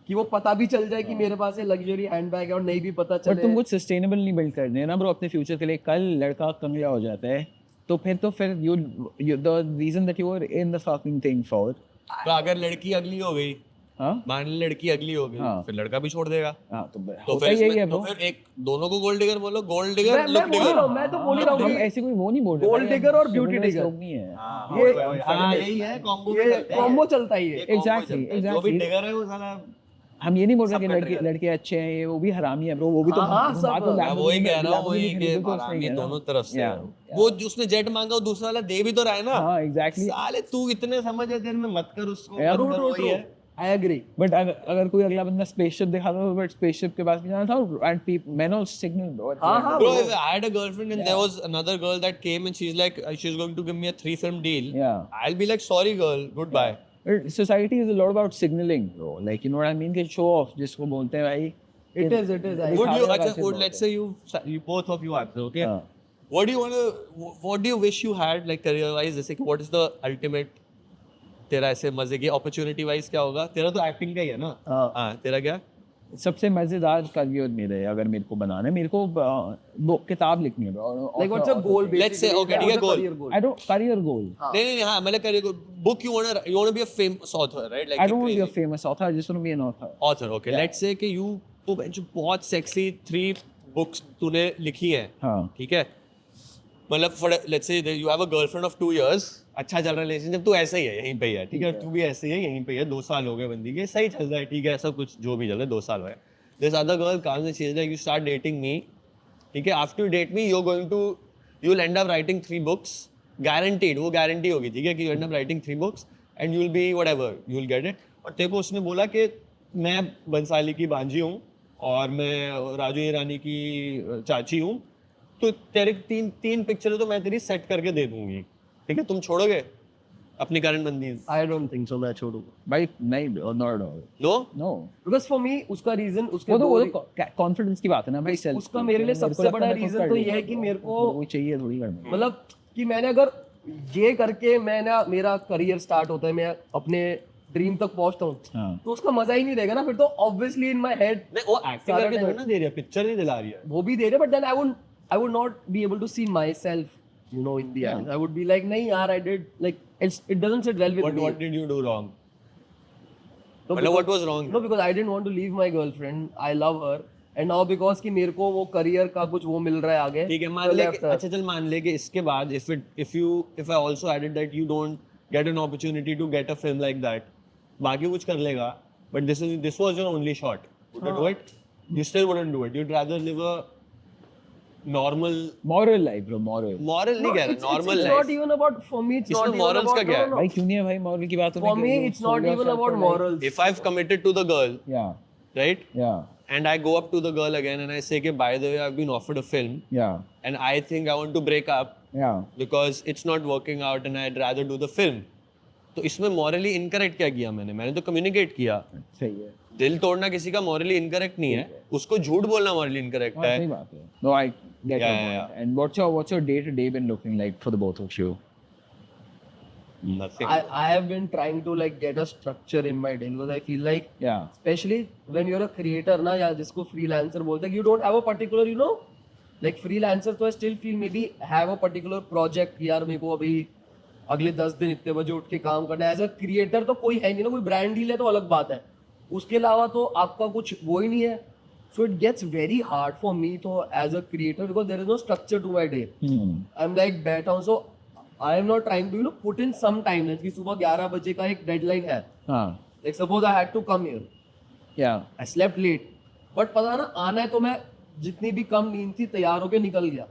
कि वो पता भी चल जाए कि मेरे पास ये लग्जरी हैंडबैग है और नहीं भी पता बट चले। तुम कुछ सस्टेनेबल नहीं बिल्ड करने हैं ना ब्रो अपने फ्यूचर के लिए। कल लड़का कंगला हो जाता है तो फिर you the reason that you are in the fucking thing for. तो अगर लड़की अगली हो गई, हाँ मान ली लड़की अगली हो गई, हाँ। फिर लड़का भी छोड़ देगा। हाँ तो तो होता फिर ही यही है तो ब्रो। फिर एक दोनों को गोल्ड डिगर बोलो, गोल्ड डिगर लुक मैं बोल डिगर। रहा हूँ, मैं तो बोल ही रहा हूँ हम कि ऐसे कोई वो नहीं बोल रहे Gold भाई, digger हम और beauty feminist digger। लोग नहीं है। हाँ यही है कॉम्बो में ये चलता है। कॉम्बो चलता ही है। Exactly, जो भी exactly। डिगर है वो साला। हम ये नहीं बोल रहे कि सबका लड़के trigger। लड़के अच्छे हैं, ये वो भी हरामी है ब्रो। वो भी तो हाँ, सब। घुमा तो मैं वही Lamborghini कह रहा हूँ, Lamborghini वही खरीदे कि तो उसने हरामी ही है ना। दोनों तरफ से Yeah, है। वो उसने जेट मांगा वो दूसरा वाला दे भी तो रहा है ना। हाँ एग्जैक्टली। साले तू इतने समझ है तेरे में मत कर उसको। Yeah, मत कर, True, वही true, है। true. I agree. बट अगर कोई अगला बंदा स्पेसशिप दिखाता तो बट स्पेसशिप के पास भी जाना था and man all signal bro. हाँ, हाँ, Bro, bro. if I had a girlfriend and there was another girl that came and she's like, she's going to give me a 3-film deal. Yeah. I'll be like, sorry girl, goodbye. Society is a lot about signalling bro, like you know what I mean, कि show off जिसको बोलते हैं भाई। It is. I Would agree. you, दिखावे अच्छा, वाले would, let's say you both of you answer, okay? हाँ। What do you wish you had like career wise? जैसे कि what is the ultimate तेरा ऐसे मजे की opportunity wise क्या होगा? तेरा तो acting का ही है ना? हाँ, तेरा क्या? सबसे मजेदार करियर मेरे अगर मेरे को बनाना है, मेरे को वो किताब लिखनी है bro. Like what's your goal? Let's say, basically? okay, ठीक है, What's goal. your career goal? I don't career goal. नहीं नहीं हाँ मतलब career book you wanna be a famous author, right? Like I don't want to be a crazy. Famous author, I just want to be an author. Author, okay. Let's say कि you तो जो बहुत sexy 3 books तूने लिखी हैं, हाँ ठीक है? मतलब for let's say that you have a girlfriend of 2 years, अच्छा चल रहा है रिलेशनशिप, तू ऐसा ही है, यहीं पे ही है, ठीक है? तू भी ऐसे ही है, यहीं पे ही है, 2 साल हो गए बंदी के, सही चल रहा है, ठीक है? ऐसा कुछ जो भी चल रहा है, 2 साल हुए। This other girl comes and she's like, you start dating me, ठीक है? After you date me, you'll end up writing 3 books, guaranteed, वो guarantee होगी, ठीक है? कि you end up writing 3 books and you'll be whatever, you'll get it. और तेरे को उसने बोला कि मैं बंसाली की भांजी हूँ और मैं राजू ईरानी की चाची हूँ, तो तेरे तीन पिक्चर तो मैं तेरी सेट करके दे दूंगी, ठीक है? तुम छोड़ोगे अपनी करंट बंदी? I don't think so. मैं छोड़ूंगा. भाई नहीं, not at all, no no. Because for me उसका reason उसके वो दो तो कॉन्फिडेंस की बात है ना भाई, सेल्फ। उसका मेरे लिए सबसे बड़ा reason तो ये है कि मेरे को वो चाहिए थोड़ी करना। मतलब कि मैंने अगर ये करके मैंने मेरा करियर स्टार्ट होता है, मैं अपने ड्रीम तक पहुंचता हूँ, हाँ तो उसका मजा ही नहीं रहेगा ना फिर तो। ऑब्वियसली इन माय हेड नहीं, वो एक्टिंग सारा करके time- थोड़ी ना दे रही है, पिक्चर नहीं दिला रही है। वो भी दे रहे, but then I would not be able to see myself, you know, in the end I would be like नहीं यार, I did like it doesn't sit well with me. What did you do wrong? No, मतलब what was wrong? No, because I didn't want to leave my girlfriend. I love her. And now because कि मेरे को वो career का कुछ वो मिल रहा है आगे. ठीक है, तो मान ले left her. अच्छा चल मान ले कि इसके बाद if I also added that you don't get an opportunity to get a film like that, बाकी कुछ कर लेगा, but this was your only shot, would you do it? You still wouldn't do it. You'd rather live a normal moral life bro, moral. moral नहीं कह रहा, It's normal not life. even about, for me, it's इसमें not even morals about, का क्या है? no. भाई क्यों नहीं है भाई, मॉरल की बात For me, it's not even about morals. If I've committed to the girl, या right, या and I go up to the girl again and I say कि by the way I've been offered a film या and I think I want to break up या because it's not working out and I'd rather do the film. तो इसमें morally incorrect क्या किया मैंने तो communicate किया। सही है। दिल तोड़ना किसी का morally incorrect नहीं है, उसको झूठ बोलना morally incorrect हाँ, है। सही बात है। No, I get your Yeah, point. yeah. And what's your day-to-day been looking like for the both of you? Nothing. I have been trying to like get a structure in my day because I feel like Yeah. especially when you're a creator ना, या जिसको freelancer बोलते हैं, you don't have a particular, you know, like freelancer तो I still feel maybe have a particular project, यार मेरे को अभी अगले 10 दिन इतने बजे उठ के काम करना है। एज अ क्रिएटर तो कोई है नहीं ना, कोई ब्रांड डील है तो अलग बात है, उसके अलावा तो आपका कुछ वो ही नहीं है. So it gets very hard for me to as a creator because there is no structure to my day. I'm like बैठा हूँ, so I am not trying to, you know, put in some time. कि सुबह 11 बजे का एक deadline है. हाँ. Like suppose I had to come here. Yeah. I slept late. But पता ना आना है तो मैं जितनी भी कम नींद थी तैयार होके निकल गया.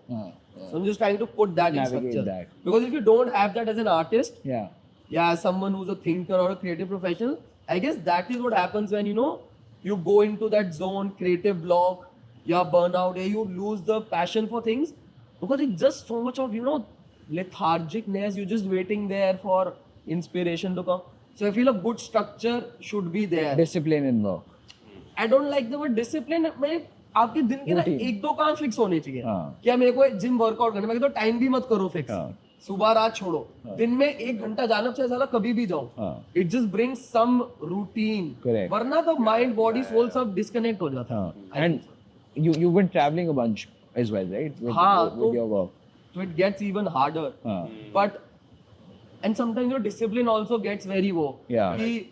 So I'm just trying to put that in Navigate structure. that. Because if you don't have that as an artist, Yeah. yeah, as someone who's a thinker or a creative professional, I guess that is what happens when, you know, you go into that zone, creative block, yeah, burnout, yeah, you lose the passion for things because it's just so much of, you know, lethargicness. You're just waiting there for inspiration to come. So I feel a good structure should be there. Discipline in work. I don't like the word discipline. मैं आपके दिन के ना Routine. 1-2 काम fix होने चाहिए. हाँ. क्या मेरे को जिम वर्कआउट करना है, मैं कहता हूँ टाइम भी मत करो फिक्स. हाँ. सुबह रात छोड़ो, दिन में 1 घंटा जाना चाहे साला कभी भी जाओ, हाँ. It just brings some routine, Correct. वरना तो माइंड बॉडी सोल सब डिस्कनेक्ट हो जाता है. हाँ. And you've been traveling a bunch as well, right? हाँ, with तो- your work. so it gets even harder. हाँ. But and sometimes your discipline also gets very low. Yeah. कि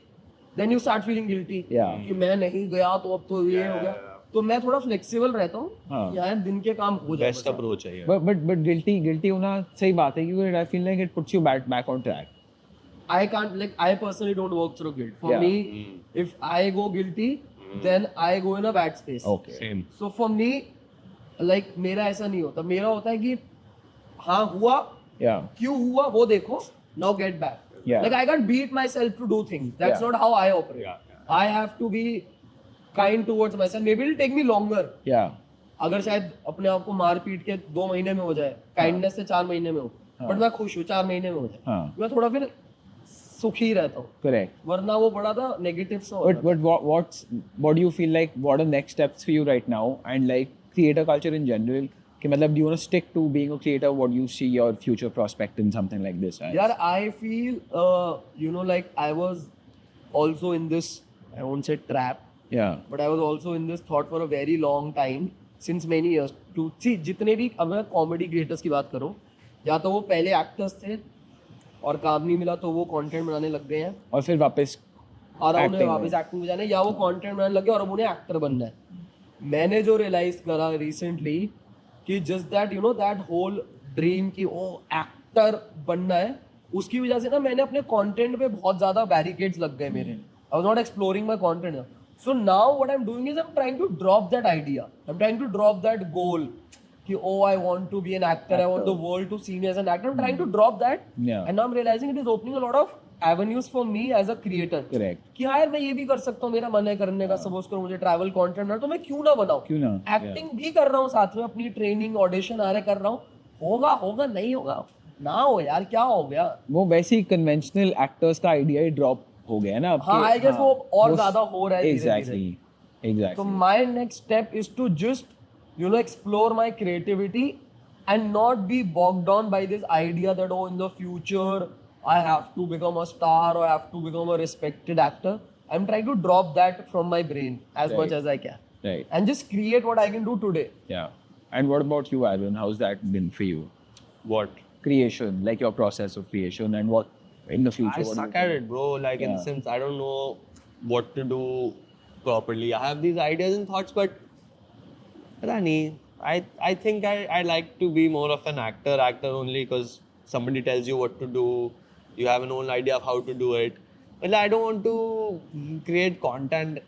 then you start feeling guilty. Yeah. कि मैं नहीं गया तो अब तो ये हो गया. तो मैं थोड़ा फ्लेक्सिबल रहता हूँ. हाँ. यार दिन के काम हो जाए. बेस्ट अप्रोच है ये. But guilty होना सही बात है क्योंकि I feel like it puts you back on track. I can't, like, I personally don't work through guilt. For Yeah. me, if I go guilty, then I go in a bad space. Okay. Same. So for me, like, मेरा ऐसा नहीं होता. मेरा होता है कि हाँ हुआ, Yeah. क्यों हुआ वो देखो, now get back. Yeah. Like, I can't beat myself to do things. That's Yeah. not how I operate. I have to be kind towards myself. Maybe it'll take me longer. Yeah. अगर शायद अपने आप को मार पीट के 2 महीने में हो जाए, काइंडनेस से 4 महीने में हो, बट मैं खुश हूँ 4 महीने में हो जाए, हाँ. मैं थोड़ा फिर सुखी रहता हूँ. Correct. वरना वो बड़ा था नेगेटिव सा हो But जाता. what do you feel like? What are the next steps for you right now? And like creator culture in general. कि मतलब do you want to stick to being a creator? What do you see your future prospect in something like this? As? यार I feel you know, like, I was also in this, I won't say trap, Yeah. but I was also in this thought for a very long time, since many years, to see जितने भी, अब मैं comedy creators की बात करूँ, या तो वो पहले एक्टर्स थे और काम नहीं मिला तो वो कंटेंट बनाने लग गए हैं, और फिर वापस और उन्हें Acting वापस में। एक्टिंग में जाना है, या वो कंटेंट बनाने लगे और अब उन्हें एक्टर बनना है. मैंने जो रियलाइज करा रिसेंटली कि just that, you know, that whole dream कि वो एक्टर बनना है, उसकी वजह से ना मैंने अपने कंटेंट पे बहुत ज़्यादा बैरिकेड्स लग गए मेरे. I was not exploring my content. So now what I am doing is I am trying to drop that idea, I am trying to drop that goal कि oh I want to be an actor, I want the world to see me as an actor. I'm trying to drop that. Yeah. And now I'm realizing it is opening a lot of avenues for me as a creator. Correct. कि हाँ यार मैं ये भी कर सकता हूँ, मेरा मन है करने का, सपोज करो मुझे ट्रैवल कंटेंट बनाना, तो मैं क्यों ना बनाऊँ. क्यों ना? एक्टिंग भी कर रहा हूँ साथ में, अपनी ट्रेनिंग ऑडिशन आ रहे कर रहा हूँ. होगा नहीं होगा ना हो यार, क्या हो गया. वो वैसे ही कन्वेंशनल एक्टर्स का आइडिया ही ड्रॉप हो गया ना. हाँ, I guess वो और ज़्यादा हो रहा है धीरे-धीरे. Exactly. So my next step is to just, you know, explore my creativity and not be bogged down by this idea that, oh, in the future I have to become a star or I have to become a respected actor. I'm trying to drop that from my brain as much Right. as I can Right. and just create what I can do today. Yeah. And what about you, Arun? How's that been for you? What? Creation, like your process of creation, and what in the future. I what do suck you at think? it, bro. Like in Yeah. the sense, I don't know what to do properly. I have these ideas and thoughts, but Rani, I think I like to be more of an actor only because somebody tells you what to do. You have an own idea of how to do it. But I don't want to create content.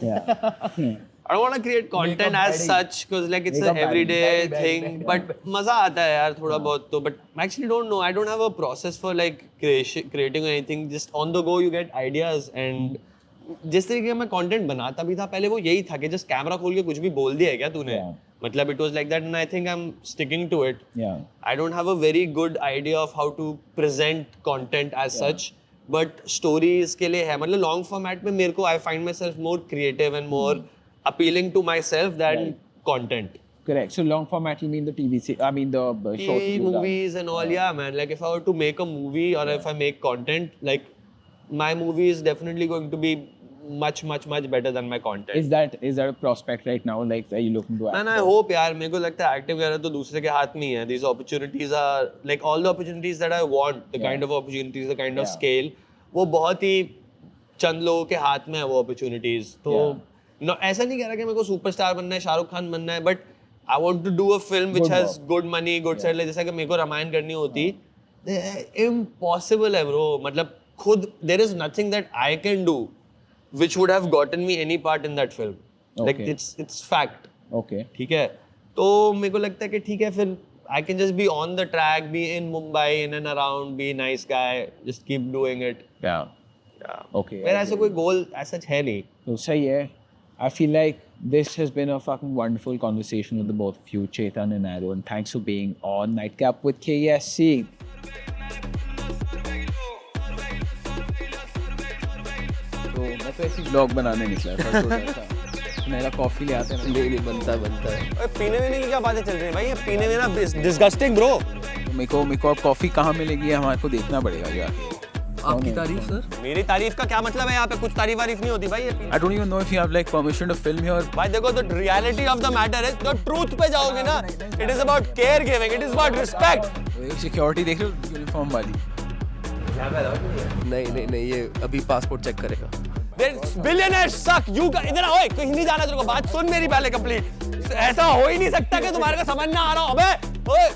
Yeah. I don't want to create content Make a as baddie. such because like it's Make an a baddie, everyday baddie, thing. baddie, But baddie. मजा आता है यार थोड़ा बहुत तो. But I actually don't know. I don't have a process for like creating anything. Just on the go you get ideas and जिस तरीके का मैं कंटेंट बनाता भी था पहले वो यही था कि जस्ट कैमरा खोल के कुछ भी बोल दिया है क्या तूने. Yeah. मतलब it was like that and I think I'm sticking to it. Yeah. I don't have a very good idea of how to present content as such. But stories के लिए है मतलब long format में मेरे को I find myself more creative and more appealing to myself than Right. content. Correct. So long format, you mean the TV? I mean the shorts. TV, you do that. movies and all, yeah, man. Like if I were to make a movie or if I make content, like my movie is definitely going to be much better than my content. Is that a prospect right now? Like, are you looking to? Man, act I more? hope यार मेरे को लगता है active करना तो दूसरे के हाथ में ही है. These opportunities are like all the opportunities that I want, the Yeah. kind of opportunities, the kind of Yeah. scale, वो बहुत ही चंद लोगों के हाथ में है वो opportunities. तो no, ऐसा नहीं कह रहा कि मेरे को सुपरस्टार बनना है, शाहरुख खान बनना है, but I want to do a film which Good has work. good money, good set. जैसा कि मेरे को रामायण करनी होती, impossible है bro. मतलब खुद there is nothing that I can do which would have gotten me any part in that film. Like Okay. it's fact. Okay. ठीक है तो मेरे को लगता है कि ठीक है फिर I can just be on the track, be in Mumbai, in and around, be a nice guy, just keep doing it. Yeah. Yeah. Okay. मेरा ऐसा कोई goal ऐसा है नहीं. So say yeah. I feel like this has been a fucking wonderful conversation with the both of you, Chetan and Arun. Thanks for being on Nightcap with KSC. तो मैं तो ऐसी ब्लॉग बनाने निकला था छोटा सा. मेरा कॉफी ले आते हैं. नहीं बनता है. पीने में की क्या बातें चल रही है भाई? ये पीने में ना disgusting bro. मेरे को अब कॉफी कहाँ मिलेगी हमारे को देखना पड़ेगा जाके. आपकी तारीफ सर? मेरी तारीफ का क्या मतलब है? यहाँ पे कुछ तारीफ वारीफ नहीं होती भाई. I don't even know if you have like permission to film here. भाई देखो, the reality of the matter is, तो truth पे जाओगे ना. It is about care giving. It is about respect. Security देख रहे हो यूनिफॉर्म वाली. नहीं ये अभी पासपोर्ट चेक करेगा. Billionaires suck. You इधर आओ, कहीं नहीं जाना तेरे को. बात सुन मेरी पहले कंप्लीट. ऐसा हो ही नहीं सकता कि तुम्हारे को समझ ना आ रहा हो. अबे ओए